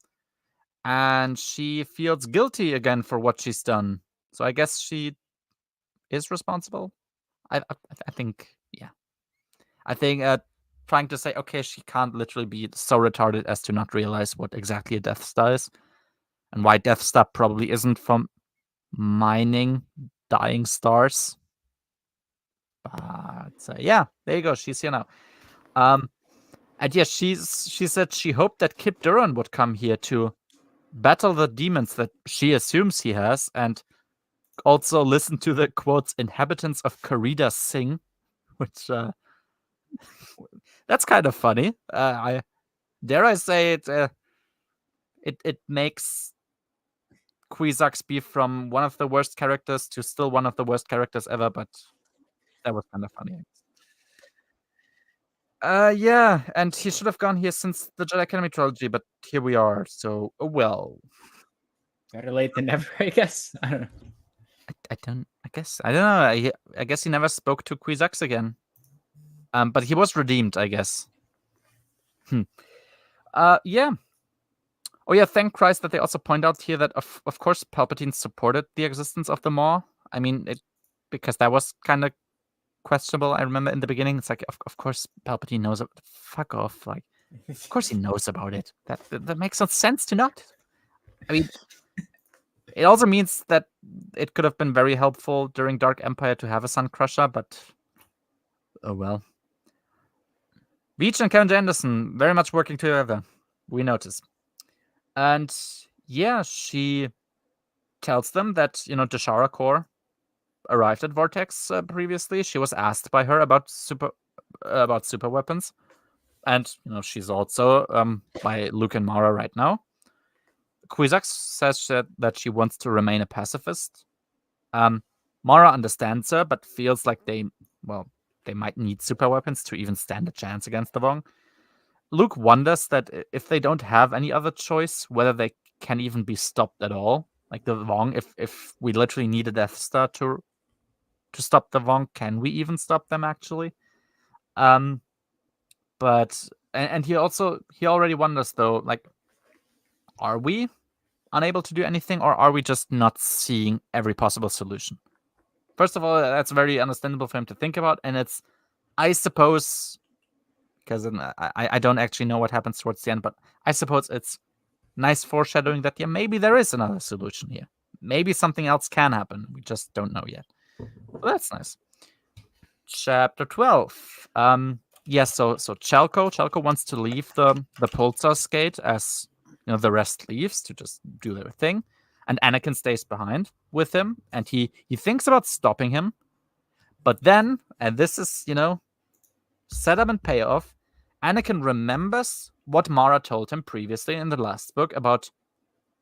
and she feels guilty again for what she's done. So I guess she is responsible. I think, yeah. I think trying to say, okay, she can't literally be so retarded as to not realize what exactly a Death Star is, and why Death Star probably isn't from mining dying stars. But yeah, there you go. She's here now. And yes, she said she hoped that Kip Duran would come here to battle the demons that she assumes he has, and also listen to the quotes inhabitants of Corrida sing, which that's kind of funny. I dare I say it. It makes Kwisatz be from one of the worst characters to still one of the worst characters ever, but that was kind of funny. Yeah, and he should have gone here since the Jedi Academy trilogy, but here we are, so well. Better late than never, I guess. I don't know. I don't know. I guess he never spoke to Kwisatz again. But he was redeemed, I guess. Yeah. Oh yeah, thank Christ that they also point out here that of course Palpatine supported the existence of the Maw. I mean, because that was kind of questionable. I remember in the beginning, it's like, of course Palpatine knows. Fuck off! Like, of course he knows about it. That makes no sense to not. I mean, it also means that it could have been very helpful during Dark Empire to have a Sun Crusher, but oh well. Veach and Kevin J. Anderson very much working together. We notice. And yeah, she tells them that, Deshara Core arrived at Vortex previously. She was asked by her about super weapons. And, she's also by Luke and Mara right now. Kwisatz says that she wants to remain a pacifist. Mara understands her, but feels like they might need super weapons to even stand a chance against the Vong. Luke wonders that if they don't have any other choice, whether they can even be stopped at all. Like the Vong, if we literally need a Death Star to stop the Vong, can we even stop them actually? But and he already wonders though, like, are we unable to do anything, or are we just not seeing every possible solution? First of all, that's very understandable for him to think about, and it's, I suppose, because I don't actually know what happens towards the end, but I suppose it's nice foreshadowing that, yeah, maybe there is another solution here. Maybe something else can happen. We just don't know yet. So that's nice. Chapter 12. Yes, so Chalco wants to leave the Pulsar Gate as, the rest leaves to just do their thing. And Anakin stays behind with him, and he thinks about stopping him. But then, and this is, setup and payoff, Anakin remembers what Mara told him previously in the last book about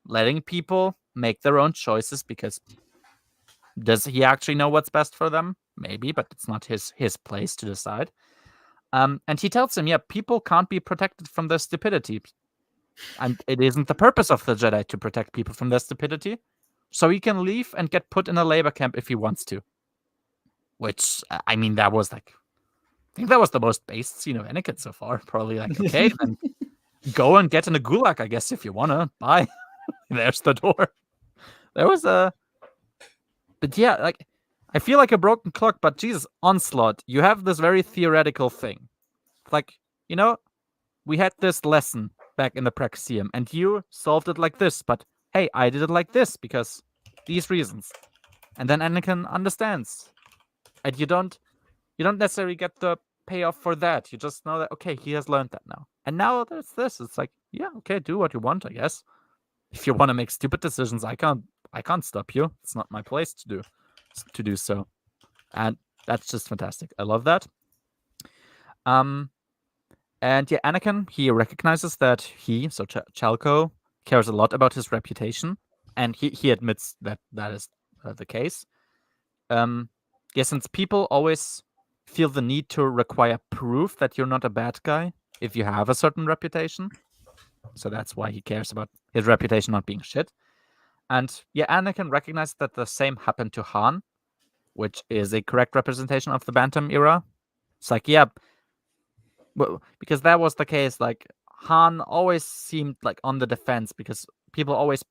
letting people make their own choices, because does he actually know what's best for them? Maybe, but it's not his place to decide. And he tells him, yeah, people can't be protected from their stupidity. And it isn't the purpose of the Jedi to protect people from their stupidity. So he can leave and get put in a labor camp if he wants to. Which, I mean, that was like... I think that was the most based scene of Anakin so far. Probably like, okay, then go and get in a gulag, I guess, if you wanna. Bye. There's the door. There was a... But yeah, like, I feel like a broken clock, but Jesus, Onslaught, you have this very theoretical thing. Like, we had this lesson back in the Praxeum, and you solved it like this, but hey, I did it like this because these reasons. And then Anakin understands. And you don't necessarily get the payoff for that. You just know that, okay, he has learned that now. And now there's this. It's like, yeah, okay, do what you want, I guess. If you want to make stupid decisions, I can't stop you. It's not my place to do so. And that's just fantastic. I love that. And yeah, Anakin, he recognizes that Chalco, cares a lot about his reputation, and he admits that is the case. Since people always feel the need to require proof that you're not a bad guy if you have a certain reputation, so that's why he cares about his reputation not being shit. And yeah, Anakin recognized that the same happened to Han, which is a correct representation of the Bantam era. It's like, yeah, well, because that was the case. Like, Han always seemed like on the defense because people always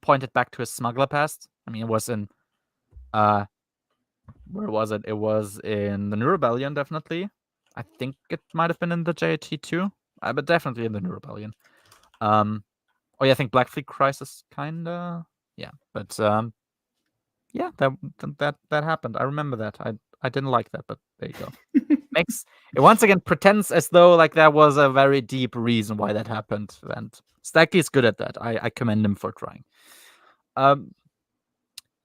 pointed back to his smuggler past. I mean, it was in where was it? It was in the New Rebellion, definitely. I think it might have been in the JT too, but definitely in the New Rebellion. I think Black Fleet Crisis, kinda. Yeah, but yeah, that happened. I remember that. I didn't like that, but there you go. It once again pretends as though like there was a very deep reason why that happened, and Stacky is good at that. I commend him for trying.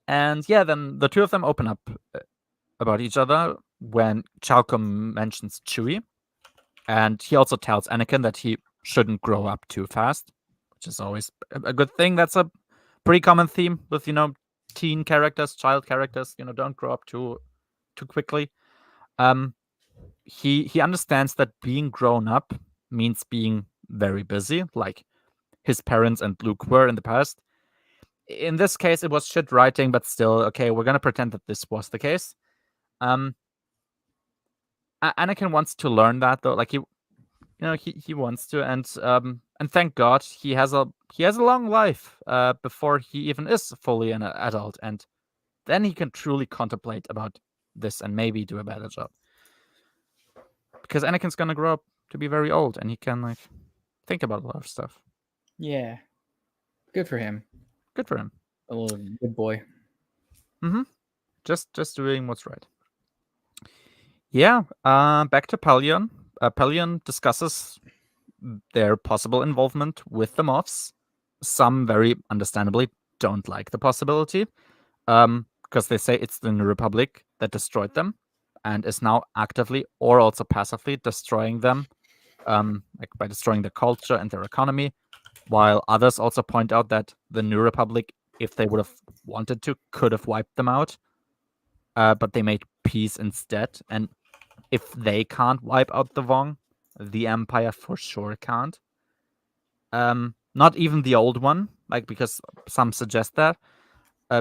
And yeah, then the two of them open up about each other when Chalco mentions Chewie, and he also tells Anakin that he shouldn't grow up too fast, which is always a good thing. That's a pretty common theme with teen characters, child characters. Don't grow up too quickly. He understands that being grown up means being very busy, like his parents and Luke were in the past. In this case, it was shit writing, but still, okay, we're gonna pretend that this was the case. Anakin wants to learn that though, like he wants to, and thank God he has a long life before he even is fully an adult, and then he can truly contemplate about this and maybe do a better job. Because Anakin's gonna grow up to be very old, and he can like think about a lot of stuff. Yeah, good for him. Good for him. A little good boy. Just doing what's right. Yeah. Back to Pelion. Pelion discusses their possible involvement with the Moths. Some very understandably don't like the possibility, because they say it's the New Republic that destroyed them and is now actively or also passively destroying them, like by destroying their culture and their economy, while others also point out that the New Republic, if they would have wanted to, could have wiped them out, but they made peace instead. And if they can't wipe out the Vong, the Empire for sure can't. Not even the old one, like, because some suggest that,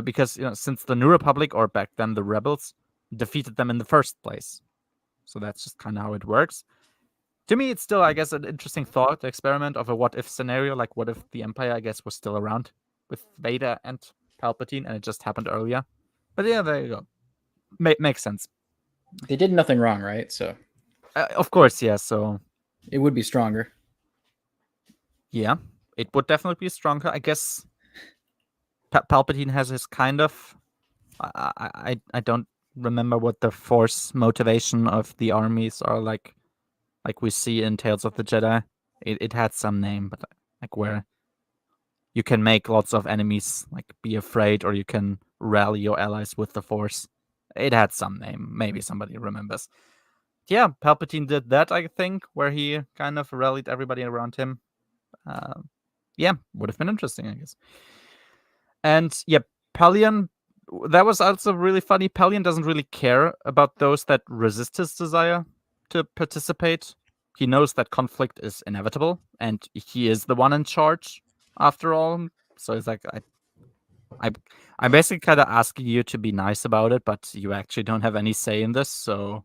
because since the New Republic, or back then the Rebels, defeated them in the first place. So that's just kind of how it works. To me, it's still, I guess, an interesting thought experiment of a what-if scenario. Like, what if the Empire, I guess, was still around with Vader and Palpatine, and it just happened earlier? But yeah, there you go. Makes sense. They did nothing wrong, right? So, of course, yeah. So it would be stronger. Yeah, it would definitely be stronger. I guess Palpatine has his kind of... I don't remember what the force motivation of the armies are like we see in Tales of the Jedi. It had some name, but like where you can make lots of enemies like be afraid, or you can rally your allies with the force. It had some name. Maybe somebody remembers. Yeah, Palpatine did that, I think, where he kind of rallied everybody around him. Yeah, would have been interesting, I guess. And yeah, Pelion, that was also really funny. Pelion doesn't really care about those that resist his desire to participate. he knows that conflict is inevitable, and he is the one in charge after all. So it's like I'm basically kind of asking you to be nice about it, but you actually don't have any say in this. So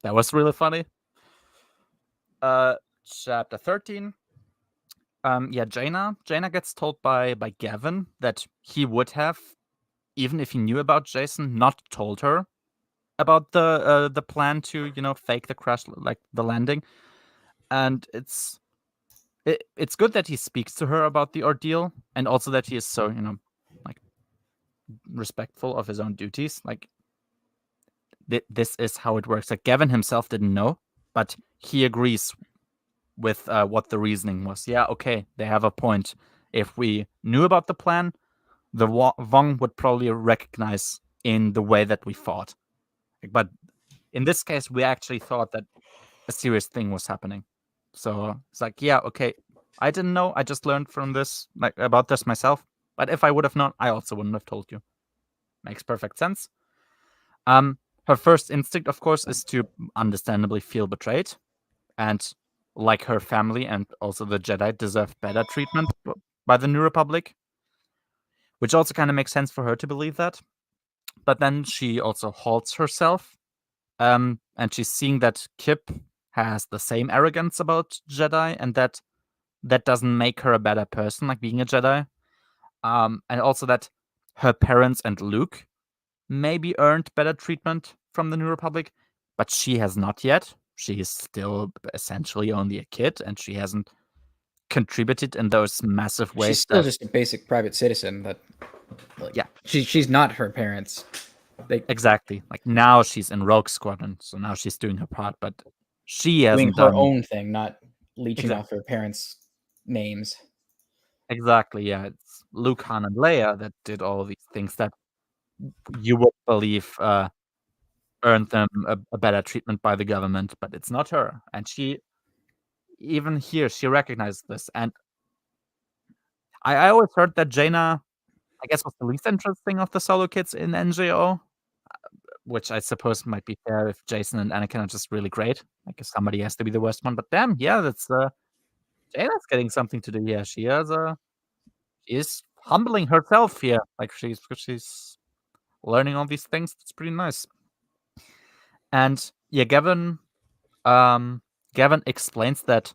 that was really funny. Chapter 13. Jaina gets told by Gavin that he would have, even if he knew about Jason, not told her about the plan to fake the crash, like the landing. And it's good that he speaks to her about the ordeal, and also that he is so like respectful of his own duties. Like this is how it works. Like Gavin himself didn't know, but he agrees with what the reasoning was. Yeah, okay, they have a point. If we knew about the plan, the Vong would probably recognize in the way that we fought. But in this case, we actually thought that a serious thing was happening. So it's like, yeah, okay, I didn't know. I just learned from this, like about this myself. But if I would have known, I also wouldn't have told you. Makes perfect sense. Her first instinct, of course, is to understandably feel betrayed, and like her family and also the Jedi deserve better treatment by the New Republic, which also kind of makes sense for her to believe that. But then she also halts herself, and she's seeing that Kip has the same arrogance about Jedi, and that doesn't make her a better person, like being a Jedi. And also that her parents and Luke maybe earned better treatment from the New Republic, but she has not yet. She is still essentially only a kid, and she hasn't contributed in those massive ways. She's still just a basic private citizen. That, yeah, she's not her parents. Exactly. Like now she's in Rogue Squadron, so now she's doing her part, but she hasn't doing her done own thing, not leeching off her parents' names. Exactly. Yeah, it's Luke, Han, and Leia that did all these things that you would believe earned them a better treatment by the government, but it's not her. And she, even here, she recognized this. And I always heard that Jaina, I guess, was the least interesting of the solo kids in NJO, which I suppose might be fair if Jason and Anakin are just really great. Like if somebody has to be the worst one. But damn, yeah, that's Jaina's getting something to do here. She is humbling herself here. Like she's learning all these things. It's pretty nice. And yeah, Gavin explains that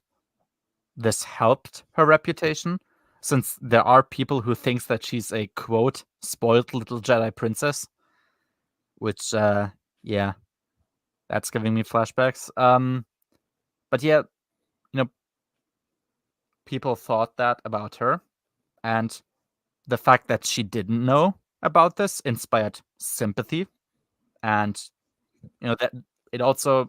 this helped her reputation, since there are people who thinks that she's a quote spoiled little Jedi princess, which yeah, that's giving me flashbacks. But yeah, people thought that about her, and the fact that she didn't know about this inspired sympathy, and that it also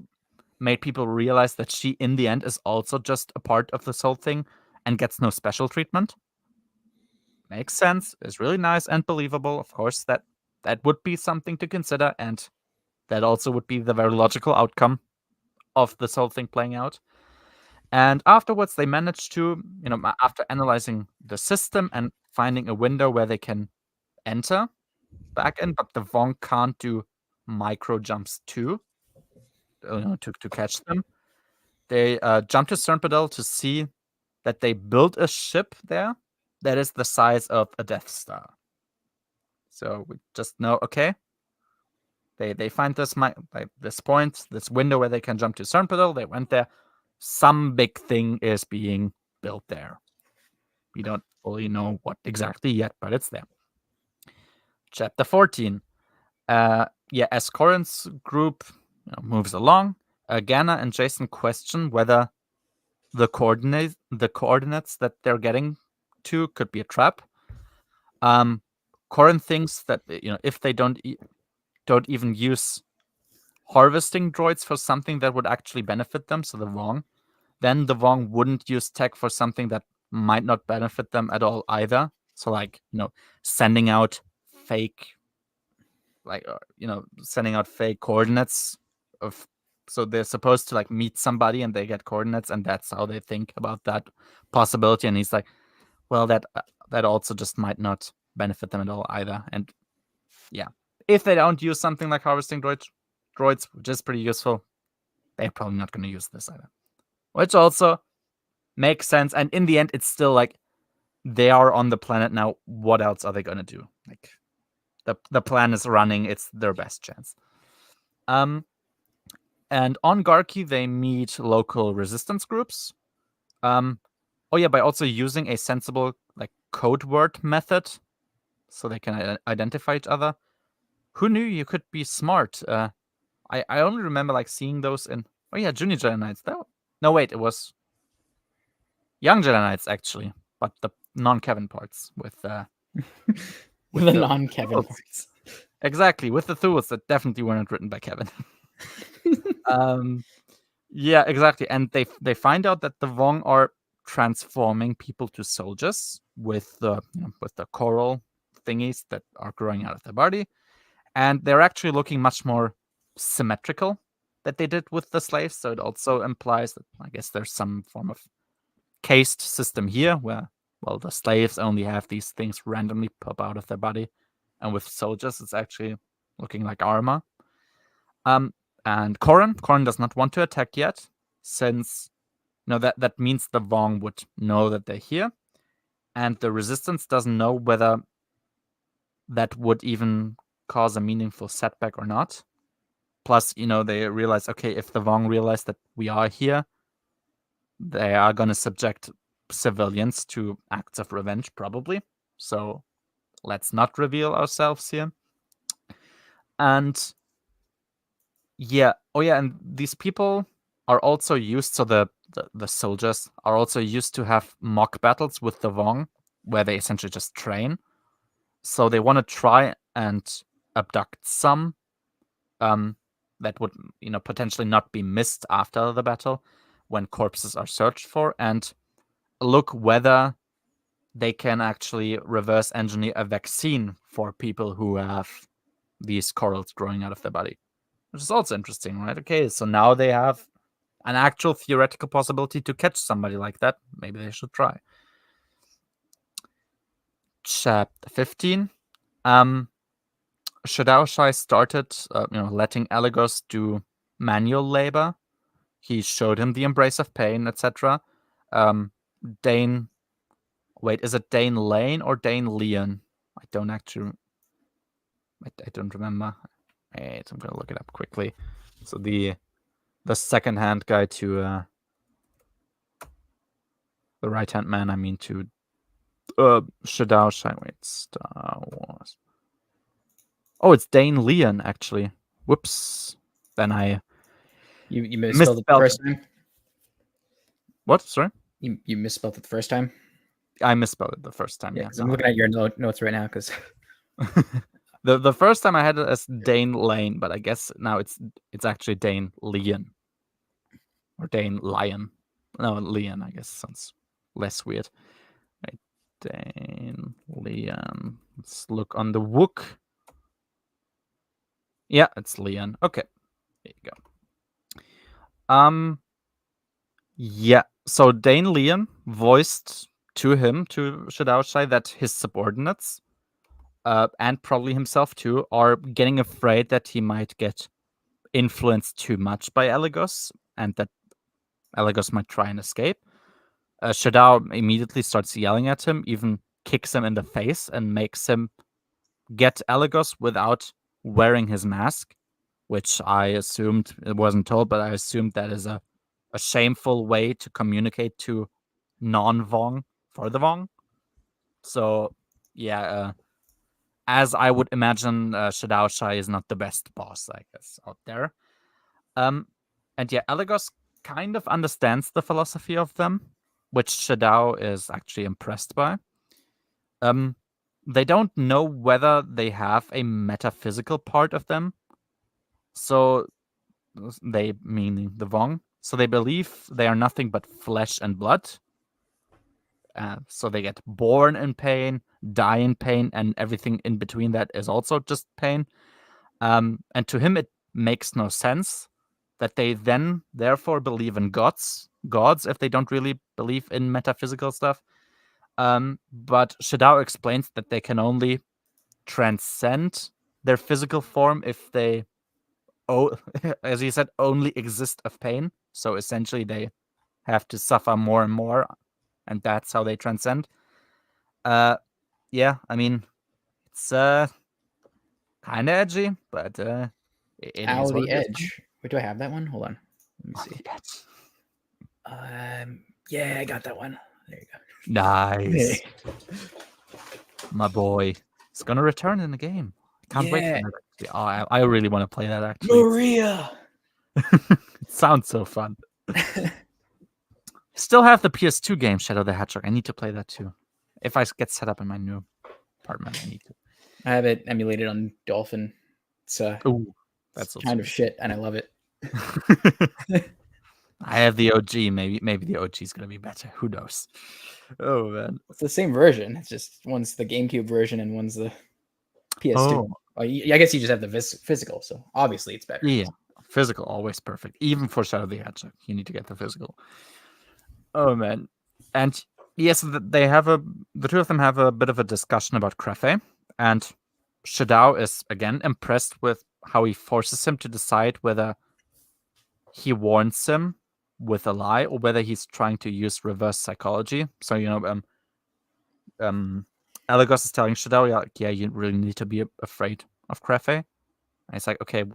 made people realize that she in the end is also just a part of this whole thing and gets no special treatment. Makes sense. Is really nice and believable. Of course, that would be something to consider, and that also would be the very logical outcome of this whole thing playing out. And afterwards, they managed to, after analyzing the system and finding a window where they can enter back in, but the Vong can't do micro jumps too, to catch them. They jump to Cernpadel to see that they built a ship there that is the size of a Death Star. So we just know, okay, they find this point, this window where they can jump to Cernpadel. They went there. Some big thing is being built there. We don't fully know what exactly yet, but it's there. Chapter 14. As Corin's group moves along, Ganna and Jason question whether the coordinates that they're getting to could be a trap. Corin thinks that if they don't even use harvesting droids for something that would actually benefit them, so the Vong, then the Vong wouldn't use tech for something that might not benefit them at all either. So like sending out fake coordinates of, so they're supposed to like meet somebody and they get coordinates, and that's how they think about that possibility. And he's like, well, that also just might not benefit them at all either. And yeah, if they don't use something like harvesting droids, which is pretty useful, they're probably not going to use this either. which also makes sense. And in the end, it's still like they are on the planet now. What else are they gonna do? Like the plan is running. It's their best chance. And on Garki, they meet local resistance groups. By also using a sensible like code word method, so they can identify each other. Who knew you could be smart? I only remember like seeing those in Junior Jedi Knights. No, wait, it was Young Jedi Knights actually, but the non-Kevin parts with with the non-Kevin parts. Exactly, with the tools that definitely weren't written by Kevin. Yeah, exactly. And they find out that the Vong are transforming people to soldiers with the coral thingies that are growing out of their body, and they're actually looking much more symmetrical that they did with the slaves. So it also implies that I guess there's some form of caste system here where the slaves only have these things randomly pop out of their body, and with soldiers it's actually looking like armor. And Corran does not want to attack yet, since that means the Vong would know that they're here, and the Resistance doesn't know whether that would even cause a meaningful setback or not. Plus, they realize, okay, if the Vong realize that we are here, they are going to subject civilians to acts of revenge, probably. So let's not reveal ourselves here. And and these people are also used, so the soldiers are also used to have mock battles with the Vong, where they essentially just train. So they want to try and abduct some that would potentially not be missed after the battle when corpses are searched for, and look whether they can actually reverse engineer a vaccine for people who have these corals growing out of their body, which is also interesting, right? Okay, so now they have an actual theoretical possibility to catch somebody like that. Maybe they should try. Chapter 15. Shadao Shai started, letting Elagos do manual labor. He showed him the embrace of pain, etc. Dane, wait, is it Dane Lane or Dane Leon? I don't remember. Wait, I'm gonna look it up quickly. So the second-hand guy to the right-hand man, I mean to Shadao Shai. Wait, Star Wars. Oh, it's Dane Leon, actually. Whoops. Then You misspelled it the first time? What? Sorry? You misspelled it the first time? I misspelled it the first time, yeah. I'm looking at your notes right now, because... the first time I had it as Dane Lane, but I guess now it's actually Dane Leon. Or Dane Lion. No, Leon, I guess sounds less weird. Right. Dane Leon. Let's look on the Wook. Yeah, it's Leon. Okay. There you go. Yeah. So Dane Leon voiced to Shadao Shai, that his subordinates, and probably himself too, are getting afraid that he might get influenced too much by Elagos, and that Elagos might try and escape. Shadao immediately starts yelling at him, even kicks him in the face, and makes him get Elagos without wearing his mask, which I assumed, it wasn't told, but I assumed that is a shameful way to communicate to non-Vong for the Vong. So, yeah, as I would imagine, Shadao Shai is not the best boss, I guess, out there. And yeah, Elagos kind of understands the philosophy of them, which Shadao is actually impressed by. They don't know whether they have a metaphysical part of them. So they, meaning the Vong, so they believe they are nothing but flesh and blood. So they get born in pain, die in pain, and everything in between that is also just pain. And to him, it makes no sense that they then therefore believe in gods if they don't really believe in metaphysical stuff. But Shadao explains that they can only transcend their physical form if they, as he said, only exist of pain. So essentially they have to suffer more and more, and that's how they transcend. Yeah, I mean, it's kind of edgy, but it Ow, is what the it is. Edge. Wait, do I have that one? Hold on. Let me On see. the Edge. Yeah, I got that one. There you go. Nice. My boy. It's gonna return in the game. I can't wait for that. Actually. Oh, I really want to play that actually. Maria. It sounds so fun. Still have the PS2 game Shadow the Hedgehog. I need to play that too. If I get set up in my new apartment, I need to. I have it emulated on Dolphin. It's that's kind of shit, and I love it. I have the OG. Maybe the OG is gonna be better. Who knows? Oh man, it's the same version. It's just one's the GameCube version and one's the PS2. I guess you just have the physical, so obviously it's better. Yeah, physical always perfect. Even for Shadow the Hedgehog, you need to get the physical. Oh man, and yes, they have the two of them have a bit of a discussion about Crefei, and Shadao is again impressed with how he forces him to decide whether he warns him with a lie or whether he's trying to use reverse psychology. So Elagos is telling Shadao, yeah, you really need to be afraid of Crefei. And he's like, okay,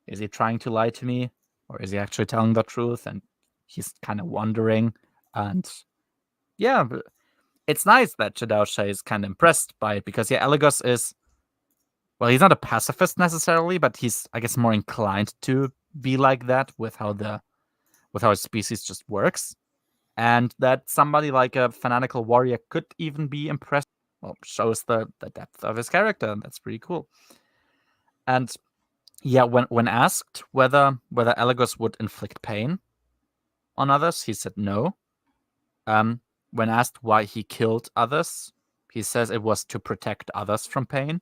is he trying to lie to me, or is he actually telling the truth? And he's kind of wondering. And yeah, it's nice that Shadao is kind of impressed by it because Elagos is, well, he's not a pacifist necessarily, but he's, I guess, more inclined to be like that with how his species just works. And that somebody like a fanatical warrior could even be impressed, well, shows the depth of his character, and that's pretty cool. And yeah, when asked whether Elagos would inflict pain on others, he said no. When asked why he killed others, he says it was to protect others from pain.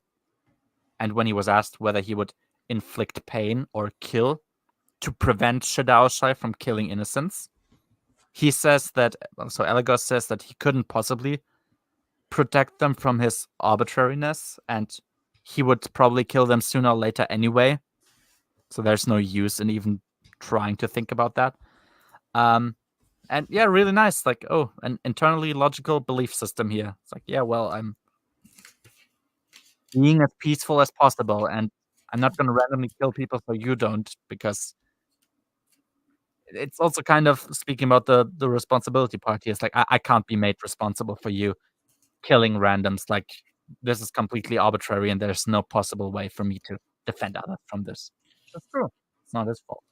And when he was asked whether he would inflict pain or kill to prevent Shadao from killing innocents, he says that, so Elagos says that he couldn't possibly protect them from his arbitrariness, and he would probably kill them sooner or later anyway. So there's no use in even trying to think about that. And yeah, really nice. Like, oh, an internally logical belief system here. It's like, yeah, well, I'm being as peaceful as possible, and I'm not going to randomly kill people so you don't, because it's also kind of speaking about the responsibility part here. It's like, I can't be made responsible for you killing randoms. Like, this is completely arbitrary, and there's no possible way for me to defend others from this. That's true. It's not his fault.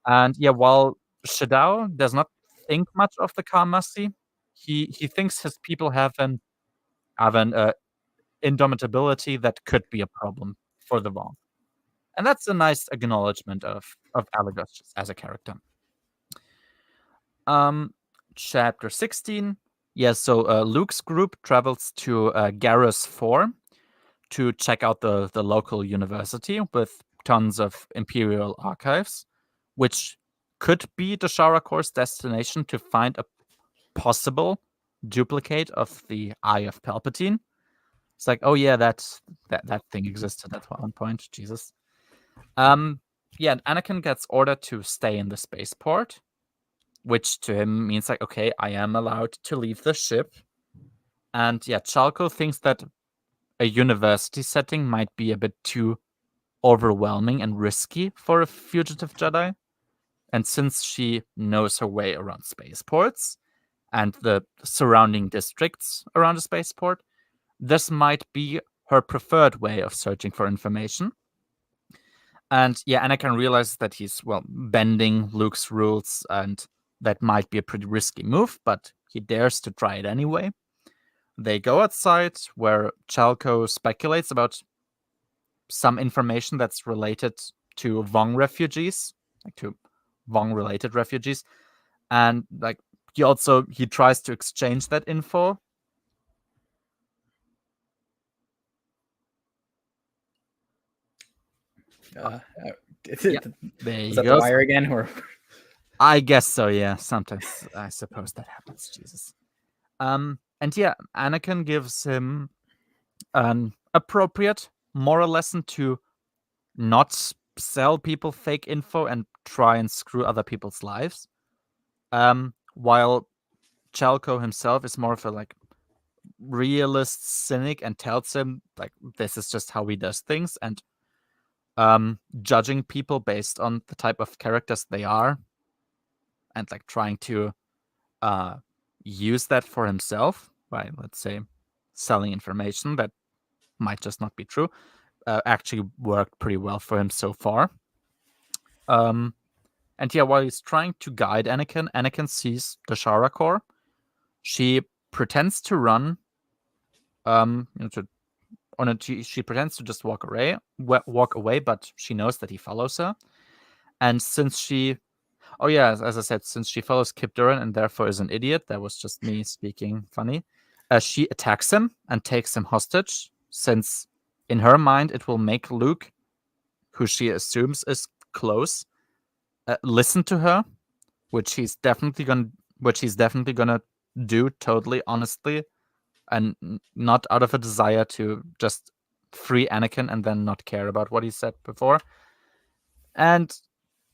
And yeah, while Shadao does not think much of the Kamasi, he thinks his people have an indomitability that could be a problem for the wrong. And that's a nice acknowledgement of Elagos as a character. Chapter 16. Yeah, so Luke's group travels to Garrus 4 to check out the local university with tons of Imperial archives, which could be the Shara Corps' destination to find a possible duplicate of the Eye of Palpatine. It's like, oh yeah, that thing existed at one point. Jesus. Yeah, Anakin gets ordered to stay in the spaceport, which to him means like, okay, I am allowed to leave the ship. And yeah, Chalco thinks that a university setting might be a bit too overwhelming and risky for a fugitive Jedi. And since she knows her way around spaceports and the surrounding districts around a spaceport, this might be her preferred way of searching for information. And yeah, Anakin realizes that he's, well, bending Luke's rules, and that might be a pretty risky move, but he dares to try it anyway. They go outside where Chalco speculates about some information that's related to Vong refugees, like to Vong-related refugees. And like he tries to exchange that info. Yeah, there you is that go. the wire again, or? I guess so. Yeah, sometimes I suppose that happens. Jesus. And yeah, Anakin gives him an appropriate moral lesson to not sell people fake info and try and screw other people's lives. While Chalco himself is more of a like realist cynic and tells him like this is just how he does things, and judging people based on the type of characters they are, and like trying to use that for himself by, let's say, selling information that might just not be true, actually worked pretty well for him so far. And yeah, while he's trying to guide Anakin, Anakin sees the Shara core. She pretends to run, she pretends to just walk away, but she knows that he follows her. And since she, as I said, since she follows Kip Duran and therefore is an idiot, that was just me speaking funny, she attacks him and takes him hostage, since in her mind it will make Luke, who she assumes is close, listen to her, which he's definitely gonna do totally honestly, and not out of a desire to just free Anakin and then not care about what he said before. And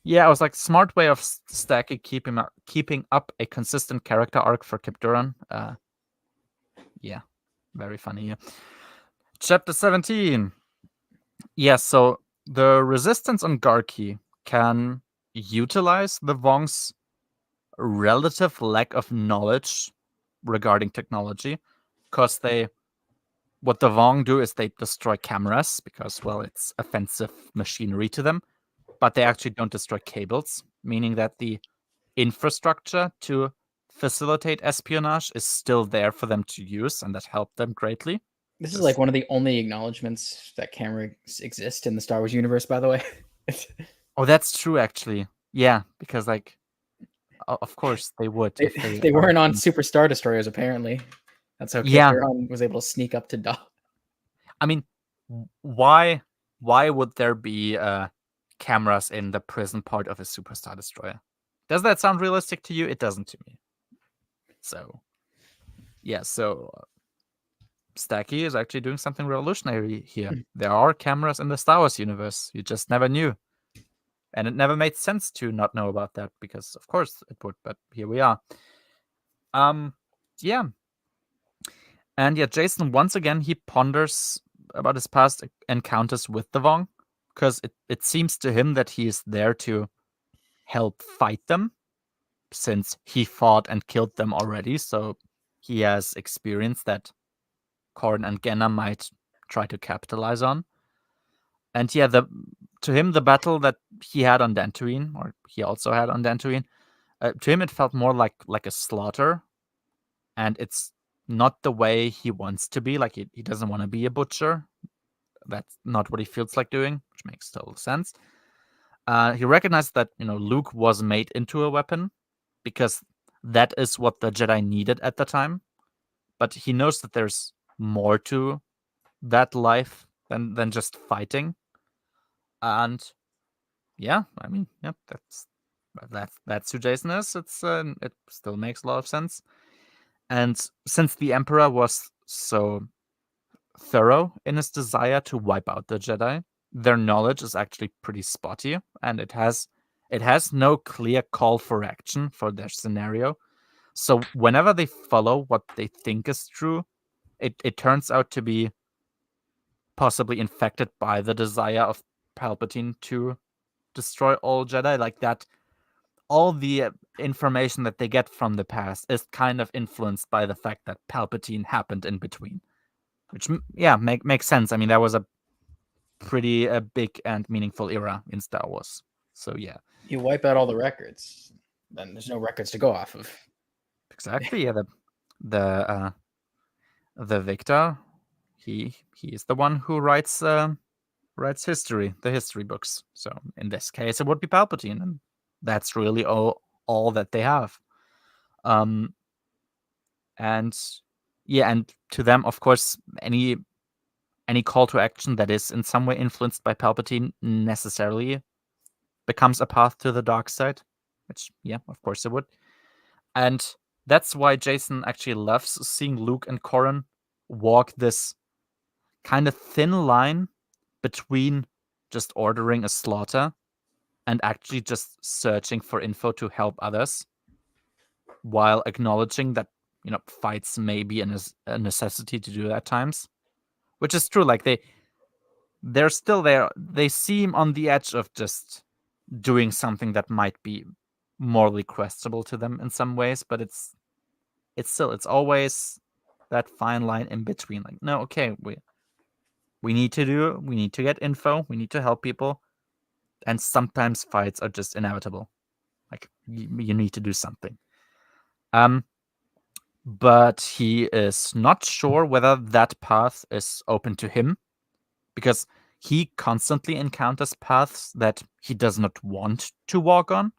yeah, I was like, smart way of stacking, keeping up a consistent character arc for Kip Duran. Yeah, very funny. Yeah. Chapter 17. Yeah, so the Resistance on Garki can utilize the Vong's relative lack of knowledge regarding technology, because what the Vong do is they destroy cameras because, well, it's offensive machinery to them, but they actually don't destroy cables, meaning that the infrastructure to facilitate espionage is still there for them to use, and that helped them greatly. This is like one of the only acknowledgments that cameras exist in the Star Wars universe, by the way. Oh, that's true, actually. Yeah, because like, of course they would. They weren't on Super Star Destroyers, apparently. That's how Kip Duran was able to sneak up to Daw. I mean, why would there be cameras in the prison part of a Super Star Destroyer? Does that sound realistic to you? It doesn't to me. So, yeah, Stacky is actually doing something revolutionary here. There are cameras in the Star Wars universe. You just never knew. And it never made sense to not know about that, because of course it would, but here we are. Yeah. And yeah, Jason, once again, he ponders about his past encounters with the Vong, because it seems to him that he is there to help fight them, since he fought and killed them already, so he has experience that Korn and Genna might try to capitalize on. And yeah, to him, the battle that he had on Dantooine, or he also had on Dantooine, to him it felt more like a slaughter, and it's not the way he wants to be. Like, he doesn't want to be a butcher. That's not what he feels like doing, which makes total sense. He recognized that, Luke was made into a weapon, because that is what the Jedi needed at the time. But he knows that there's more to that life than just fighting. And yeah, I mean, yeah, that's who Jason is. It still makes a lot of sense. And since the Emperor was so thorough in his desire to wipe out the Jedi, their knowledge is actually pretty spotty, and it has no clear call for action for their scenario. So whenever they follow what they think is true, it turns out to be possibly infected by the desire of Palpatine to destroy all Jedi. Like that, all the information that they get from the past is kind of influenced by the fact that Palpatine happened in between, which makes sense. I mean, that was a pretty big and meaningful era in Star Wars. So yeah, you wipe out all the records, then there's no records to go off of. Exactly. Yeah, the victor, he is the one who writes history, the history books. So in this case, it would be Palpatine, and that's really all that they have. And yeah, and to them, of course, any call to action that is in some way influenced by Palpatine necessarily becomes a path to the dark side, which, yeah, of course it would. And that's why Jason actually loves seeing Luke and Corran walk this kind of thin line between just ordering a slaughter and actually just searching for info to help others. while acknowledging that fights may be a necessity to do at times, which is true. Like they're still there. They seem on the edge of just doing something that might be morally questionable to them in some ways, but it's always that fine line in between. Like, no, okay, we need to get info, we need to help people, and sometimes fights are just inevitable. Like you need to do something. But he is not sure whether that path is open to him, because he constantly encounters paths that he does not want to walk on,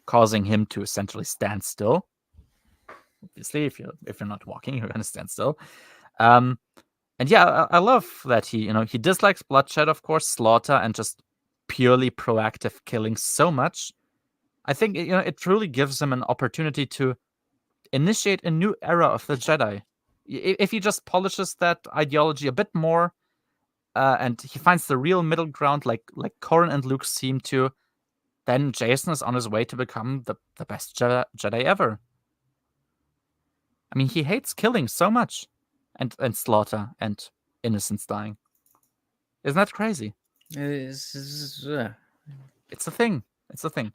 causing him to essentially stand still. Obviously, if you're not walking, you're gonna stand still. And yeah, I love that he dislikes bloodshed, of course, slaughter, and just purely proactive killing so much. I think it truly gives him an opportunity to initiate a new era of the Jedi. If he just polishes that ideology a bit more, and he finds the real middle ground, like Corran and Luke seem to, then Jason is on his way to become the best Jedi ever. I mean, he hates killing so much, and slaughter, and innocents dying. Isn't that crazy? It's a thing. It's a thing.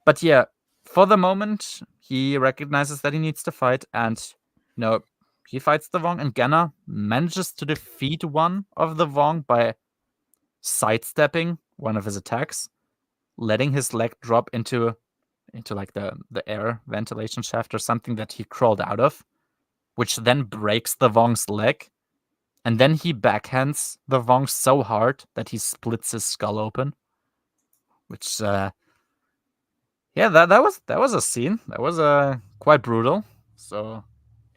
But yeah, for the moment, he recognizes that he needs to fight, and he fights the Vong, and Genna manages to defeat one of the Vong by sidestepping one of his attacks, letting his leg drop into like the air ventilation shaft or something that he crawled out of, which then breaks the Vong's leg. And then he backhands the Vong so hard that he splits his skull open. Which yeah, that was a scene. That was quite brutal. So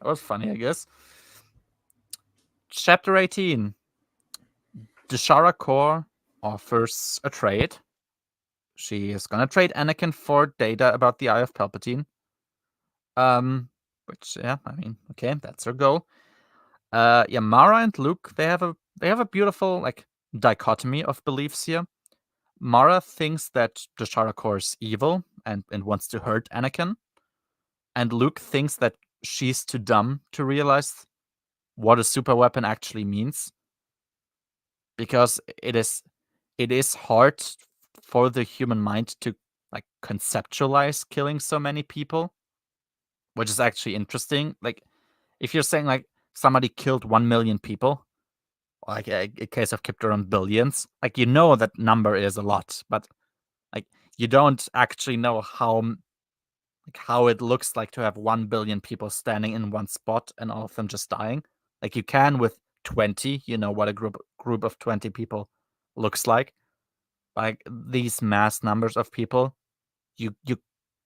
that was funny, I guess. Chapter 18. Deshara Kor offers a trade. She is gonna trade Anakin for data about the Eye of Palpatine. Which I mean, okay, that's her goal. Yeah, Mara and Luke, they have a beautiful like dichotomy of beliefs here. Mara thinks that Deshara Kor is evil and wants to hurt Anakin, and Luke thinks that she's too dumb to realize what a super weapon actually means, because it is hard for the human mind to like conceptualize killing so many people, which is actually interesting. Like, if you're saying like somebody killed 1 million people, like a case of Kip around billions, like that number is a lot, but like you don't actually know how it looks like to have 1 billion people standing in one spot and all of them just dying. Like you can with 20, what a group of 20 people looks like. Like these mass numbers of people, you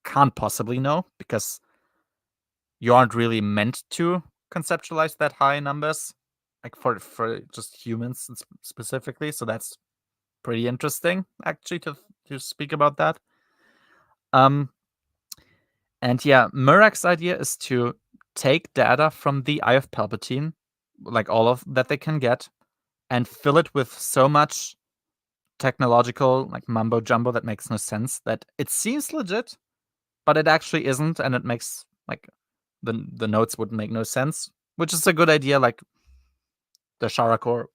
can't possibly know, because you aren't really meant to conceptualize that high numbers, like for just humans specifically. So that's pretty interesting, actually, to speak about that. And yeah, Murak's idea is to take data from the Eye of Palpatine, like all of that they can get, and fill it with so much technological like mumbo jumbo that makes no sense, that it seems legit, but it actually isn't, and it makes like the notes would make no sense, which is a good idea. Like the Sharakor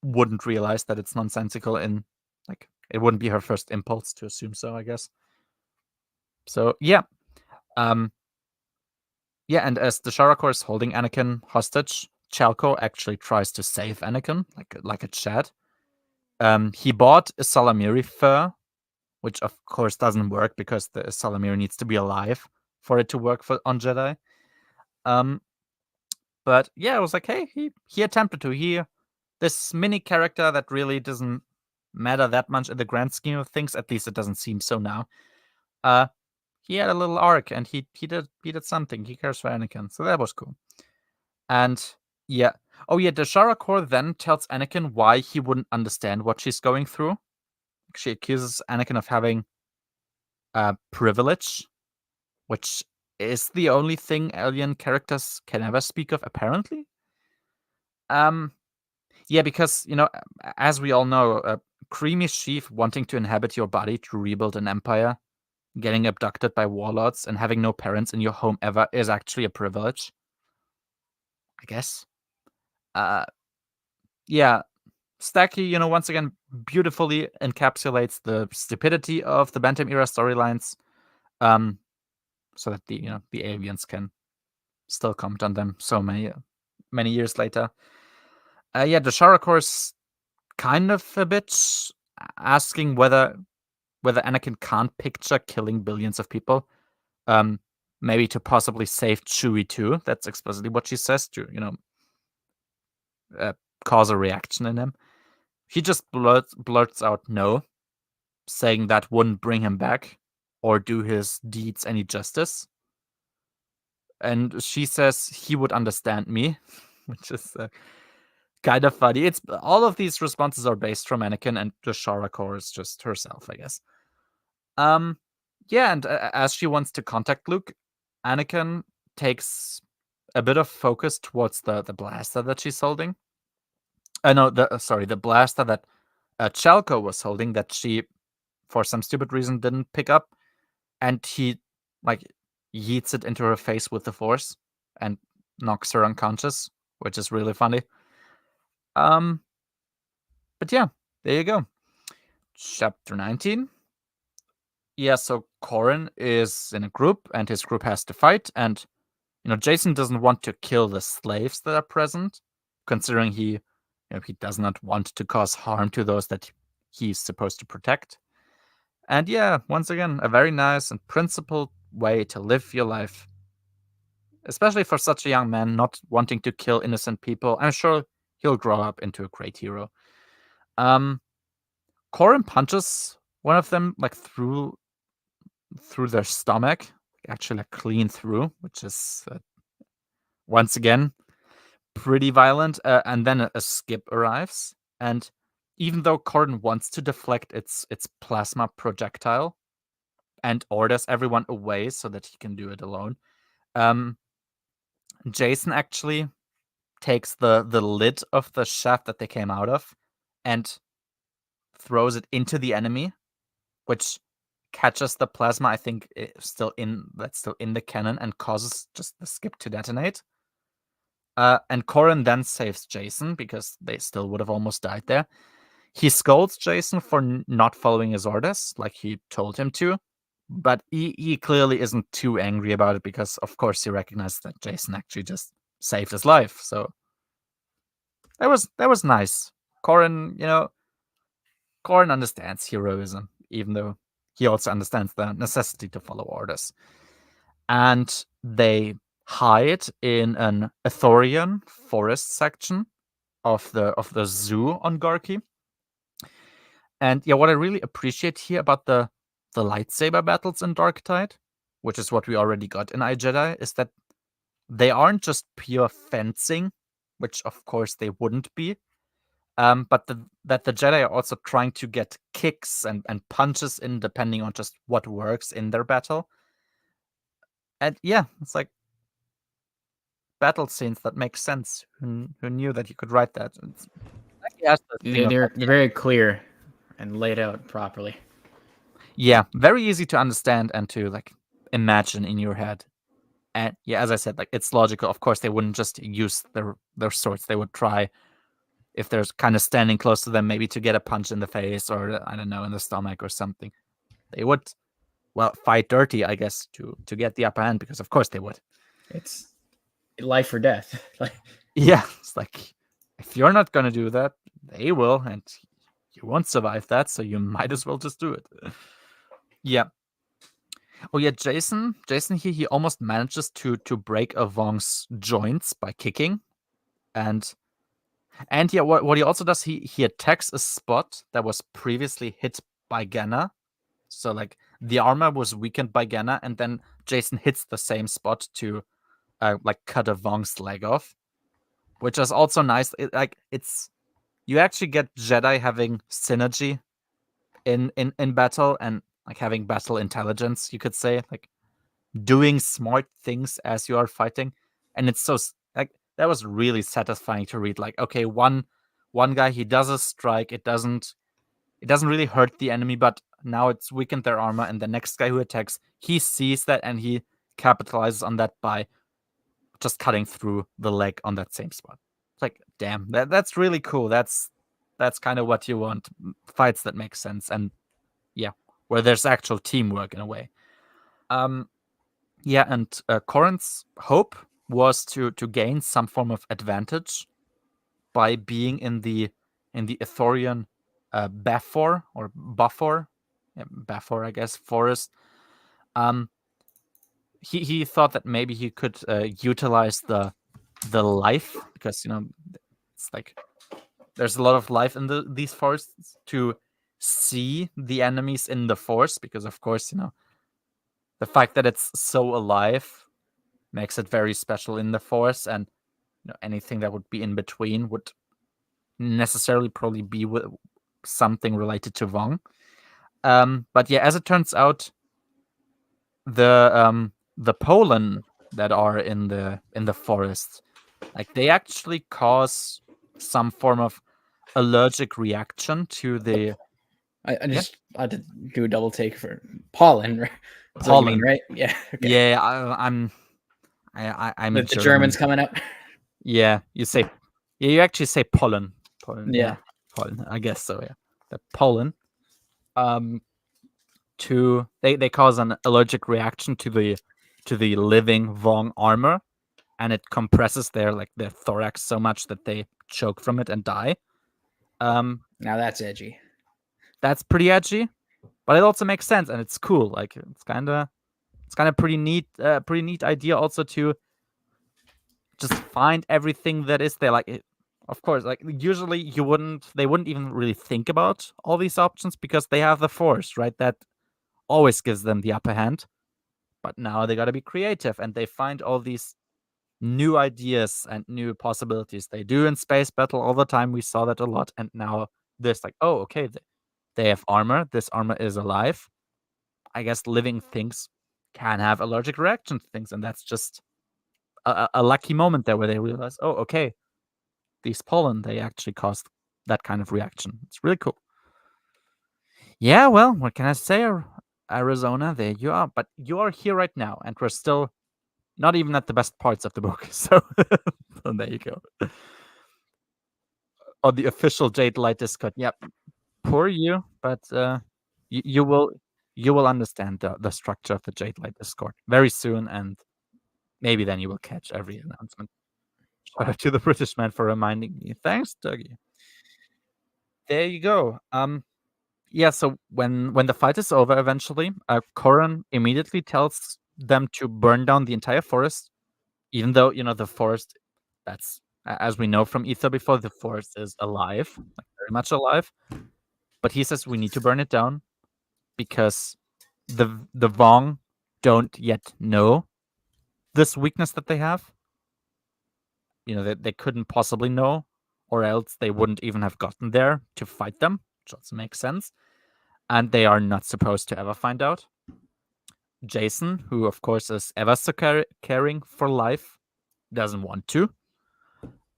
wouldn't realize that it's nonsensical, in like it wouldn't be her first impulse to assume so, I guess. So yeah. Yeah, and as the Sharakor is holding Anakin hostage, Chalco actually tries to save Anakin, like a Chad. He bought a Salamiri fur, which of course doesn't work because the Salamiri needs to be alive for it to work on Jedi. But yeah, I was like, hey, he attempted to. This mini character that really doesn't matter that much in the grand scheme of things, at least it doesn't seem so now. He had a little arc, and he did something. He cares for Anakin, so that was cool. And yeah. Oh yeah, the Sharakor then tells Anakin why he wouldn't understand what she's going through. She accuses Anakin of having privilege, which is the only thing alien characters can ever speak of, apparently. Yeah, because, as we all know, Creamy Sheaf wanting to inhabit your body to rebuild an empire getting abducted by warlords and having no parents in your home ever is actually a privilege. I guess. Yeah, Stacky, once again, beautifully encapsulates the stupidity of the Bantam era storylines, so that the aliens can still comment on them so many years later. The Shara course kind of a bit asking whether Anakin can't picture killing billions of people, maybe to possibly save Chewie too. That's explicitly what she says to cause a reaction in him. He just blurts out no, saying that wouldn't bring him back or do his deeds any justice. And she says he would understand me, which is kind of funny. It's all of these responses are based from Anakin, and the Shara Core is just herself, I guess. And as she wants to contact Luke, Anakin takes a bit of focus towards the blaster that she's holding. The blaster that Chalco was holding that she, for some stupid reason, didn't pick up, and he yeets it into her face with the Force and knocks her unconscious, which is really funny. But yeah, there you go. Chapter 19. Yeah, so Corran is in a group, and his group has to fight, and Jacen doesn't want to kill the slaves that are present, considering he does not want to cause harm to those that he's supposed to protect. And yeah, once again, a very nice and principled way to live your life, especially for such a young man not wanting to kill innocent people. I'm sure he'll grow up into a great hero. Corran punches one of them through their stomach, actually clean through, which is once again pretty violent. And then a skip arrives, and even though Corran wants to deflect its plasma projectile and orders everyone away so that he can do it alone, Jacen actually takes the lid of the shaft that they came out of and throws it into the enemy, which catches the plasma, I think, still in the cannon, and causes just the skip to detonate. And Corran then saves Jacen because they still would have almost died there. He scolds Jacen for not following his orders like he told him to, but he clearly isn't too angry about it because, of course, he recognized that Jacen actually just saved his life. So that was nice. Corran understands heroism, even though he also understands the necessity to follow orders. And they hide in an Ithorian forest section of the zoo on Garki. And yeah, what I really appreciate here about the lightsaber battles in Darktide, which is what we already got in iJedi, is that they aren't just pure fencing, which of course they wouldn't be, but that the Jedi are also trying to get kicks and punches in depending on just what works in their battle. And yeah, it's like battle scenes that make sense. Who knew that you could write that? They're very clear and laid out properly. Yeah, very easy to understand and to imagine in your head. And yeah, as I said, it's logical. Of course, they wouldn't just use their swords. They would try, if they're kind of standing close to them, maybe to get a punch in the face or, I don't know, in the stomach or something. They would, fight dirty, I guess, to get the upper hand, because of course they would. It's life or death. Yeah, it's if you're not going to do that, they will, and you won't survive that, so you might as well just do it. Yeah. Oh yeah, Jacen here, he almost manages to break a Vong's joints by kicking. And yeah, what he also does, he attacks a spot that was previously hit by Ganna. So the armor was weakened by Ganna, and then Jacen hits the same spot to cut a Vong's leg off, which is also nice. It's you actually get Jedi having synergy in battle, and having battle intelligence, you could say, doing smart things as you are fighting. And it's so that was really satisfying to read. Okay, one guy, he does a strike, it doesn't really hurt the enemy, but now it's weakened their armor, and the next guy who attacks, he sees that and he capitalizes on that by just cutting through the leg on that same spot. It's like, damn, that's really cool. That's kind of what you want. Fights that make sense, and yeah, where there's actual teamwork in a way. Yeah, and Corrin's hope was to gain some form of advantage by being in the Ithorian Bafor or Buffer, Bafor, I guess, forest. He thought that maybe he could utilize the life, because it's like there's a lot of life in these forests, to see the enemies in the forest, because of course the fact that it's so alive makes it very special in the forest, and anything that would be in between would necessarily probably be with something related to Vong. But yeah, as it turns out, the pollen that are in the forest, like, they actually cause some form of allergic reaction to the I had to do a double take for pollen. Right? That's pollen, what you mean, right? Yeah. Okay. Yeah, I'm the German's coming up. Yeah, you actually say pollen. Pollen. Yeah. Pollen. I guess so. Yeah, the pollen. They cause an allergic reaction to the living Vong armor, and it compresses their thorax so much that they choke from it and die. Now that's edgy. That's pretty edgy, but it also makes sense, and it's cool. Like, it's kind of pretty neat idea also to just find everything that is there. Like, of course, like, usually they wouldn't even really think about all these options, because they have the force, right? That always gives them the upper hand. But now they got to be creative, and they find all these new ideas and new possibilities. They do in Space Battle all the time. We saw that a lot. And now there's like, oh, okay, they have armor. This armor is alive. I guess living things can have allergic reaction to things. And that's just a lucky moment there where they realize, oh, okay, these pollen, they actually caused that kind of reaction. It's really cool. Yeah, well, what can I say? Arizona, there you are. But you are here right now, and we're still not even at the best parts of the book. So, so there you go. On the official Jade Light Discord. Yep. Poor you, but you will understand the structure of the Jade Light Discord very soon, and maybe then you will catch every announcement. Shout out to the British man for reminding me. Thanks, Dougie. There you go. Yeah, so when the fight is over eventually, Corrin immediately tells them to burn down the entire forest, even though, the forest, that's, as we know from Ether before, the forest is alive, like very much alive. But he says we need to burn it down because the Vong don't yet know this weakness that they have. They couldn't possibly know, or else they wouldn't even have gotten there to fight them, which also makes sense. And they are not supposed to ever find out. Jason, who of course is ever so caring for life, doesn't want to.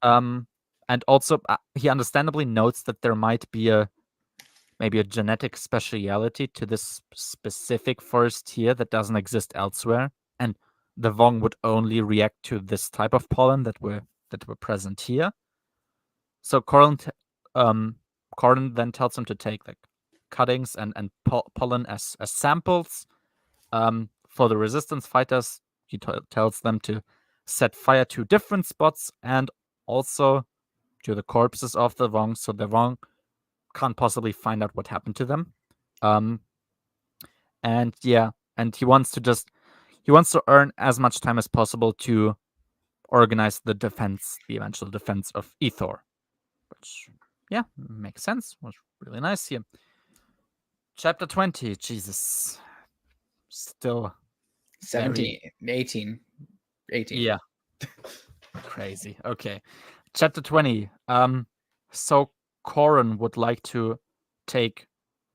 And also he understandably notes that there might be maybe a genetic speciality to this specific forest here that doesn't exist elsewhere, and the Vong would only react to this type of pollen that were present here. So Corrin then tells him to take like cuttings and pollen as samples. For the resistance fighters, he tells them to set fire to different spots and also to the corpses of the Vong, so the Vong can't possibly find out what happened to them. And he wants to earn as much time as possible to organize the eventual defense of Ethor, which makes sense. Was really nice here. Chapter 20, Jesus, still 17, 18. Yeah, crazy. Okay, chapter 20. So Corrin would like to take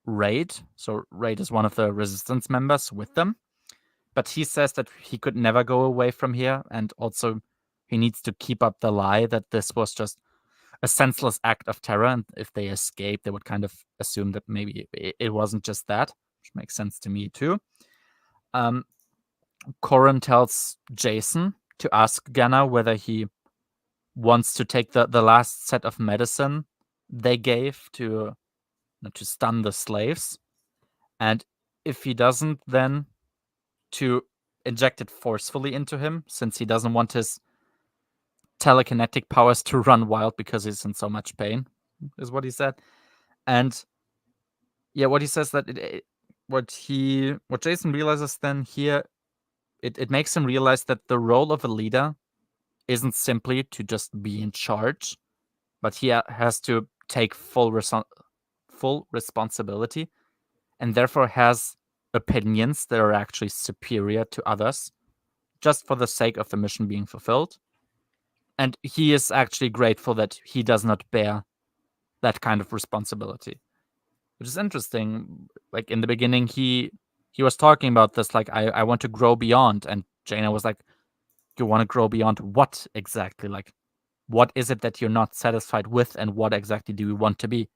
Raid. So Raid is one of the resistance members with them. But he says that he could never go away from here. And also he needs to keep up the lie that this was just a senseless act of terror, and if they escape, they would kind of assume that maybe it wasn't just that, which makes sense to me too. Corin tells Jason to ask Ganna whether he wants to take the last set of medicine they gave to stun the slaves, and if he doesn't, then to inject it forcefully into him, since he doesn't want his telekinetic powers to run wild because he's in so much pain, is what he said. And yeah, what he says that what Jason realizes then here, it makes him realize that the role of a leader isn't simply to just be in charge, but he has to take full responsibility, and therefore has opinions that are actually superior to others, just for the sake of the mission being fulfilled. And he is actually grateful that he does not bear that kind of responsibility, which is interesting. Like in the beginning, he was talking about this, like, I want to grow beyond, and Jaina was like, you want to grow beyond what exactly? Like, what is it that you're not satisfied with, and what exactly do you want to be?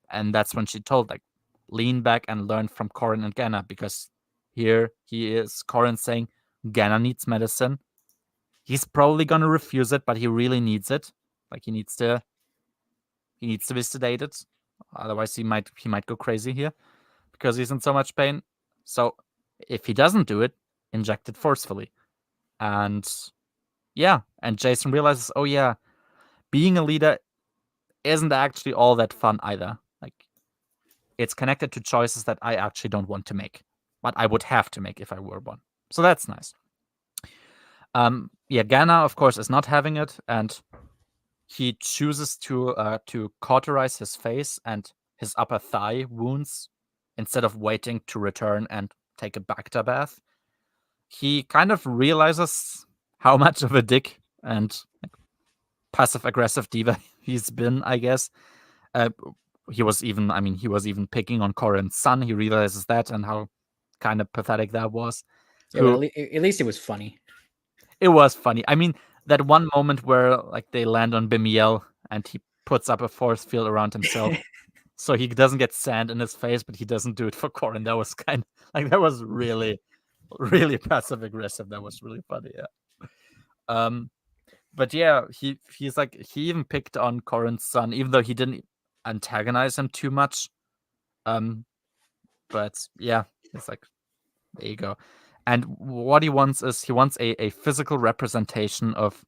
And that's when she told, like, lean back and learn from Corin and Ganna, because here he is, Corin saying Ganna needs medicine. He's probably gonna refuse it, but he really needs it. Like, he needs to be sedated. Otherwise he might go crazy here because he's in so much pain. So if he doesn't do it, inject it forcefully. And yeah, and Jason realizes, oh yeah, being a leader isn't actually all that fun either. Like, it's connected to choices that I actually don't want to make, but I would have to make if I were one. So that's nice. Yeah, Ganna, of course, is not having it, and he chooses to cauterize his face and his upper thigh wounds instead of waiting to return and take a Bacta bath. He kind of realizes how much of a dick and passive-aggressive diva he's been, I guess. He was even picking on Corin's son. He realizes that and how kind of pathetic that was. Yeah, but at least it was funny. It was funny. I mean, that one moment where like they land on Bimiel and he puts up a force field around himself so he doesn't get sand in his face, but he doesn't do it for Corin. That was kind of like, that was really, really passive aggressive. That was really funny. Yeah. But yeah, he's like, he even picked on Corin's son, even though he didn't antagonize him too much. But yeah, it's like, there you go. And what he wants is a physical representation of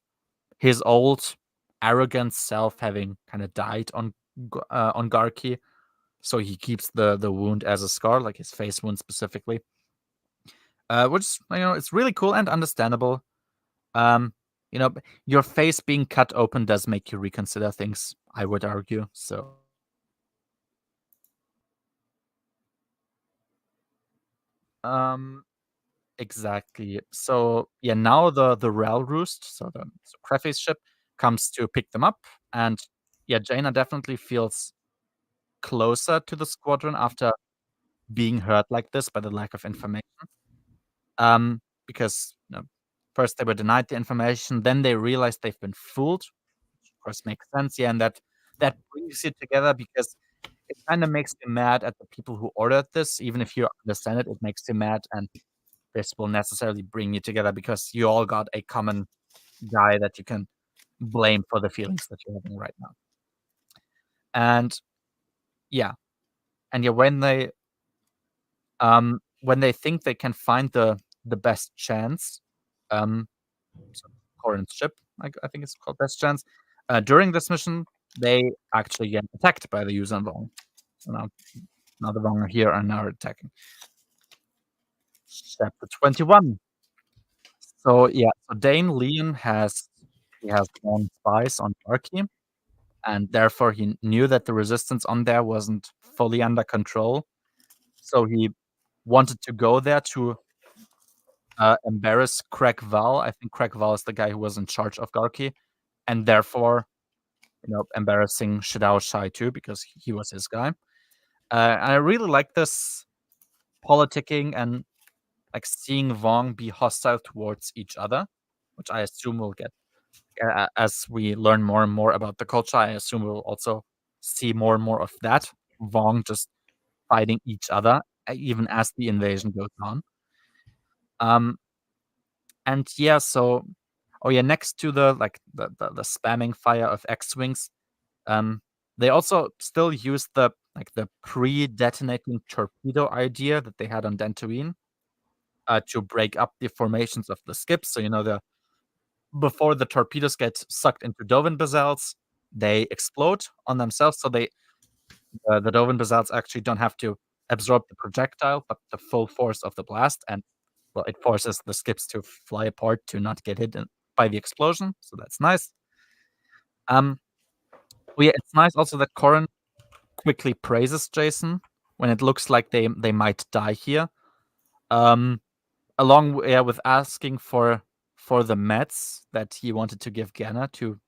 his old arrogant self having kind of died on Garki. So he keeps the wound as a scar, like his face wound specifically. Which, it's really cool and understandable. Your face being cut open does make you reconsider things, I would argue. So exactly. So yeah, now the Ral Roost, so Crefy's ship, comes to pick them up, and yeah, Jaina definitely feels closer to the squadron after being hurt like this by the lack of information. Because first they were denied the information, then they realized they've been fooled, which of course makes sense. Yeah, and that brings you together because it kind of makes you mad at the people who ordered this. Even if you understand it, it makes you mad, and this will necessarily bring you together because you all got a common guy that you can blame for the feelings that you're having right now. And yeah, when they think they can find the best chance, Corin's ship, I think it's called Best Chance. During this mission, they actually get attacked by the Yuuzhan Vong. So now the Vong are here and now attacking. Chapter 21. So yeah, so Dane Leon has Vong spies on Darky, and therefore he knew that the resistance on there wasn't fully under control. So he wanted to go there to embarrass Craig Val. I think Craig Val is the guy who was in charge of Garki, and therefore, embarrassing Shadao Shai too, because he was his guy. And I really like this politicking and like seeing Vong be hostile towards each other, which I assume will get as we learn more and more about the culture, I assume we'll also see more and more of that. Vong just fighting each other, even as the invasion goes on. And yeah, so next to the spamming fire of X-Wings, they also still use the pre-detonating torpedo idea that they had on Dantooine to break up the formations of the skips. So before the torpedoes get sucked into Dovin basals, they explode on themselves. So the Dovin basals actually don't have to absorb the projectile, but the full force of the blast, and it forces the skips to fly apart to not get hit by the explosion. So that's nice. It's nice also that Corran quickly praises Jason when it looks like they might die here. Along with asking for the meds that he wanted to give Ganna to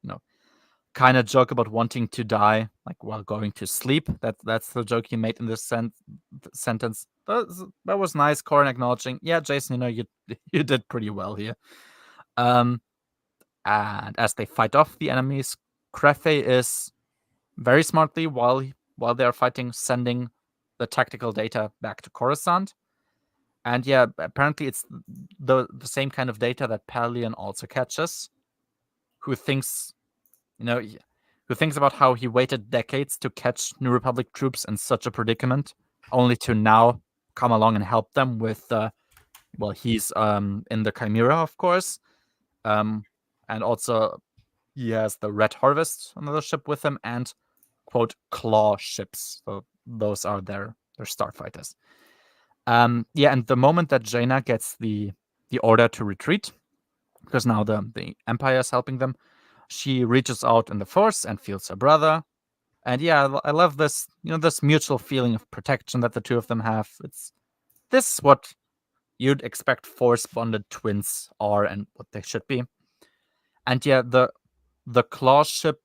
kind of joke about wanting to die while going to sleep. That's the joke he made in this sentence. That was nice. Corran acknowledging, yeah, Jason, you did pretty well here. And as they fight off the enemies, Crefei is very smartly while they are fighting, sending the tactical data back to Coruscant. And yeah, apparently it's the same kind of data that Palion also catches, who thinks about how he waited decades to catch New Republic troops in such a predicament, only to now come along and help them with he's in the Chimera, of course. And also he has the Red Harvest, another ship with him, and quote claw ships. So those are their starfighters. And the moment that Jaina gets the order to retreat, because now the Empire is helping them, she reaches out in the Force and feels her brother. And yeah, I love this, this mutual feeling of protection that the two of them have. This is what you'd expect Force-bonded twins are and what they should be. And yeah, the claw ship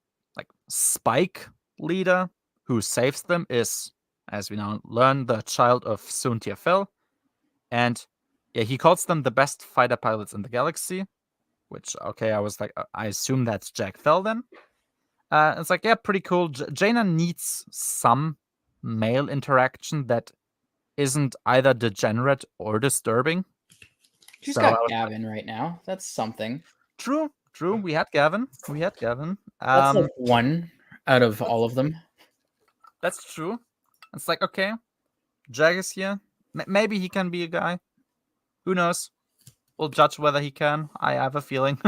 Spike leader who saves them is, as we now learn, the child of Suntia Fel. And yeah, he calls them the best fighter pilots in the galaxy, which, okay, I was like, I assume that's Jack Fel then. It's like, yeah, pretty cool. Jaina needs some male interaction that isn't either degenerate or disturbing. She's got Gavin right now. That's something. True. We had Gavin. That's like one out of all of them. That's true. It's like, okay, Jag is here. Maybe he can be a guy. Who knows? We'll judge whether he can. I have a feeling.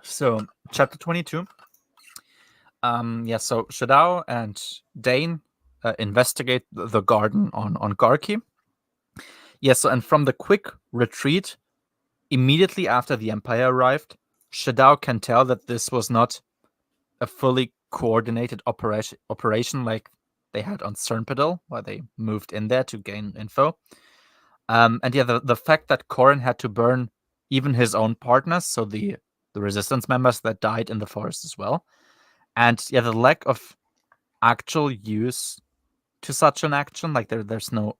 So, chapter 22. So Shadao and Dane investigate the garden on Garki. And from the quick retreat, immediately after the Empire arrived, Shadao can tell that this was not a fully coordinated operation like they had on Cernpadel, where they moved in there to gain info. The fact that Corran had to burn even his own partners, so the Resistance members that died in the forest as well, and the lack of actual use to such an action, there's no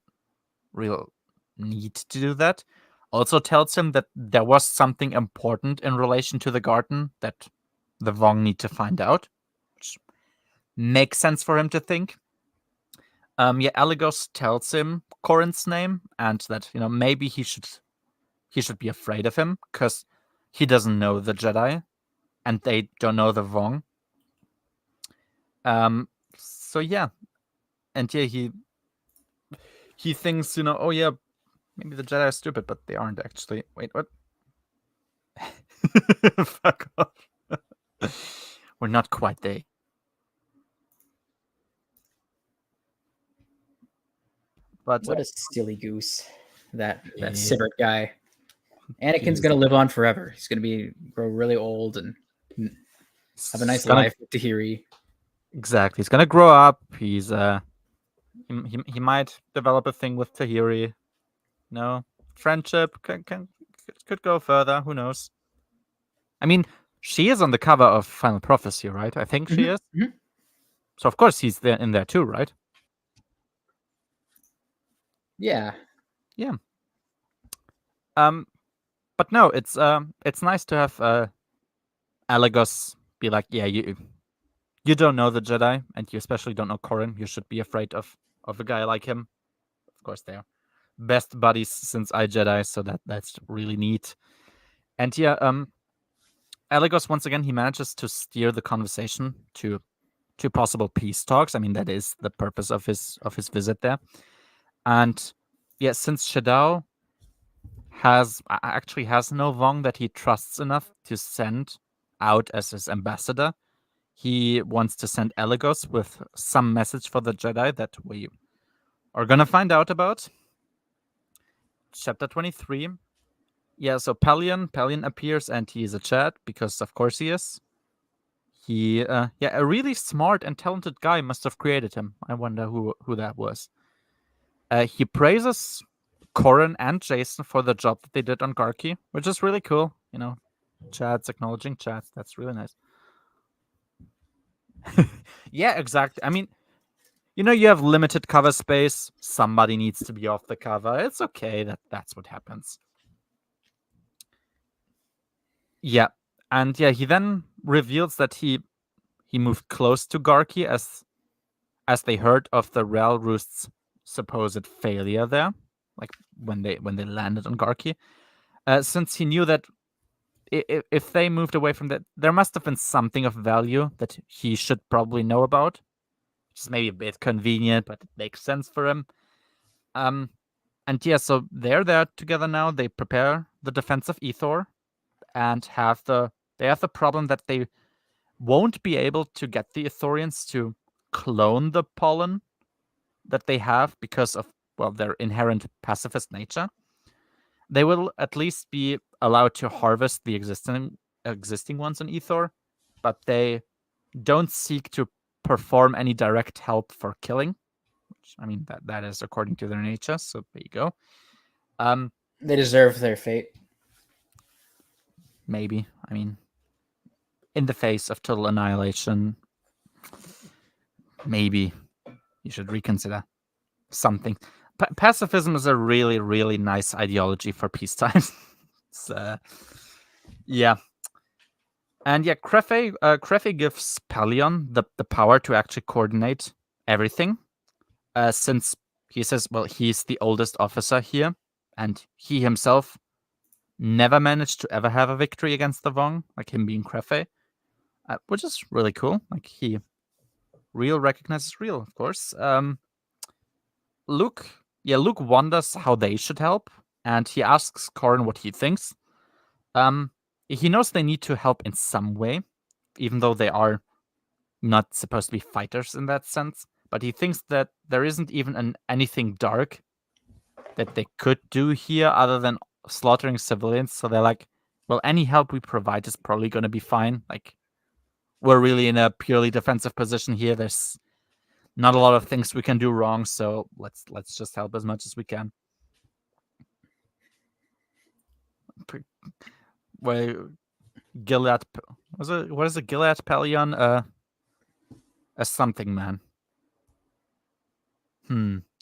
real need to do that, also tells him that there was something important in relation to the garden that the Vong need to find out, which makes sense for him to think. Aligos tells him Corran's name and that maybe he should be afraid of him because he doesn't know the Jedi and they don't know the Vong. He thinks, oh yeah, maybe the Jedi are stupid, but they aren't actually. Wait, what? Fuck off. We're not quite there. But what a silly goose, that Sivert guy. Anakin's gonna live on forever. He's gonna grow really old and have a nice life with Tahiri. Exactly. He's gonna grow up. He's he might develop a thing with Tahiri. No, friendship could go further. Who knows? I mean, she is on the cover of Final Prophecy, right? I think she is. Mm-hmm. So of course he's in there too, right? Yeah. Yeah. but no, it's nice to have Alagos be like, yeah, you don't know the Jedi, and you especially don't know Corran. You should be afraid of a guy like him. Of course, they are best buddies since Jedi, so that's really neat. And yeah, Alagos once again he manages to steer the conversation to possible peace talks. I mean, that is the purpose of his visit there. And yeah, since Shadow actually has no Vong that he trusts enough to send out as his ambassador, he wants to send Alagos with some message for the Jedi that we are gonna find out about. Chapter 23. Yeah, so Pelion appears and he is a Chad because of course he is. He a really smart and talented guy must have created him. I wonder who that was. He praises Corran and Jason for the job that they did on Garki, which is really cool. You know, Chads acknowledging Chads. That's really nice. Yeah, exactly. I mean, you know, you have limited cover space. Somebody needs to be off the cover. It's okay. That's what happens. Yeah, and yeah, he then reveals that he moved close to Garki as they heard of the Rel Roost's supposed failure there, like when they landed on Garki. Since he knew that if they moved away from that, there must have been something of value that he should probably know about, which is maybe a bit convenient, but it makes sense for him. And yeah, so they're there together now. They prepare the defense of Ethor, and they have the problem that they won't be able to get the Ithorians to clone the pollen that they have because of, well, their inherent pacifist nature. They will at least be allowed to harvest the existing ones in Ethor, but they don't seek to perform any direct help for killing. Which, I mean, that is according to their nature. So there you go. They deserve their fate. Maybe. I mean, in the face of total annihilation, maybe you should reconsider something. Pacifism is a really, really nice ideology for peacetime. Yeah. And yeah, Crefe gives Pelion the power to actually coordinate everything. Since he says, well, he's the oldest officer here, and he himself never managed to ever have a victory against the Vong, like him being Crefe, which is really cool. Like he real recognizes real, of course. Luke wonders how they should help, and he asks Corran what he thinks. He knows they need to help in some way, even though they are not supposed to be fighters in that sense. But he thinks that there isn't even anything dark that they could do here other than slaughtering civilians. So they're like, well, any help we provide is probably going to be fine. Like, we're really in a purely defensive position here. There's not a lot of things we can do wrong, so let's just help as much as we can. Well, Gilead what is it? Gilead Pelion? A something man.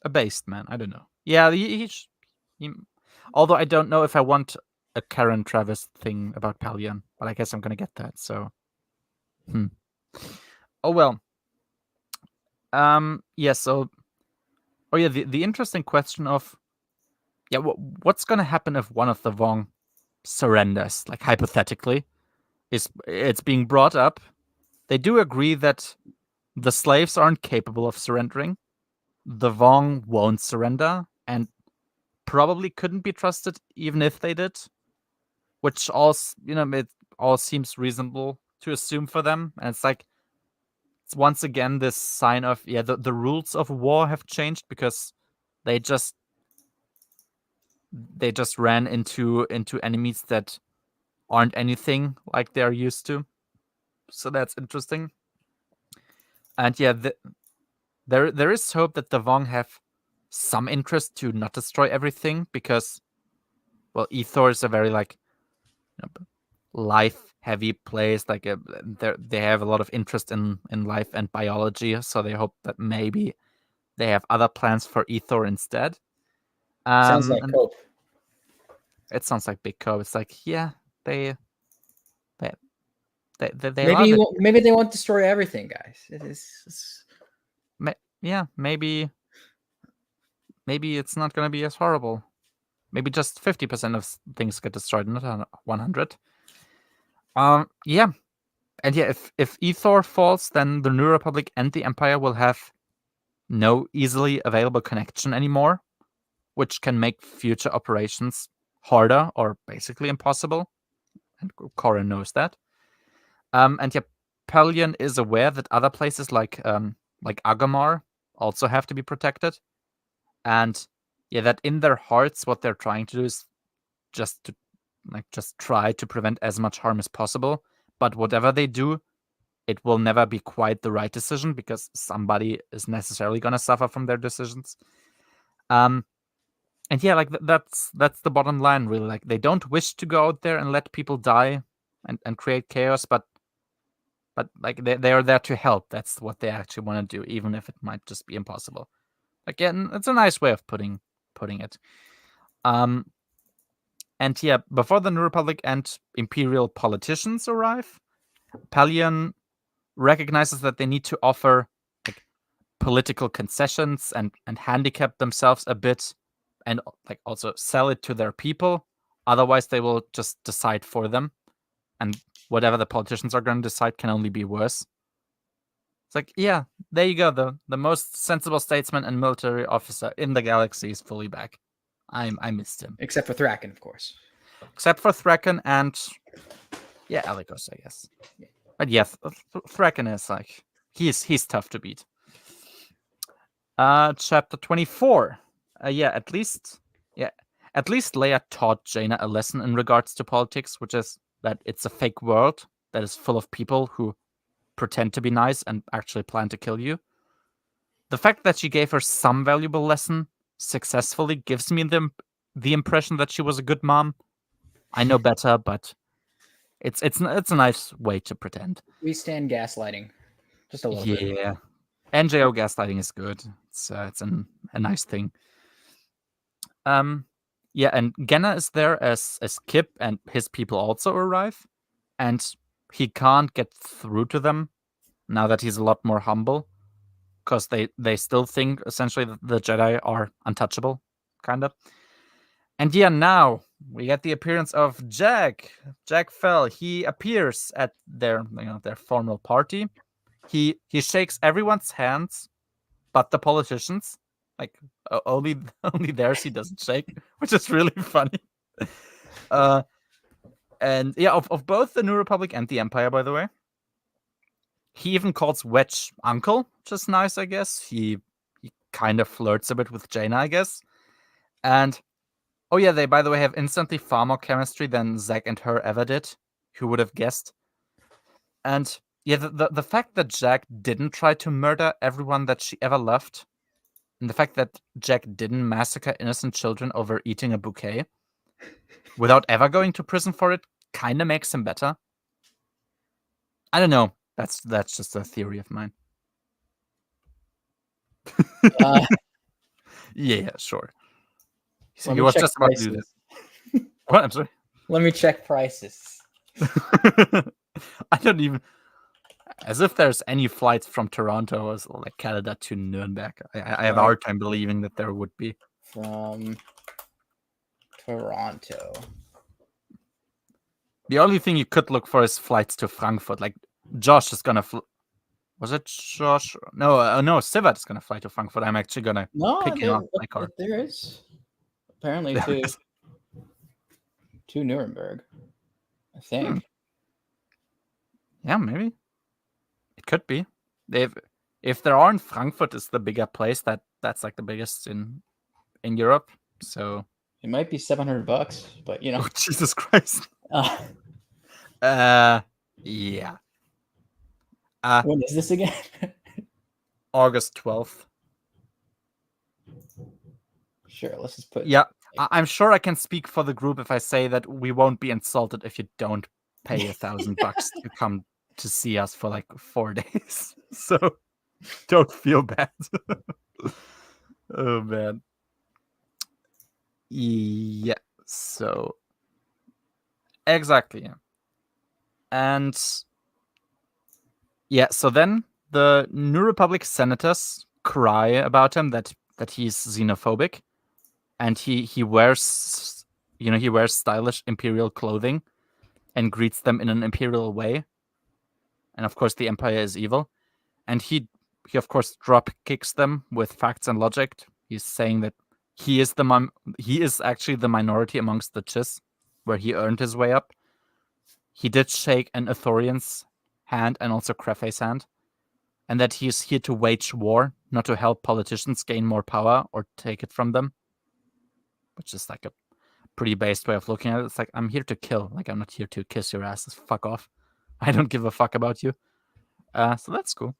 A based man. I don't know. Yeah, he although I don't know if I want a Karen Travis thing about Pelion, but I guess I'm gonna get that. So, oh well. Yeah. So, oh yeah. The interesting question of, yeah, what's gonna happen if one of the Vong surrenders? Like hypothetically, it's being brought up. They do agree that the slaves aren't capable of surrendering. The Vong won't surrender, and probably couldn't be trusted even if they did. Which all, it all seems reasonable to assume for them. And it's like, it's once again this sign of, yeah, the rules of war have changed because they just ran into enemies that aren't anything like they're used to. So that's interesting. And yeah, there is hope that the Vong have some interest to not destroy everything because, well, Ethor is a very life heavy place. Like they have a lot of interest in life and biology, so they hope that maybe they have other plans for Ethor instead. Sounds like hope. It sounds like Big Co. It's like, yeah, they maybe love it. Maybe they won't destroy everything, guys. Yeah, maybe it's not going to be as horrible. Maybe just 50% of things get destroyed, not 100. Yeah. And yeah, if Ethor falls, then the New Republic and the Empire will have no easily available connection anymore, which can make future operations harder or basically impossible. And Korra knows that. And yeah, Pelion is aware that other places like Agamar also have to be protected. And yeah, that in their hearts, what they're trying to do is just try to prevent as much harm as possible. But whatever they do, it will never be quite the right decision because somebody is necessarily going to suffer from their decisions. And yeah, like that's the bottom line, really. Like they don't wish to go out there and let people die and create chaos, but like they are there to help. That's what they actually want to do, even if it might just be impossible. Again, it's a nice way of putting it. And yeah, before the New Republic and Imperial politicians arrive, Pelion recognizes that they need to offer like political concessions and handicap themselves a bit, and like also sell it to their people. Otherwise, they will just decide for them, and whatever the politicians are going to decide can only be worse. It's like, yeah, there you go. The most sensible statesman and military officer in the galaxy is fully back. I missed him. Except for Thraken, of course. Except for Thraken and yeah, Alikos, I guess. But yeah, Thraken is like he's tough to beat. Chapter 24. At least Leia taught Jaina a lesson in regards to politics, which is that it's a fake world that is full of people who pretend to be nice and actually plan to kill you. The fact that she gave her some valuable lesson successfully gives me the impression that she was a good mom. I know better, but it's a nice way to pretend. We stand gaslighting, just a little bit. Yeah, NJO gaslighting is good. It's a nice thing. Yeah, and Genna is there as Kip, and his people also arrive, and he can't get through to them now that he's a lot more humble, because they still think essentially that the Jedi are untouchable, kind of. And yeah, now we get the appearance of Jack Fell. He appears at their formal party. He shakes everyone's hands, but the politicians. Like only theirs he doesn't shake, which is really funny. And yeah, of both the New Republic and the Empire, by the way. He even calls Wedge uncle, which is nice, I guess. He kind of flirts a bit with Jaina, I guess. And oh yeah, they by the way have instantly far more chemistry than Zack and her ever did. Who would have guessed? And yeah, the fact that Jack didn't try to murder everyone that she ever loved, and the fact that Jack didn't massacre innocent children over eating a bouquet without ever going to prison for it kind of makes him better. I don't know. That's just a theory of mine. Yeah, sure. So he was just about to do this. What? I'm sorry. Let me check prices. I don't even... As if there's any flights from Toronto or like Canada to Nuremberg. I have a hard time believing that there would be. From Toronto. The only thing you could look for is flights to Frankfurt. Like, Josh is gonna... Was it Josh? No, Sivat is gonna fly to Frankfurt. I'm actually gonna pick him up my car. There is. Apparently to Nuremberg, I think. Yeah, maybe. It could be. If there aren't, Frankfurt is the bigger place. That's like the biggest in Europe. So it might be $700, but you know. Oh, Jesus Christ. Yeah. When is this again? August 12th. Sure, let's just put... Yeah, I'm sure I can speak for the group if I say that we won't be insulted if you don't pay $1,000 to come to see us for like 4 days. So don't feel bad. Oh man. Yeah. So exactly. And yeah, so then the New Republic senators cry about him that he's xenophobic, and he wears he wears stylish imperial clothing and greets them in an imperial way. And of course the Empire is evil. And he of course drop kicks them with facts and logic. He's saying that he is actually the minority amongst the Chiss, where he earned his way up. He did shake an Ithorian's hand and also Crefe's hand, and that he is here to wage war, not to help politicians gain more power or take it from them. Which is like a pretty based way of looking at it. It's like, I'm here to kill. Like, I'm not here to kiss your asses. Fuck off. I don't give a fuck about you. So that's cool.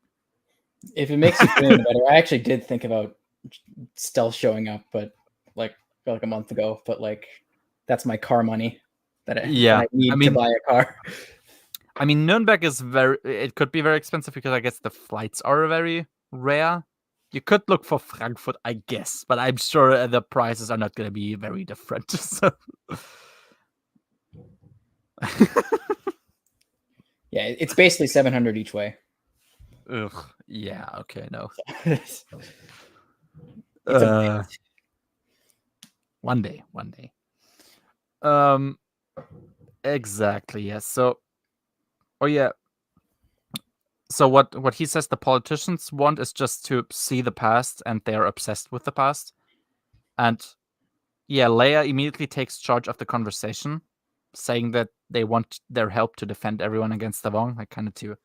If it makes you feel better, I actually did think about Stealth showing up, but like a month ago. But like, that's my car money that I need to buy a car. I mean, Nuremberg is it could be very expensive because I guess the flights are very rare. You could look for Frankfurt, I guess, but I'm sure the prices are not going to be very different. So. Yeah, it's basically 700 each way. Ugh. Yeah. Okay. No. One day. Exactly. Yes. So. Oh yeah. So what he says the politicians want is just to see the past, and they are obsessed with the past. And yeah, Leia immediately takes charge of the conversation, saying that they want their help to defend everyone against the Vong, like kind of to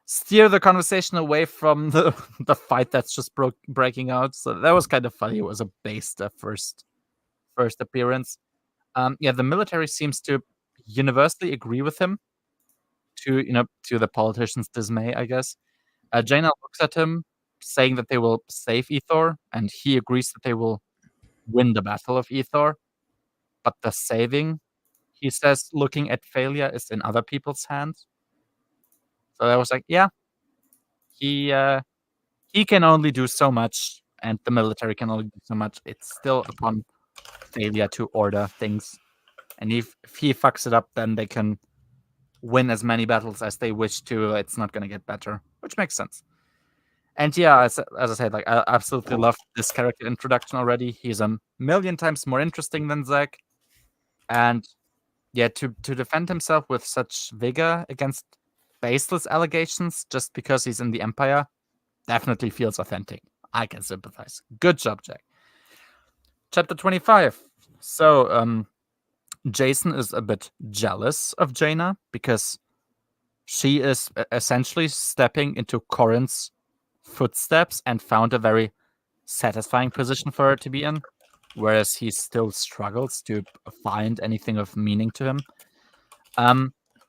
steer the conversation away from the fight that's just breaking out. So that was kind of funny. It was a based first appearance. Yeah, the military seems to universally agree with him, to the politicians' dismay, I guess. Jaina looks at him, saying that they will save Ethor, and he agrees that they will win the Battle of Ethor. But the saving, he says, looking at failure, is in other people's hands. So I was like, yeah, he can only do so much, and the military can only do so much. It's still upon failure to order things. And if he fucks it up, then they can win as many battles as they wish to. It's not going to get better, which makes sense. And yeah, as I said, like, I absolutely love this character introduction already. He's a million times more interesting than Zach. And yeah, to defend himself with such vigor against baseless allegations just because he's in the Empire definitely feels authentic. I can sympathize. Good job, Jack. Chapter 25. So, Jason is a bit jealous of Jaina because she is essentially stepping into Corin's footsteps and found a very satisfying position for her to be in, whereas he still struggles to find anything of meaning to him.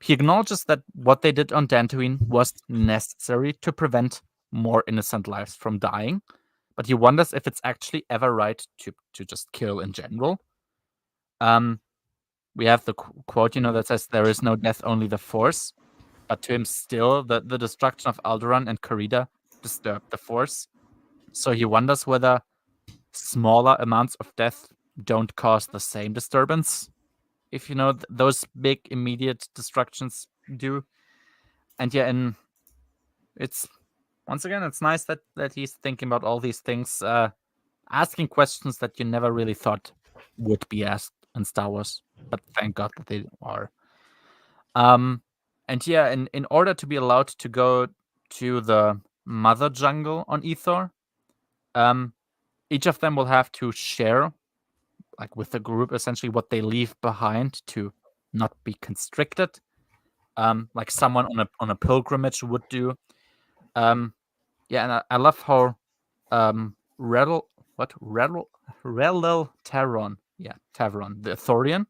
He acknowledges that what they did on Dantooine was necessary to prevent more innocent lives from dying, but he wonders if it's actually ever right to just kill in general. We have the quote, that says, "There is no death, only the Force." But to him, still, the destruction of Alderaan and Corrida disturbed the Force. So he wonders whether smaller amounts of death don't cause the same disturbance, if those big immediate destructions do. And yeah, and it's once again, it's nice that he's thinking about all these things, asking questions that you never really thought would be asked in Star Wars, but thank God that they are. And yeah, in order to be allowed to go to the Mother Jungle on Ethor, each of them will have to share, like with the group, essentially what they leave behind to not be constricted, like someone on a pilgrimage would do. Yeah, and I love how Relil Taron, Tavron, the Thorian,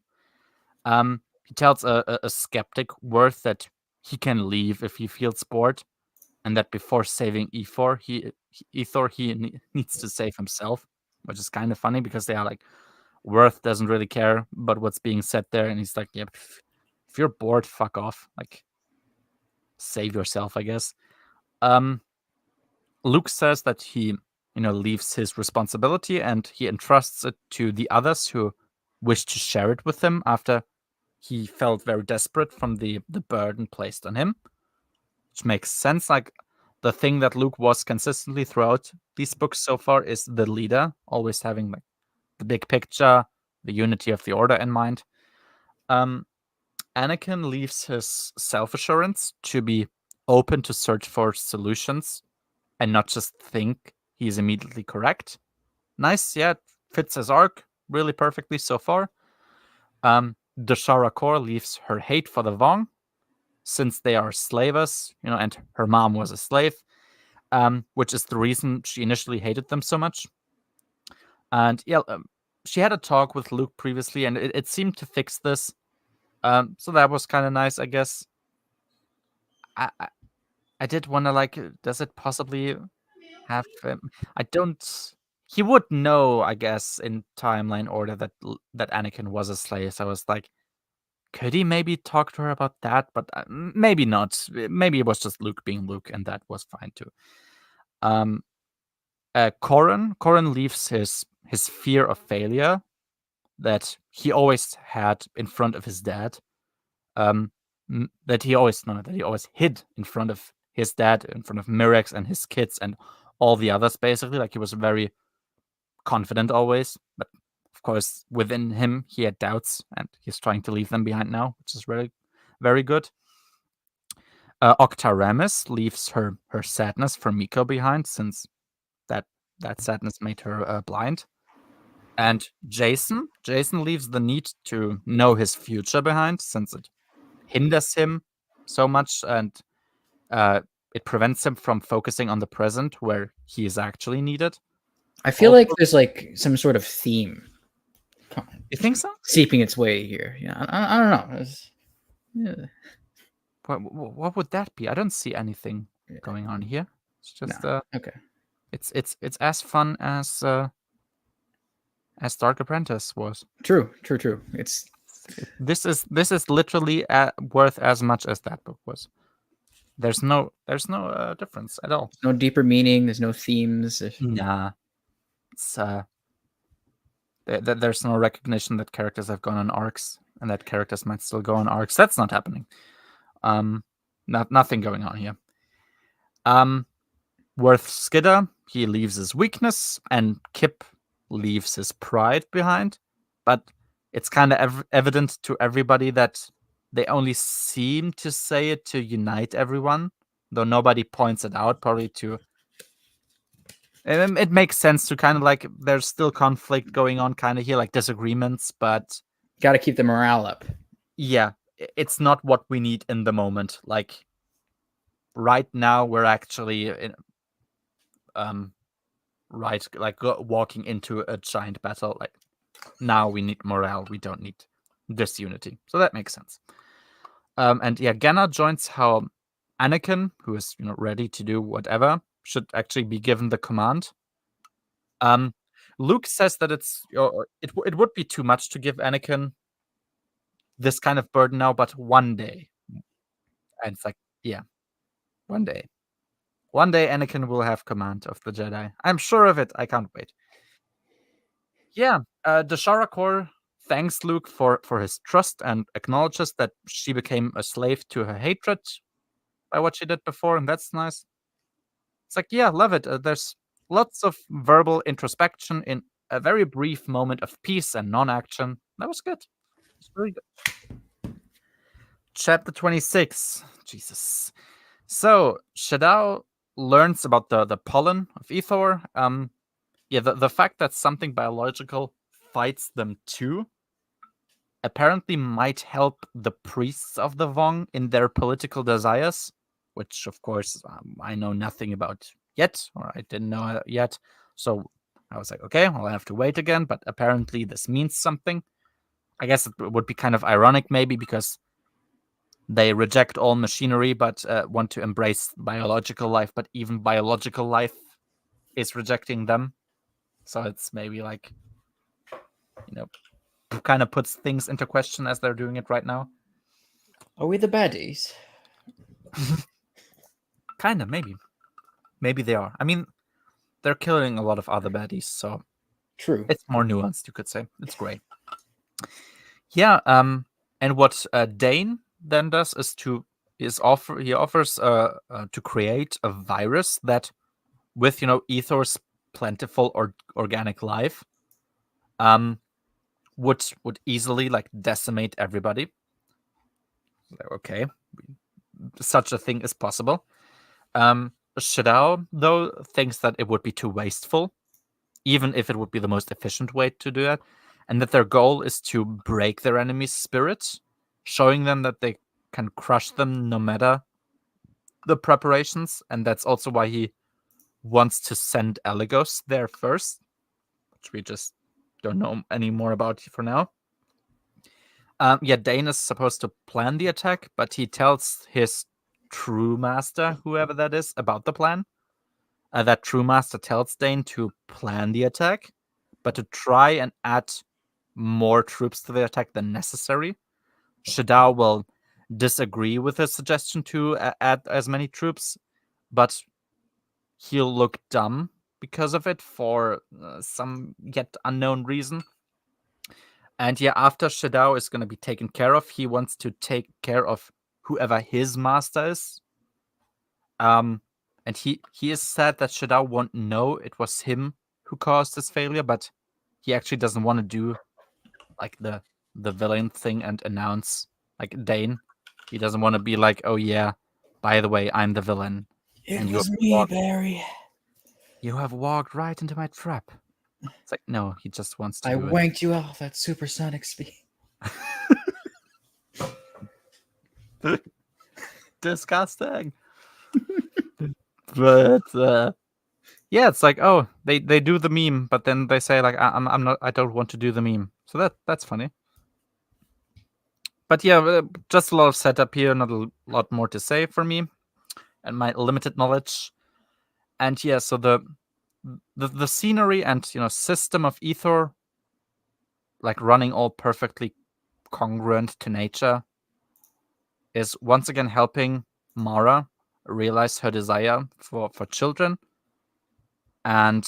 he tells a skeptic Worth that he can leave if he feels bored, and that before saving Ethor, he needs to save himself, which is kind of funny because they are like, Worth doesn't really care about what's being said there, and he's like, yeah, if you're bored, fuck off, like, save yourself, I guess. Luke says that he leaves his responsibility and he entrusts it to the others who wished to share it with him after he felt very desperate from the burden placed on him, which makes sense. Like, the thing that Luke was consistently throughout these books so far is the leader, always having like the big picture, the unity of the Order in mind. Anakin leaves his self-assurance to be open to search for solutions and not just think he's immediately correct. Nice, yeah, it fits his arc really perfectly so far. Dashara Kor leaves her hate for the Vong, since they are slavers, and her mom was a slave, which is the reason she initially hated them so much. And yeah, she had a talk with Luke previously, and it seemed to fix this. So that was kind of nice, I guess. I did wonder, like, does it possibly have? I don't. He would know, I guess, in timeline order that Anakin was a slave. So I was like, could he maybe talk to her about that? But maybe not. Maybe it was just Luke being Luke, and that was fine too. Corran leaves his fear of failure that he always had in front of his dad. That he always hid in front of his dad, in front of Mirex and his kids and all the others, basically. Like, he was very confident always, but of course within him he had doubts, and he's trying to leave them behind now, which is really very good. Octaramis leaves her sadness for Miko behind, since that sadness made her blind. And Jason leaves the need to know his future behind, since it hinders him so much, and it prevents him from focusing on the present where he is actually needed. I feel like there's like some sort of theme. You think so? Seeping its way here. Yeah, I don't know. Yeah. What would that be? I don't see anything going on here. It's just okay. It's as fun as Dark Apprentice was. True. This is literally worth as much as that book was. There's no difference at all. No deeper meaning. There's no themes. Nah, it's there's no recognition that characters have gone on arcs and that characters might still go on arcs. That's not happening. Nothing going on here. Worth Skidder, he leaves his weakness, and Kip leaves his pride behind. But it's kind of evident to everybody that they only seem to say it to unite everyone, though nobody points it out, probably to... It makes sense to kind of like, there's still conflict going on kind of here, like disagreements, but... Got to keep the morale up. Yeah, it's not what we need in the moment. Like, right now, we're actually walking into a giant battle. Like, now we need morale. We don't need disunity. So that makes sense. And yeah, Genna joins how Anakin, who is ready to do whatever, should actually be given the command. Luke says that it would be too much to give Anakin this kind of burden now, but one day. And it's like, yeah, one day. One day Anakin will have command of the Jedi. I'm sure of it. I can't wait. Yeah, Dashara Kor thanks Luke for his trust and acknowledges that she became a slave to her hatred by what she did before, and that's nice. It's like, yeah, love it. There's lots of verbal introspection in a very brief moment of peace and non-action. That was good. It's really good. Chapter 26. Jesus. So, Shaddao learns about the pollen of Ethor. Yeah, the fact that something biological fights them too apparently might help the priests of the Vong in their political desires, which, of course, I know nothing about yet, or I didn't know yet. So I was like, okay, I'll have to wait again, but apparently this means something. I guess it would be kind of ironic, maybe, because they reject all machinery but want to embrace biological life, but even biological life is rejecting them. So it's maybe like, kind of puts things into question as they're doing it right now. Are we the baddies? Kind of, maybe. Maybe they are. I mean, they're killing a lot of other baddies, so... True. It's more nuanced, you could say. It's great. Yeah. And what Dane then does he offers to create a virus that, with Ethor's plentiful or organic life, would easily like decimate everybody. Okay, such a thing is possible. Shadao, though, thinks that it would be too wasteful, even if it would be the most efficient way to do that, and that their goal is to break their enemy's spirits, showing them that they can crush them no matter the preparations, and that's also why he wants to send Eligos there first, which we just don't know any more about for now. Yeah, Dane is supposed to plan the attack, but he tells his true master, whoever that is, about the plan. That true master tells Dane to plan the attack, but to try and add more troops to the attack than necessary. Shadao will disagree with his suggestion to add as many troops, but he'll look dumb because of it for some yet unknown reason. And yeah, after Shadao is going to be taken care of, he wants to take care of whoever his master is. And he is sad that Shadao won't know it was him who caused his failure, but he actually doesn't want to do like the villain thing and announce like Dane. He doesn't want to be like, oh yeah, by the way, I'm the villain. It was me, Barry. You have walked right into my trap. It's like, no, he just wants to. I wanked you off at supersonic speed. Disgusting. But yeah, it's like, oh, they do the meme, but then they say like, I don't want to do the meme. So that's funny. But yeah, just a lot of setup here, not a lot more to say for me, and my limited knowledge. And yeah, so the scenery and system of Ethor, like running all perfectly congruent to nature, is once again helping Mara realize her desire for children. And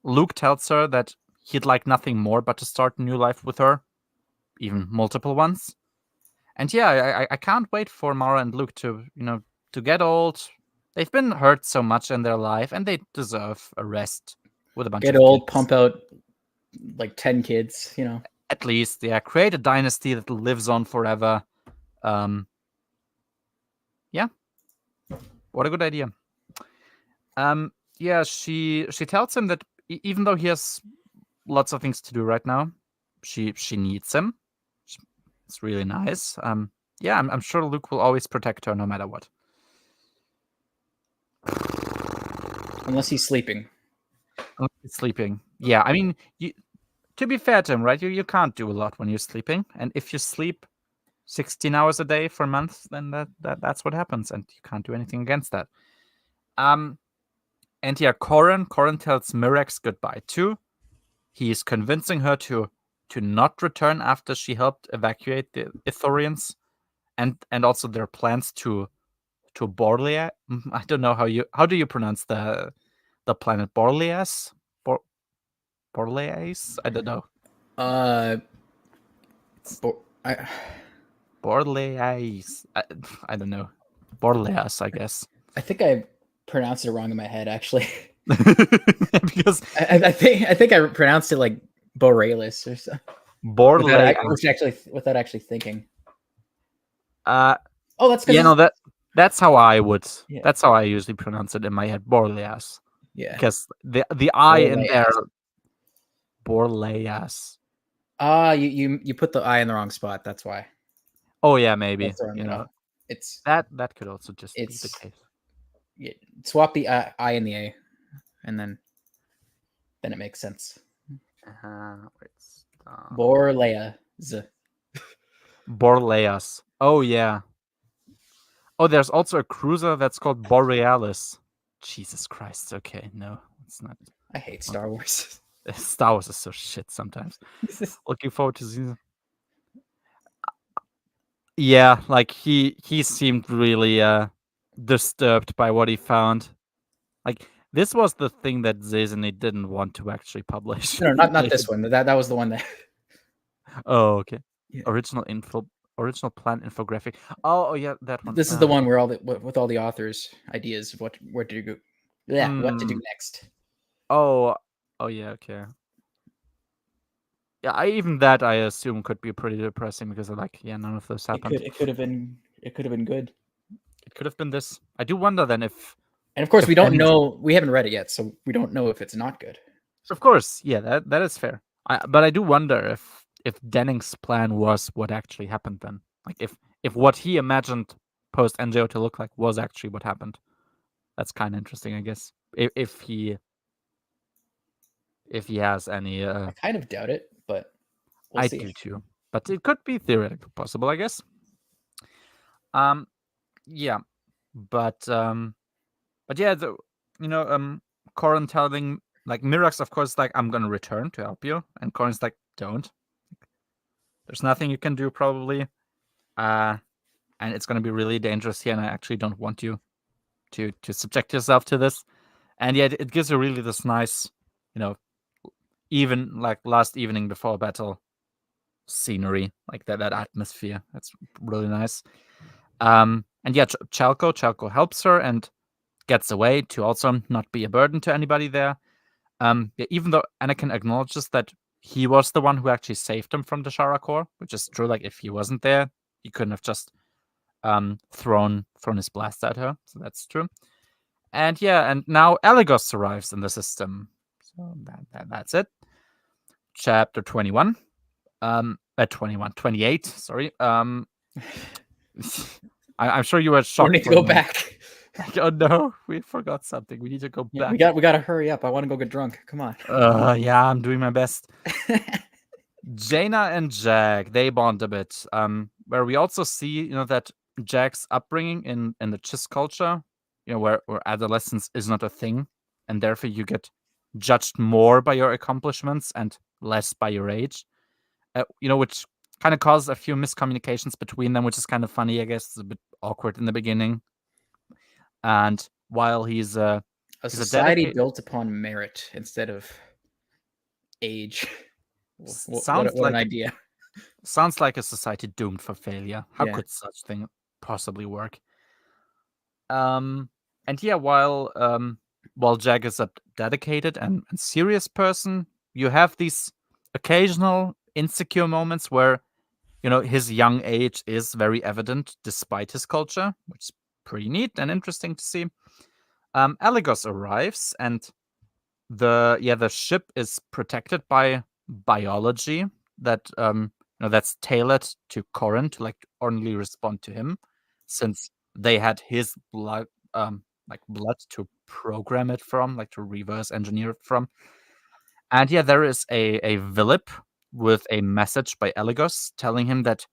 Luke tells her that he'd like nothing more but to start a new life with her, even multiple ones. And yeah, I can't wait for Mara and Luke to to get old. They've been hurt so much in their life, and they deserve a rest with a bunch of get old, kids. pump out like 10 kids, At least, yeah, create a dynasty that lives on forever. Yeah, what a good idea. Yeah, she tells him that even though he has lots of things to do right now, she needs him. It's really nice. Yeah, I'm sure Luke will always protect her no matter what. Unless he's sleeping. Unless he's sleeping. Yeah, I mean, to be fair to him, right? You can't do a lot when you're sleeping, and if you sleep 16 hours a day for months, then that's what happens, and you can't do anything against that. And yeah, Corran tells Mirex goodbye too. He is convincing her to not return after she helped evacuate the Ithorians, and also their plans to Borlea. I don't know how do you pronounce the planet Borleas? Borleas? I don't know. Borleas. I don't know. Borleas, I guess. I think I pronounced it wrong in my head, actually. Because I think I pronounced it like Borealis or something. Without actually thinking. That's because that's how I would. Yeah. That's how I usually pronounce it in my head. Borleas. Yeah. Because the I in there. Borleas. You put the I in the wrong spot. That's why. Oh yeah, maybe. It's that could also just be the case. Yeah, swap the I and the A, and then it makes sense. Borleas. Borleas. Oh yeah. Oh, there's also a cruiser that's called Borealis. Jesus Christ. Okay, no, it's not. I hate Star Wars. Star Wars is so shit sometimes. Looking forward to seeing. Yeah, like he seemed really disturbed by what he found. Like this was the thing that Zizany didn't want to actually publish. No, not this one. That was the one that. Oh, okay. Yeah. Original plan infographic. Oh, yeah, that one. This is the one where with all the authors' ideas of what to do. Yeah, what to do next. Oh, yeah, okay. Yeah, I assume could be pretty depressing because none of this happened. It could have been good. It could have been this. I do wonder then if. And of course, we don't know. We haven't read it yet, so we don't know if it's not good. Of course, yeah, that is fair. But I do wonder if Denning's plan was what actually happened then. Like if what he imagined post NGO to look like was actually what happened. That's kind of interesting, I guess. If he has any. I kind of doubt it, but I do too. But it could be theoretically possible, I guess. Yeah, but yeah, Corin telling Mirax, of course, I'm gonna return to help you, and Corin's like, don't. There's nothing you can do probably, and it's gonna be really dangerous here, and I actually don't want you to subject yourself to this. And yet, it gives you really this nice, even last evening before battle scenery, that atmosphere. That's really nice. And yeah, Chalco helps her and gets away to also not be a burden to anybody there. Yeah, even though Anakin acknowledges that he was the one who actually saved him from the Shara Core, which is true. If he wasn't there, he couldn't have just thrown his blast at her. So that's true. And yeah, and now Eligos arrives in the system. So that's it. Chapter 21. 28, sorry. I'm sure you were shocked. We need to go back. Oh no, we forgot something. We need to go back. We got to hurry up. I want to go get drunk. Come on. Yeah, I'm doing my best. Jaina and Jag, they bond a bit. Where we also see, that Jag's upbringing in the Chiss culture, where adolescence is not a thing, and therefore you get judged more by your accomplishments and less by your age. Which kind of caused a few miscommunications between them, which is kind of funny, I guess. It's a bit awkward in the beginning. And while he's a society built upon merit instead of age. What an idea. Sounds like a society doomed for failure. How could such thing possibly work? And yeah, while Jag is a dedicated and serious person, you have these occasional insecure moments where his young age is very evident despite his culture, which is pretty neat and interesting to see. Eligos arrives, and the ship is protected by biology that that's tailored to Corin to only respond to him, since they had his blood blood to program it from, to reverse engineer it from. And yeah, there is a Villip with a message by Eligos telling him that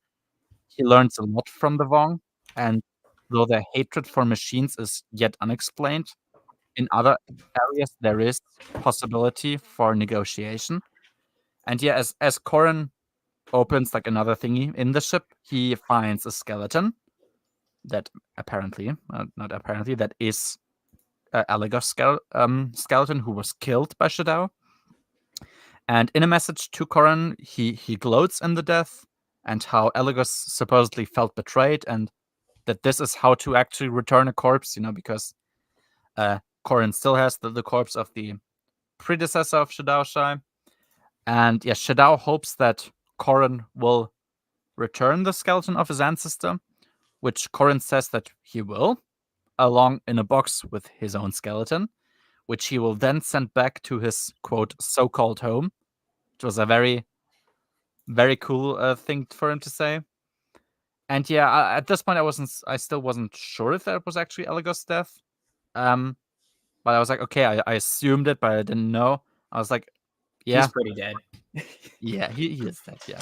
he learns a lot from the Vong, and though their hatred for machines is yet unexplained, in other areas there is possibility for negotiation. And yeah, as Corin opens another thingy in the ship, he finds a skeleton that apparently, not apparently, that is Eligos skeleton who was killed by Shadao. And in a message to Corin, he gloats in the death and how Eligos supposedly felt betrayed, and that this is how to actually return a corpse, because Corin still has the corpse of the predecessor of Shadao Shai. And yeah, Shadao hopes that Corin will return the skeleton of his ancestor, which Corin says that he will, along in a box with his own skeleton, which he will then send back to his, quote, so-called home, which was a very, very cool thing for him to say. And yeah, at this point, I still wasn't sure if that was actually Eligos' death. But I was like, okay, I assumed it, but I didn't know. I was like, yeah. He's pretty dead. Yeah, he is dead, yeah.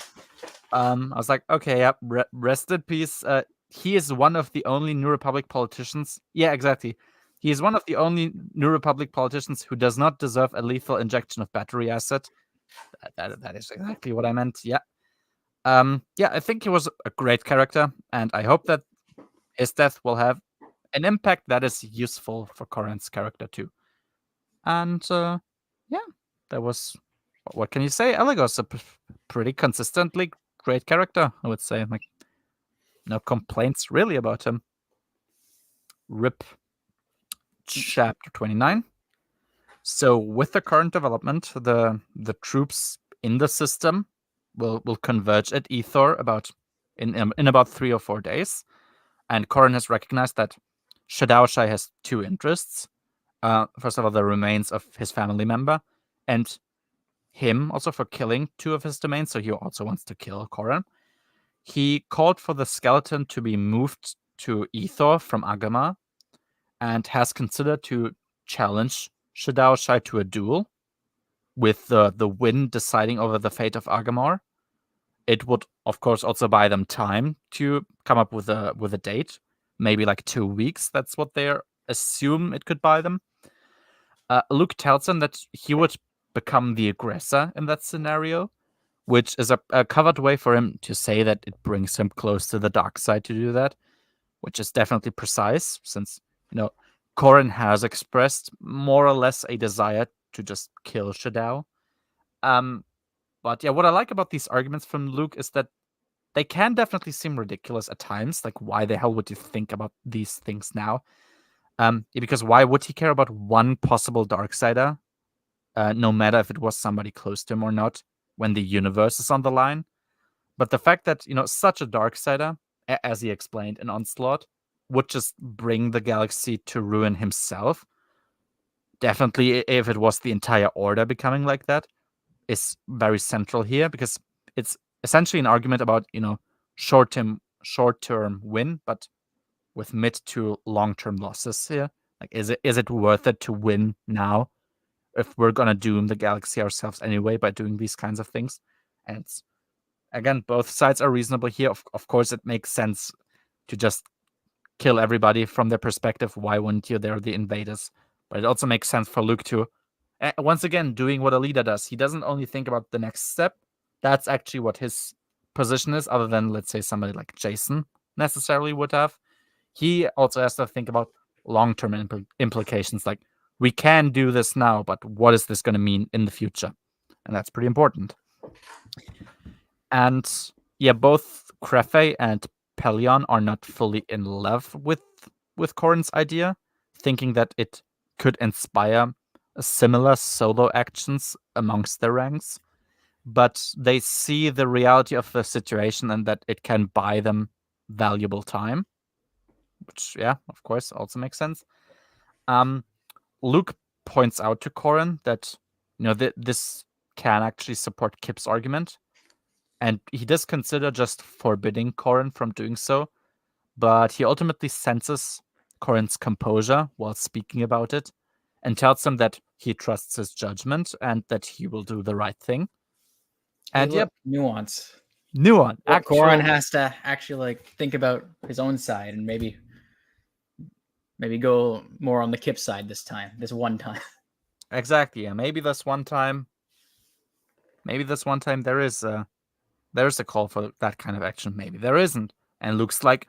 I was like, okay, yeah, rest in peace. He is one of the only New Republic politicians. Yeah, exactly. He is one of the only New Republic politicians who does not deserve a lethal injection of battery acid. That is exactly what I meant, yeah. Yeah, I think he was a great character, and I hope that his death will have an impact that is useful for Corin's character too. And yeah, that was, what can you say? Eligos, a pretty consistently great character, I would say. Like, no complaints really about him. Rip. Chapter 29. So with the current development, the troops in the system will converge at Ethor in about 3 or 4 days. And Corrin has recognized that Shadow Shai has two interests. First of all, the remains of his family member, and him also for killing two of his domains, so he also wants to kill Corrin. He called for the skeleton to be moved to Ethor from Agama, and has considered to challenge Shadow Shai to a duel, with the win deciding over the fate of Agamor. It would, of course, also buy them time to come up with a date, maybe like 2 weeks. That's what they assume it could buy them. Luke tells him that he would become the aggressor in that scenario, which is a covered way for him to say that it brings him close to the dark side to do that, which is definitely precise, since, Corrin has expressed more or less a desire to just kill Shadow. But yeah, what I like about these arguments from Luke is that they can definitely seem ridiculous at times. Like, why the hell would you think about these things now? Because why would he care about one possible Darksider, no matter if it was somebody close to him or not, when the universe is on the line? But the fact that, such a Darksider, as he explained in Onslaught, would just bring the galaxy to ruin himself, definitely if it was the entire Order becoming like that, is very central here, because it's essentially an argument about, short-term win, but with mid to long-term losses here. Like, is it worth it to win now if we're gonna doom the galaxy ourselves anyway by doing these kinds of things? And it's, again, both sides are reasonable here. Of course, it makes sense to just kill everybody from their perspective. Why wouldn't you? They're the invaders. But it also makes sense for Luke to, once again, doing what a leader does. He doesn't only think about the next step. That's actually what his position is, other than, let's say, somebody like Jason necessarily would have. He also has to think about long-term implications. Like, we can do this now, but what is this going to mean in the future? And that's pretty important. And yeah, both Crefe and Pelion are not fully in love with Corrin's idea, thinking that it could inspire similar solo actions amongst their ranks. But they see the reality of the situation and that it can buy them valuable time, which, yeah, of course, also makes sense. Luke points out to Corrin that, this can actually support Kip's argument, and he does consider just forbidding Corrin from doing so, but he ultimately senses Corrin's composure while speaking about it, and tells him that he trusts his judgment and that he will do the right thing. And yep, nuance. Well, Corrin has to actually think about his own side and maybe go more on the Kip side this one time. Exactly. Yeah. Maybe this one time there is a call for that kind of action. Maybe there isn't. And Luke's like,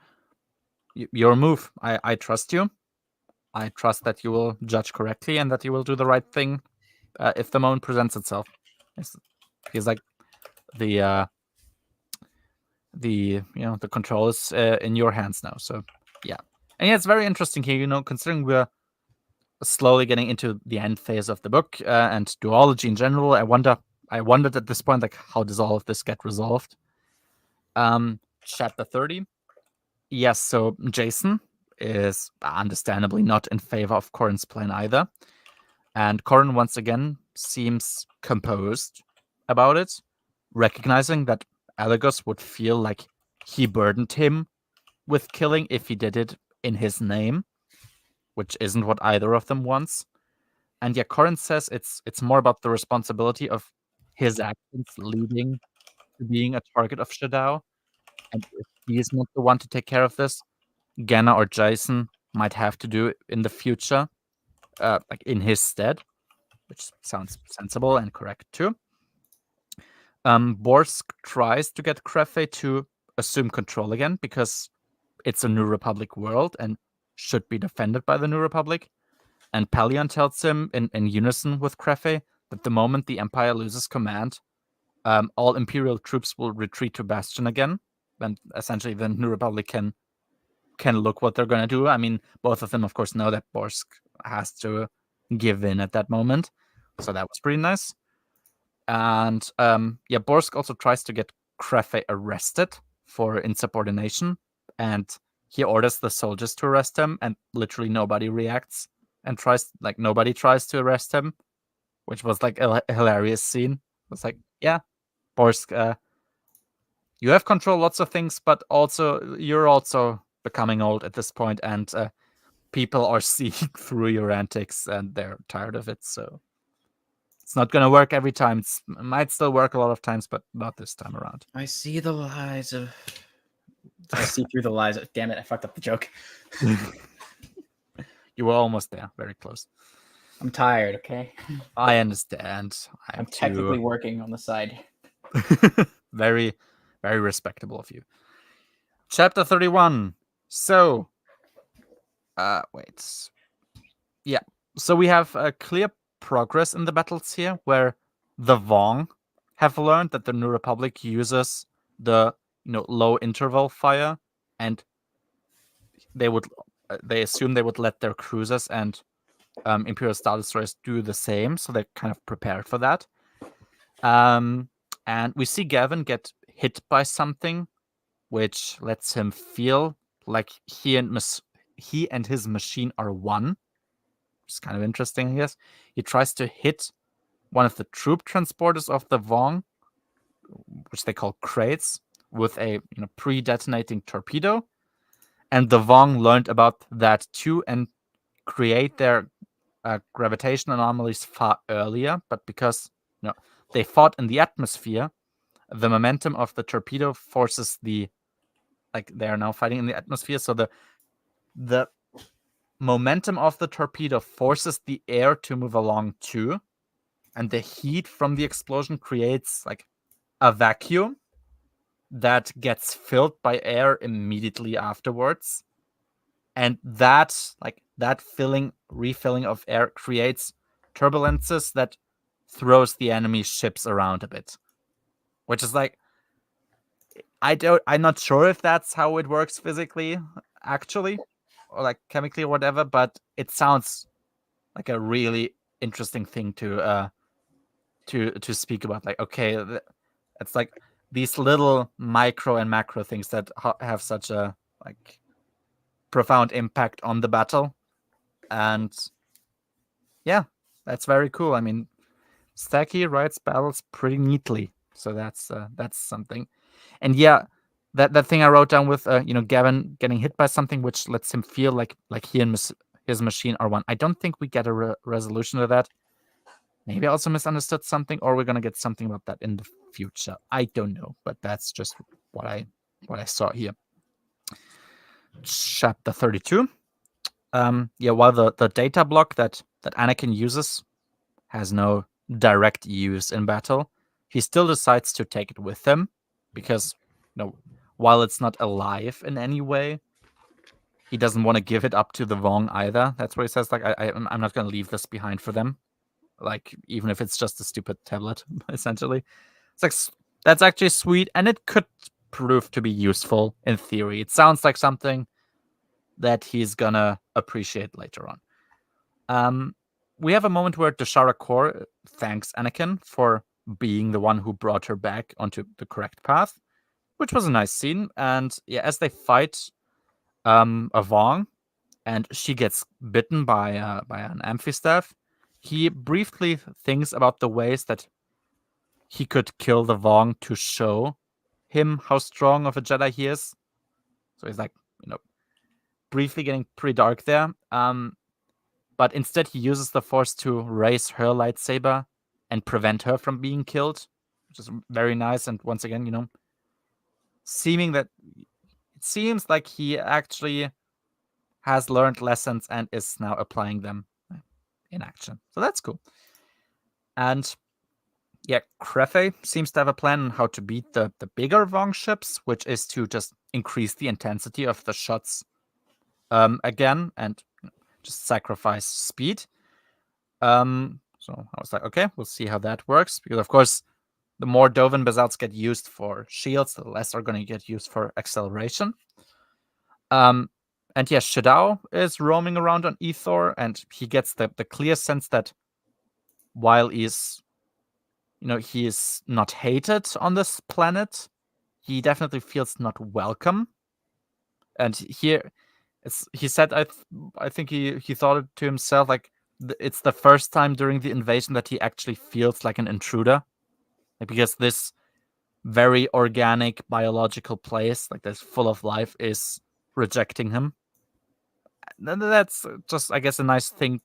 your move. I trust you. I trust that you will judge correctly and that you will do the right thing if the moment presents itself. He's like, the control is in your hands now. So yeah, and yeah, it's very interesting here. Considering we're slowly getting into the end phase of the book and duology in general, I wondered at this point, like, how does all of this get resolved? Chapter 30. Yes, so Jason is understandably not in favor of Corrin's plan either. And Corrin once again seems composed about it, recognizing that Alagos would feel like he burdened him with killing if he did it in his name, which isn't what either of them wants. And yeah, Corrin says it's more about the responsibility of his actions leading to being a target of Shadow. And if he's not the one to take care of this, Ganna or Jason might have to do it in the future, like in his stead, which sounds sensible and correct too. Borsk tries to get Crefe to assume control again because it's a New Republic world and should be defended by the New Republic. And Pelion tells him in unison with Crefe that the moment the Empire loses command, all Imperial troops will retreat to Bastion again, and essentially the New Republic can look what they're going to do. I mean, both of them, of course, know that Borsk has to give in at that moment, so that was pretty nice. And Borsk also tries to get Crefe arrested for insubordination, and he orders the soldiers to arrest him, and literally nobody reacts and nobody tries to arrest him, which was like a hilarious scene. It's like, yeah, Borsk, you have control lots of things, but also you're also becoming old at this point, and people are seeing through your antics, and they're tired of it. So it's not going to work every time. It might still work a lot of times, but not this time around. I see the lies of. I see through the lies of. Damn it! I fucked up the joke. You were almost there, very close. I'm tired. Okay. I understand. I'm technically working on the side. Very, very respectable of you. Chapter 31. So, wait. Yeah. So we have a clear progress in the battles here, where the Vong have learned that the New Republic uses the low interval fire, and they assume they would let their cruisers and Imperial Star Destroyers do the same, so they're kind of prepared for that. And we see Gavin get hit by something, which lets him feel like he and his machine are one. It's kind of interesting, I guess. He tries to hit one of the troop transporters of the Vong, which they call crates, with a pre-detonating torpedo. And the Vong learned about that too and create their gravitational anomalies far earlier. But because they fought in the atmosphere, the momentum of the torpedo forces they are now fighting in the atmosphere. So the momentum of the torpedo forces the air to move along too, and the heat from the explosion creates a vacuum that gets filled by air immediately afterwards, and that refilling of air creates turbulences that throws the enemy ships around a bit, which is I'm not sure if that's how it works physically, actually, or chemically or whatever, but it sounds like a really interesting thing to speak about. Okay, it's these little micro and macro things that have such a profound impact on the battle, and yeah, that's very cool. I mean, Stacky writes battles pretty neatly, so that's something. And yeah, that thing I wrote down with Gavin getting hit by something, which lets him feel like he and his machine are one. I don't think we get a resolution to that. Maybe I also misunderstood something, or we're gonna get something about that in the future. I don't know, but that's just what I saw here. Chapter 32. While the data block that Anakin uses has no direct use in battle, he still decides to take it with him because while it's not alive in any way, he doesn't want to give it up to the Vong either. That's where he says I'm not going to leave this behind for them, even if it's just a stupid tablet. Essentially, it's that's actually sweet, and it could prove to be useful in theory. It sounds like something that he's gonna appreciate later on. We have a moment where Dashara Kor thanks Anakin for being the one who brought her back onto the correct path, which was a nice scene. And yeah, as they fight a Vong, and she gets bitten by an amphistaff, he briefly thinks about the ways that he could kill the Vong to show him how strong of a Jedi he is. So he's briefly getting pretty dark there. But instead he uses the Force to raise her lightsaber and prevent her from being killed, which is very nice. And once again, it seems like he actually has learned lessons and is now applying them in action. So that's cool. And yeah, Crefe seems to have a plan on how to beat the bigger Vong ships, which is to just increase the intensity of the shots again and just sacrifice speed. So I was like, okay, we'll see how that works. Because of course, the more Dovin basalts get used for shields, the less are going to get used for acceleration. And yes, Shadao is roaming around on Ethor, and he gets the clear sense that while he is not hated on this planet, he definitely feels not welcome. And here, he said, I think he thought it to himself, like, it's the first time during the invasion that he actually feels like an intruder, like, because this very organic biological place, like that's full of life, is rejecting him. And that's just, I guess, a nice thing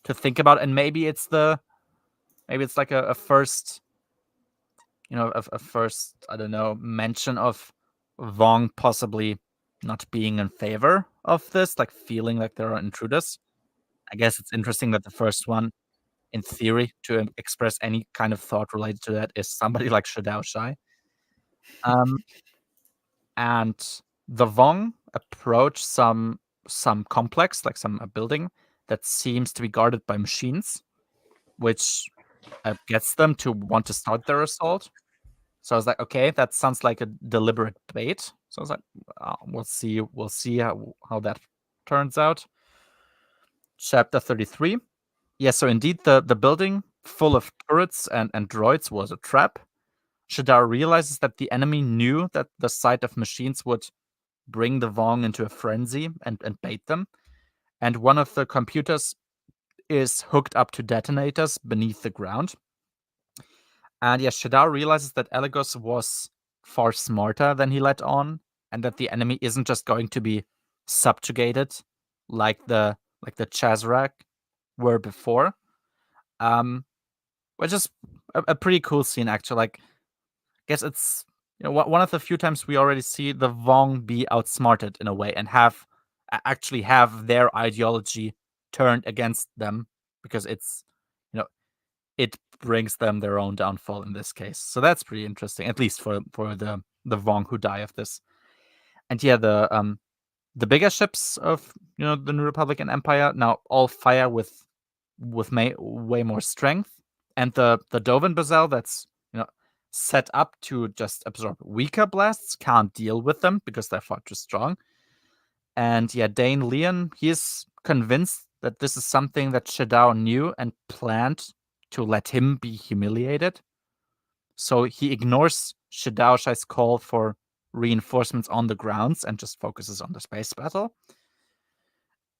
to think about. And maybe it's like a first, a first, I don't know, mention of Vong possibly not being in favor of this, like feeling like there are intruders. I guess it's interesting that the first one, in theory, to express any kind of thought related to that is somebody like Shadao Shai. And the Vong approach some complex, like a building that seems to be guarded by machines, which gets them to want to start their assault. So I was like, okay, that sounds like a deliberate bait. So I was like, we'll see how that turns out. Chapter 33. Yeah, so indeed, the building full of turrets and droids was a trap. Shadar realizes that the enemy knew that the sight of machines would bring the Vong into a frenzy and bait them. And one of the computers is hooked up to detonators beneath the ground. And yes, Shadar realizes that Elegos was far smarter than he let on, and that the enemy isn't just going to be subjugated like the Chazrak were before. Which is a pretty cool scene, actually. Like, I guess it's one of the few times we already see the Vong be outsmarted in a way and actually have their ideology turned against them, because it's it brings them their own downfall in this case. So that's pretty interesting, at least for the Vong who die of this. And yeah, the bigger ships of the New Republic and Empire now all fire with way more strength, and the Dovin Basel that's set up to just absorb weaker blasts can't deal with them because they're far too strong. And yeah, Dane Leon, he's convinced that this is something that Shadao knew and planned to let him be humiliated. So he ignores Shadao Shai's call for reinforcements on the grounds and just focuses on the space battle.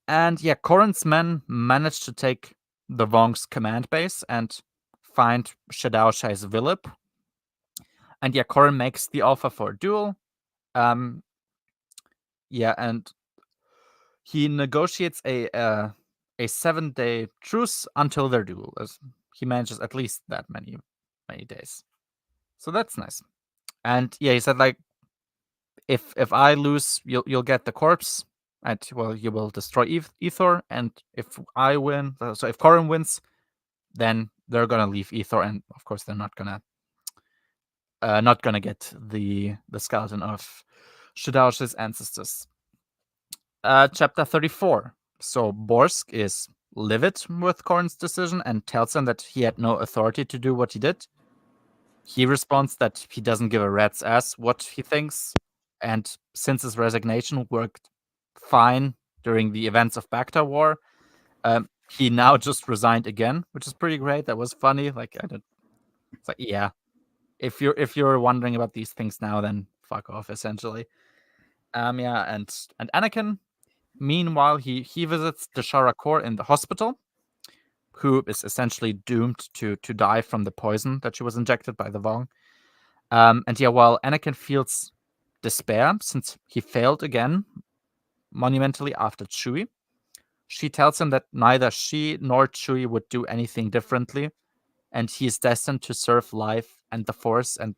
And yeah, Corrin's men managed to take the Vong's command base and find Shadao Shai's Villip. And yeah, Corrin makes the offer for a duel. Yeah, and he negotiates a 7-day truce until their duel, as he manages at least that many days. So that's nice. And yeah, he said, like, if I lose, you'll get the corpse, and well, you will destroy Ethor. And if I win, so if Corrin wins, then they're gonna leave Ethor, and of course they're not gonna get the skeleton of Shadaush's ancestors. Chapter 34. So Borsk is livid with Corrin's decision and tells him that he had no authority to do what he did. He responds that he doesn't give a rat's ass what he thinks, and since his resignation worked fine during the events of Bacta War, he now just resigned again, which is pretty great. That was funny. Like, it's like, yeah, if you're wondering about these things now, then fuck off, essentially. Yeah, and Anakin, meanwhile, he visits the Sharakor in the hospital, who is essentially doomed to die from the poison that she was injected by the Vong. And yeah, while Anakin feels despair since he failed again monumentally after Chewie, she tells him that neither she nor Chewie would do anything differently, and he is destined to serve life and the Force. And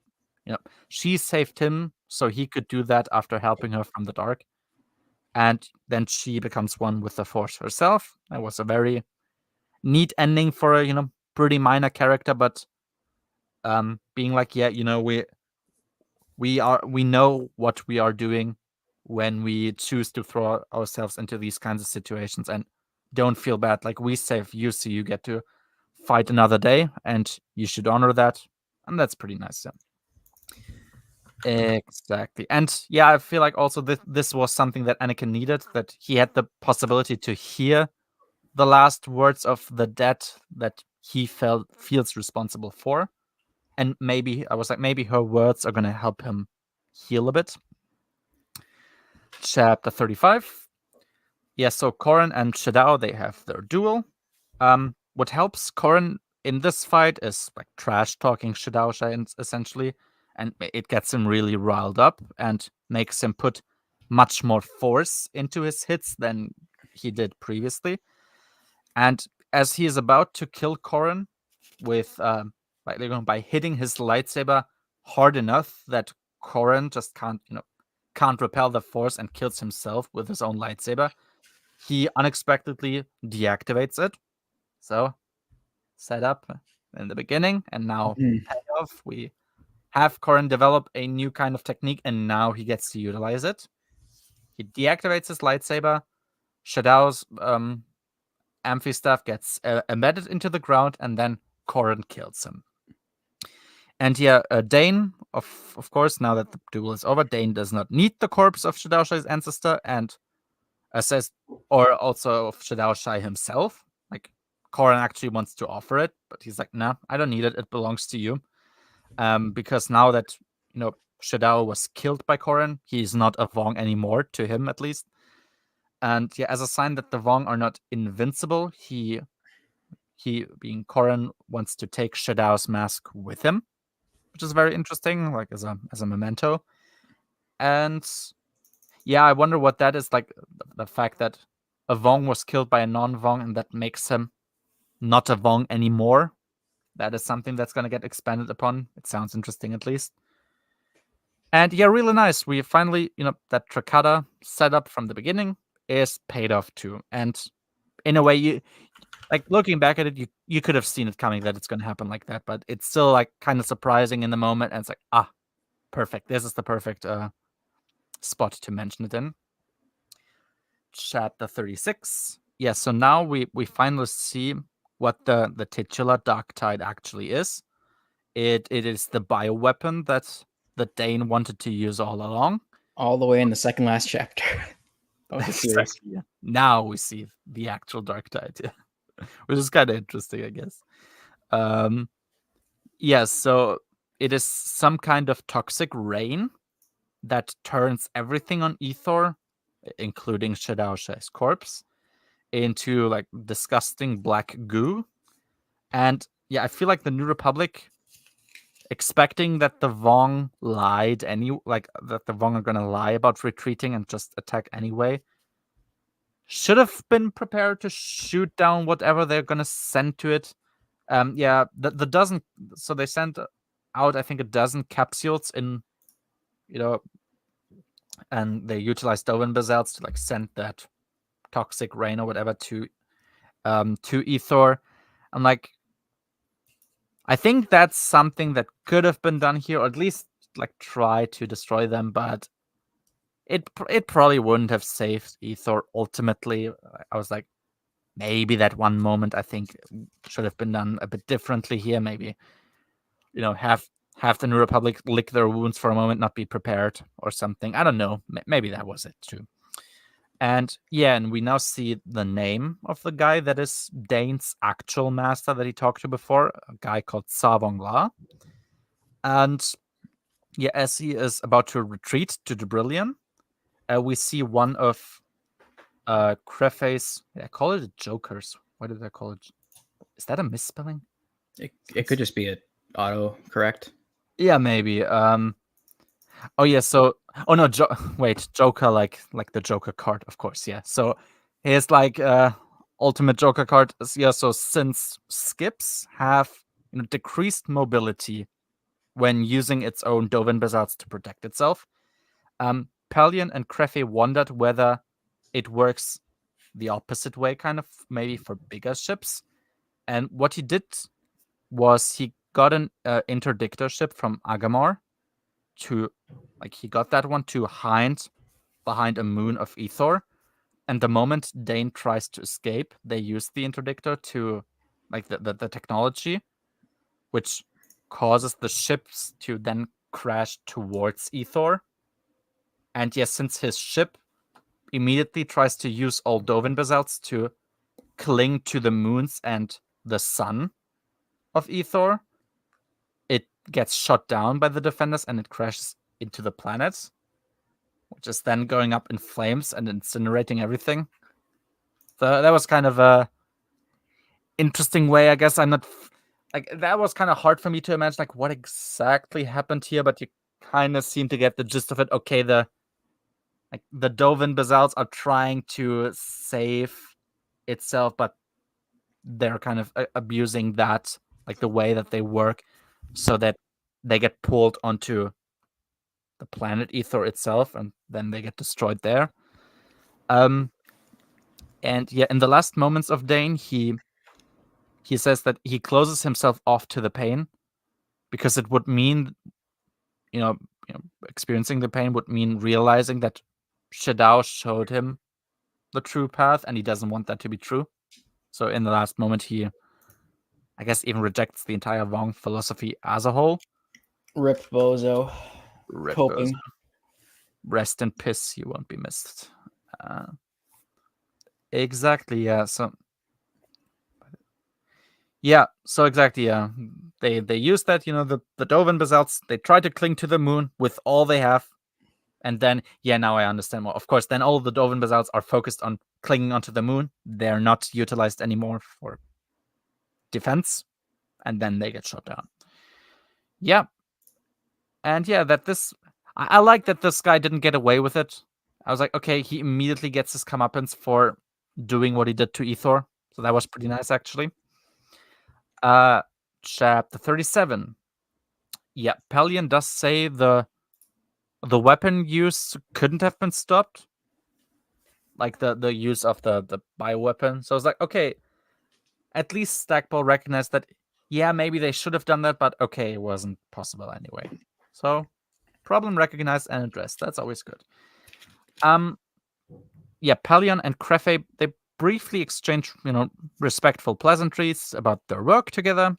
she saved him so he could do that after helping her from the dark. And then she becomes one with the Force herself. That was a very neat ending for a pretty minor character, but being like, yeah, we know what we are doing when we choose to throw ourselves into these kinds of situations, and don't feel bad. Like, we save you, so you get to fight another day, and you should honor that. And that's pretty nice. Yeah. Exactly. And yeah, I feel like also this was something that Anakin needed, that he had the possibility to hear the last words of the dead that he feels responsible for. And maybe I was like, maybe her words are gonna help him heal a bit. Chapter 35. Yeah, so Corran and Shadao, they have their duel. What helps Corran in this fight is like trash talking Shadao essentially, and it gets him really riled up and makes him put much more force into his hits than he did previously. And as he is about to kill Corran with by hitting his lightsaber hard enough that Corran just can't repel the force and kills himself with his own lightsaber, he unexpectedly deactivates it. So set up in the beginning, and now payoff. We have Corran develop a new kind of technique, and now he gets to utilize it. He deactivates his lightsaber. Shadao's amphi staff gets embedded into the ground, and then Corran kills him. And yeah, Dane, of course, now that the duel is over, Dane does not need the corpse of Shadao Shai's ancestor, and says, or also of Shadao Shai himself. Like, Corran actually wants to offer it, but he's like, nah, I don't need it. It belongs to you. Because now that, Shadao was killed by Corran, he's not a Vong anymore, to him at least. And yeah, as a sign that the Vong are not invincible, he being Corran, wants to take Shadao's mask with him, which is very interesting, like as a memento. And yeah, I wonder what that is, like the fact that a Vong was killed by a non-Vong and that makes him not a Vong anymore. That is something that's going to get expanded upon. It sounds interesting, at least. And yeah, really nice. We finally, that Trakata setup from the beginning is paid off too. And in a way, you like looking back at it, you could have seen it coming that it's going to happen like that, but it's still like kind of surprising in the moment. And it's like, perfect. This is the perfect spot to mention it in. Chapter 36. Yeah, so now we finally see what the titular Dark Tide actually is. It is the bioweapon that Dane wanted to use all along. All the way in the second last chapter of the series. Yeah. Now we see the actual Dark Tide, which is kind of interesting, I guess. So it is some kind of toxic rain that turns everything on Ethor, including Shadao Shai's corpse, into like disgusting black goo. And yeah, I feel like the New Republic, expecting that the Vong lied that the Vong are gonna lie about retreating and just attack anyway, should have been prepared to shoot down whatever they're gonna send to it. The dozen. So they sent out, I think, a dozen capsules in, and they utilized Dovan basalts to like send that toxic rain or whatever to Ethor. I'm like, I think that's something that could have been done here, or at least like try to destroy them, but it probably wouldn't have saved Ethor ultimately. I was like, maybe that one moment I think should have been done a bit differently here. Maybe, have the New Republic lick their wounds for a moment, not be prepared or something. I don't know. Maybe that was it too. And yeah, and we now see the name of the guy that is Dane's actual master that he talked to before, a guy called Savong La. And yeah, as he is about to retreat to Dubrillion, we see one of Crefe's, I call it Jokers. Why did I call it? Is that a misspelling? It could just be a auto correct. Yeah, maybe. Oh yeah, so no, wait, Joker like the Joker card, of course, yeah. So here's like ultimate Joker card. Yeah, so since skips have decreased mobility when using its own Dovan basalts to protect itself, Pelion and Crefe wondered whether it works the opposite way, kind of maybe for bigger ships. And what he did was he got an interdictor ship from Agamor he got that one to hide behind a moon of Ethor. And the moment Dane tries to escape, they use the interdictor to the technology, which causes the ships to then crash towards Ethor. And yes, since his ship immediately tries to use all Dovin basalts to cling to the moons and the sun of Ethor, it gets shot down by the defenders and it crashes into the planet, which is then going up in flames and incinerating everything. So that was kind of a interesting way, I guess. I'm not like, that was kind of hard for me to imagine like what exactly happened here, but you kind of seem to get the gist of it. Okay, the Dovin basalts are trying to save itself, but they're kind of abusing that, like the way that they work, so that they get pulled onto the planet Ether itself, and then they get destroyed there. And yeah, in the last moments of Dane, he says that he closes himself off to the pain because it would mean, experiencing the pain would mean realizing that Shadao showed him the true path, and he doesn't want that to be true. So in the last moment, he, I guess, even rejects the entire Wong philosophy as a whole. Rip Bozo. Rip Bozo. Rest in piss, you won't be missed. Exactly, yeah. So exactly, yeah. They use that, the Dovin basalts. They try to cling to the moon with all they have, and then now I understand more. Of course, then all the Dovin basalts are focused on clinging onto the moon. They're not utilized anymore for defense, and then they get shot down. Yeah, and that this I like that this guy didn't get away with it. I was like, okay, he immediately gets his comeuppance for doing what he did to Ethor, so that was pretty nice, actually. Chapter 37. Yeah, Pelion does say the weapon use couldn't have been stopped, like the use of the bioweapon. So I was like, okay, at least Stackpole recognized that, maybe they should have done that, but okay, it wasn't possible anyway. So, problem recognized and addressed. That's always good. Pelion and Crefe, they briefly exchange, respectful pleasantries about their work together.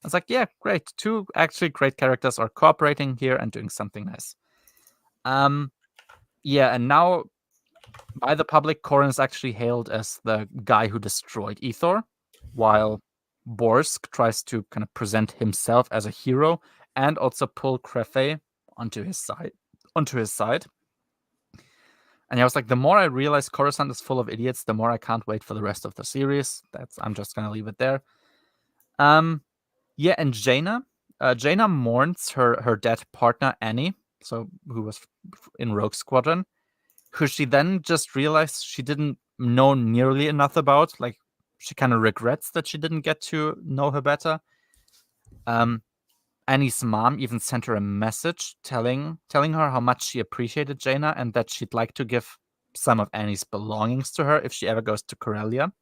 It's like, yeah, great. Two actually great characters are cooperating here and doing something nice. And now by the public, Corrin is actually hailed as the guy who destroyed Ethor, while Borsk tries to kind of present himself as a hero and also pull Crefe onto his side. And I was like, the more I realize Coruscant is full of idiots, the more I can't wait for the rest of the series. I'm just gonna leave it there. And Jaina. Jaina mourns her dead partner Annie, who was in Rogue Squadron, who she then just realized she didn't know nearly enough about. Like, she kind of regrets that she didn't get to know her better. Annie's mom even sent her a message telling her how much she appreciated Jaina and that she'd like to give some of Annie's belongings to her if she ever goes to Corellia.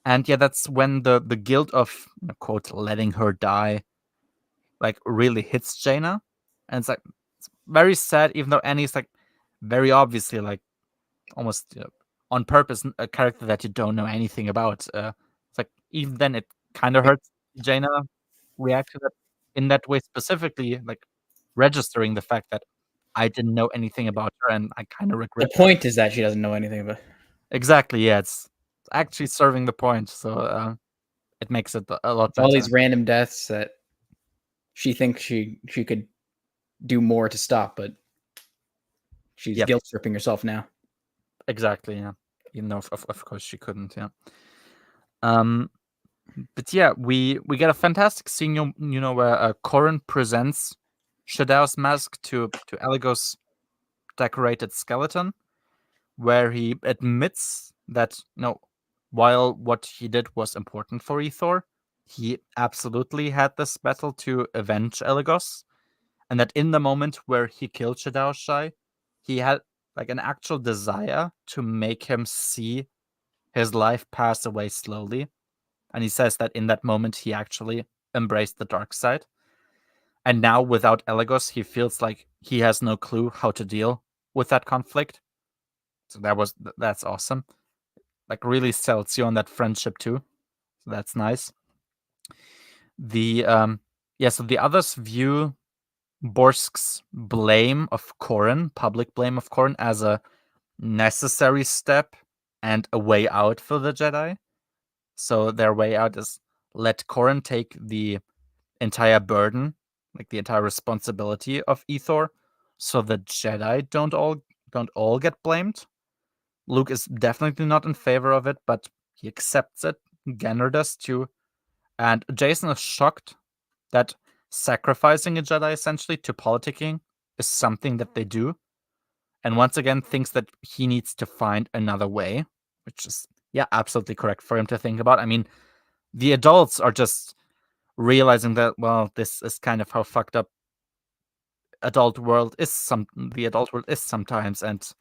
And that's when the guilt of, quote, letting her die, like, really hits Jaina. And it's like, it's very sad, even though Annie's like very obviously, like, almost on purpose, a character that you don't know anything about. It's like, even then it kind of hurts Jaina react to that in that way, specifically, like registering the fact that I didn't know anything about her and I kind of regret. The point is that she doesn't know anything about. Exactly, yeah, it's actually serving the point, so it makes it a lot better. All these random deaths that she thinks she could do more to stop, but she's guilt tripping herself now. Exactly, yeah. Even though of course she couldn't, yeah. But we get a fantastic scene, where Corrin presents Shadao's mask to Elegos' decorated skeleton, where he admits that, while what he did was important for Ethor, he absolutely had this battle to avenge Elegos, and that in the moment where he killed Shadao Shai, he had like an actual desire to make him see his life pass away slowly. And he says that in that moment, he actually embraced the dark side. And now, without Elegos, he feels like he has no clue how to deal with that conflict. So that's awesome. Like, really sells you on that friendship too. So that's nice. The Yeah, so the others view Borsk's blame of Corrin, public blame of Corrin, as a necessary step and a way out for the Jedi. So their way out is let Corrin take the entire burden, like the entire responsibility of Ethor, so the Jedi don't all get blamed. Luke is definitely not in favor of it, but he accepts it. Ganner does too. And Jason is shocked that sacrificing a Jedi essentially to politicking is something that they do. And once again thinks that he needs to find another way, which is, yeah, absolutely correct for him to think about. I mean, the adults are just realizing that, well, this is kind of how fucked up the adult world is sometimes, and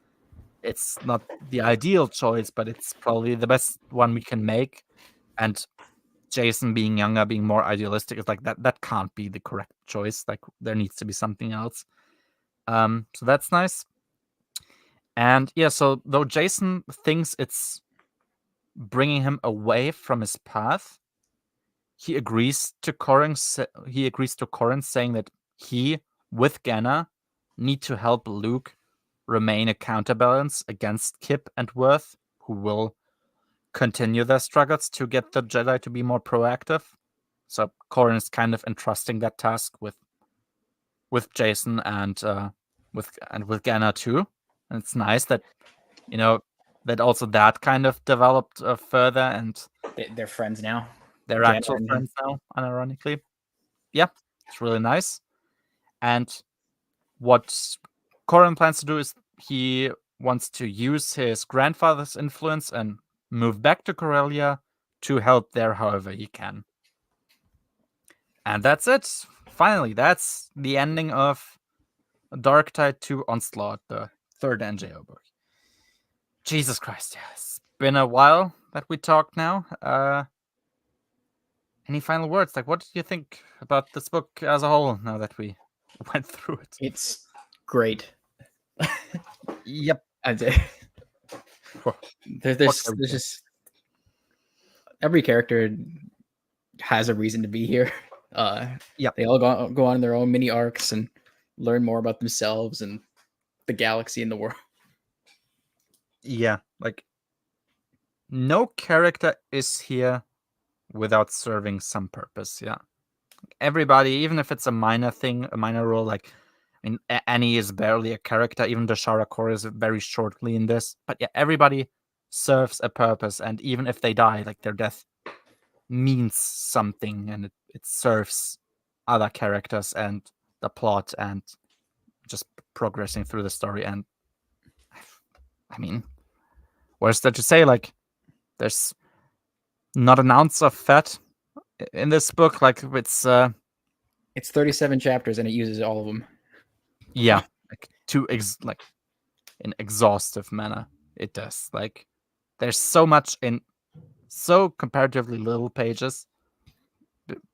it's not the ideal choice, but it's probably the best one we can make. And Jason being younger, being more idealistic, is like that can't be the correct choice. Like there needs to be something else. So that's nice. And yeah, so though Jason thinks it's bringing him away from his path, he agrees to Corrin saying that he, with Ganna, need to help Luke remain a counterbalance against Kip and Worth, who will continue their struggles to get the Jedi to be more proactive. So Corrin is kind of entrusting that task with Jason and with Ganna too. And it's nice that that also that kind of developed further, and they're friends now. They're actual friends now, unironically. Yeah, it's really nice. And what Corrin plans to do is he wants to use his grandfather's influence and move back to Corellia to help there however he can. And that's it. Finally, that's the ending of Dark Tide 2 Onslaught, the third NJO book. Jesus Christ, yeah. It's been a while that we talked now. Any final words? Like, what do you think about this book as a whole now that we went through it? It's great. Yep. There's just every character has a reason to be here. Yeah, they all go on their own mini arcs and learn more about themselves and the galaxy and the world. Yeah, like no character is here without serving some purpose. Yeah, everybody, even if it's a minor thing, a minor role, like I mean, Annie is barely a character. Even Dashara Kor is very shortly in this. But yeah, everybody serves a purpose, and even if they die, like their death means something, and it serves other characters and the plot and just progressing through the story. And I mean, what is there to say? Like, there's not an ounce of fat in this book. Like, it's 37 chapters and it uses all of them. Yeah, like like in exhaustive manner. It does. Like, there's so much in so comparatively little pages.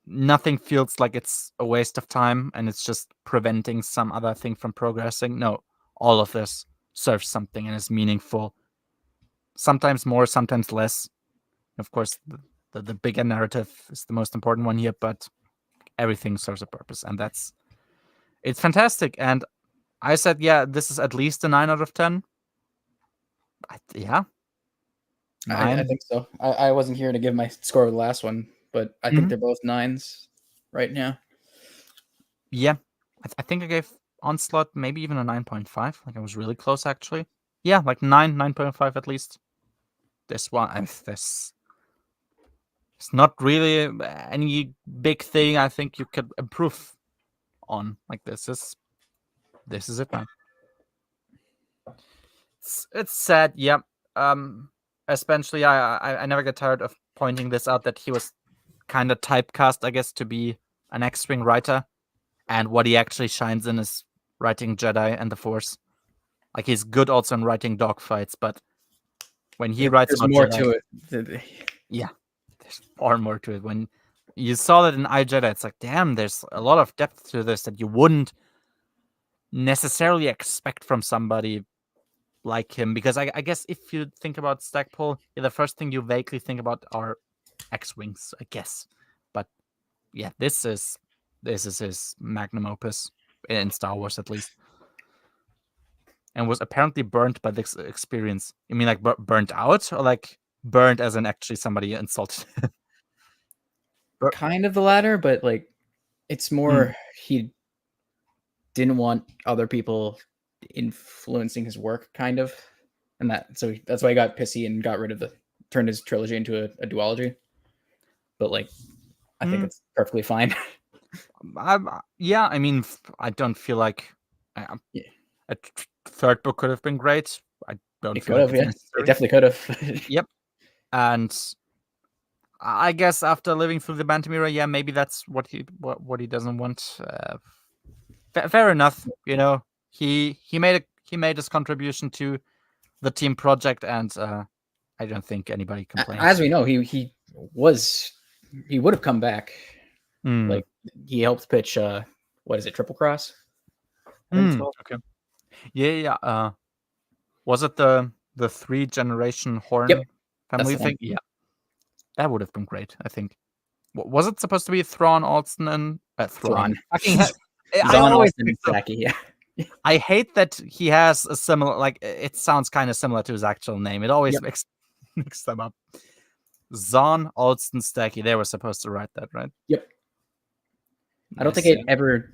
Nothing feels like it's a waste of time and it's just preventing some other thing from progressing. No, all of this serves something and is meaningful. Sometimes more, sometimes less. Of course, the bigger narrative is the most important one here, but everything serves a purpose, and it's fantastic. And I said, yeah, this is at least a 9 out of 10. Yeah. I think so. I wasn't here to give my score of the last one, but I think they're both 9s right now. Yeah. I think I gave Onslaught maybe even a 9.5. Like, I was really close, actually. Yeah, like 9.5 at least. This one, it's not really any big thing I think you could improve on. Like, this is it, man. It's sad, yeah. Especially I never get tired of pointing this out, that he was kind of typecast, I guess, to be an X-Wing writer, and what he actually shines in is writing Jedi and the Force. Like, he's good also in writing dogfights, but when he writes about more Jedi, to it. Yeah, there's far more to it. When you saw that in iJedi, it's like, damn, there's a lot of depth to this that you wouldn't necessarily expect from somebody like him. Because I guess if you think about Stackpole, the first thing you vaguely think about are X-Wings, I guess. But yeah, this is this is his magnum opus in Star Wars, at least, and was apparently burnt by this experience. You mean like burnt out, or like burnt as in actually somebody insulted? Kind of the latter, but like it's more he didn't want other people influencing his work, kind of, and that's why he got pissy and got rid of turned his trilogy into a duology. But like, I think it's perfectly fine. Yeah, I mean, I don't feel like a third book could have been great. I don't it feel could like have, it definitely could have. Yep. And I guess after living through the Bantam era, yeah, maybe that's what he doesn't want. Fair enough, you know. He made his contribution to the team project, and I don't think anybody complains. As we know, he would have come back. Like he helped pitch what is it, Triple Cross? Okay. Yeah. Was it the 3-generation Horn family thing? Yeah. That would have been great, I think. Was it supposed to be Thrawn, Alston, and Thrawn? Fucking I always think so. Yeah. I hate that he has a similar, like, it sounds kind of similar to his actual name. It always mix them up. Zahn, Alston, Stacky. They were supposed to write that, right? Yep. I don't think it ever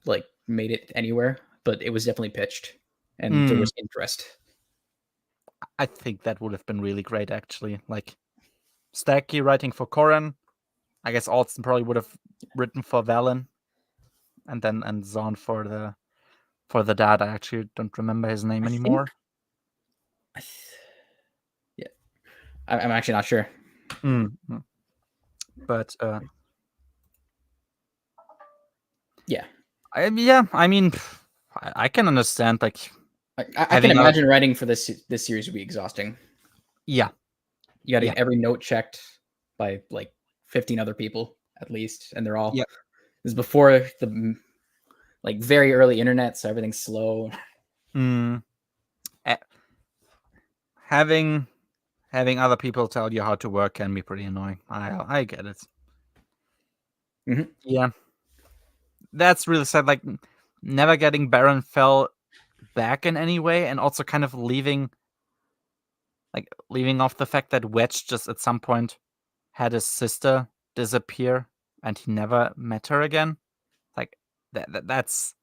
like made it anywhere, but it was definitely pitched, and there was interest. I think that would have been really great, actually. Like Stacky writing for Corran. I guess Alston probably would have written for Valen, and Zahn for the dad. I actually don't remember his name anymore. Yeah, I'm actually not sure. But yeah, I mean, I can understand. Like, I can imagine writing for this series would be exhausting. Yeah, you got to get every note checked by like 15 other people at least, and they're all. Yeah, this is before the like very early internet, so everything's slow. Having other people tell you how to work can be pretty annoying. I get it. Yeah, that's really sad. Like, never getting Baron Fell back in any way, and also kind of leaving off the fact that Wedge just at some point had his sister disappear, and he never met her again. Like that's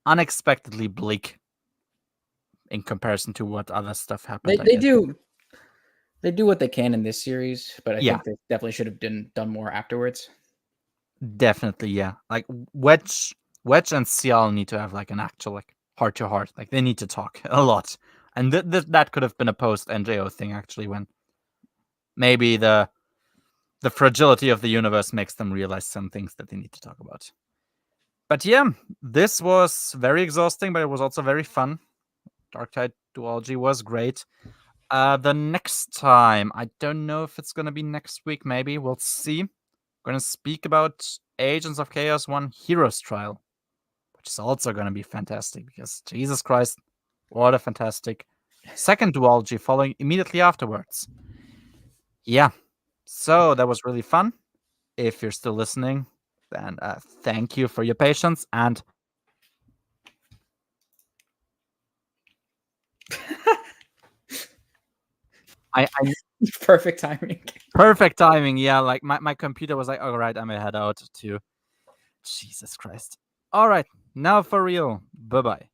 unexpectedly bleak in comparison to what other stuff happened. They do what they can in this series, but I think they definitely should have done more afterwards. Definitely, yeah. Like Wedge and Cial need to have like an actual like heart to heart. Like they need to talk a lot, and that could have been a post NJO thing actually, when maybe the fragility of the universe makes them realize some things that they need to talk about. But yeah, this was very exhausting, but it was also very fun. Dark Tide Duology was great. The next time, I don't know if it's going to be next week, maybe. We'll see. We're going to speak about Agents of Chaos 1 Heroes Trial, which is also going to be fantastic, because Jesus Christ, what a fantastic second duology following immediately afterwards. Yeah, so that was really fun. If you're still listening, then thank you for your patience, and I perfect timing. Perfect timing, yeah. Like my computer was like, all right, I'm gonna head out to Jesus Christ. All right, now for real. Bye-bye.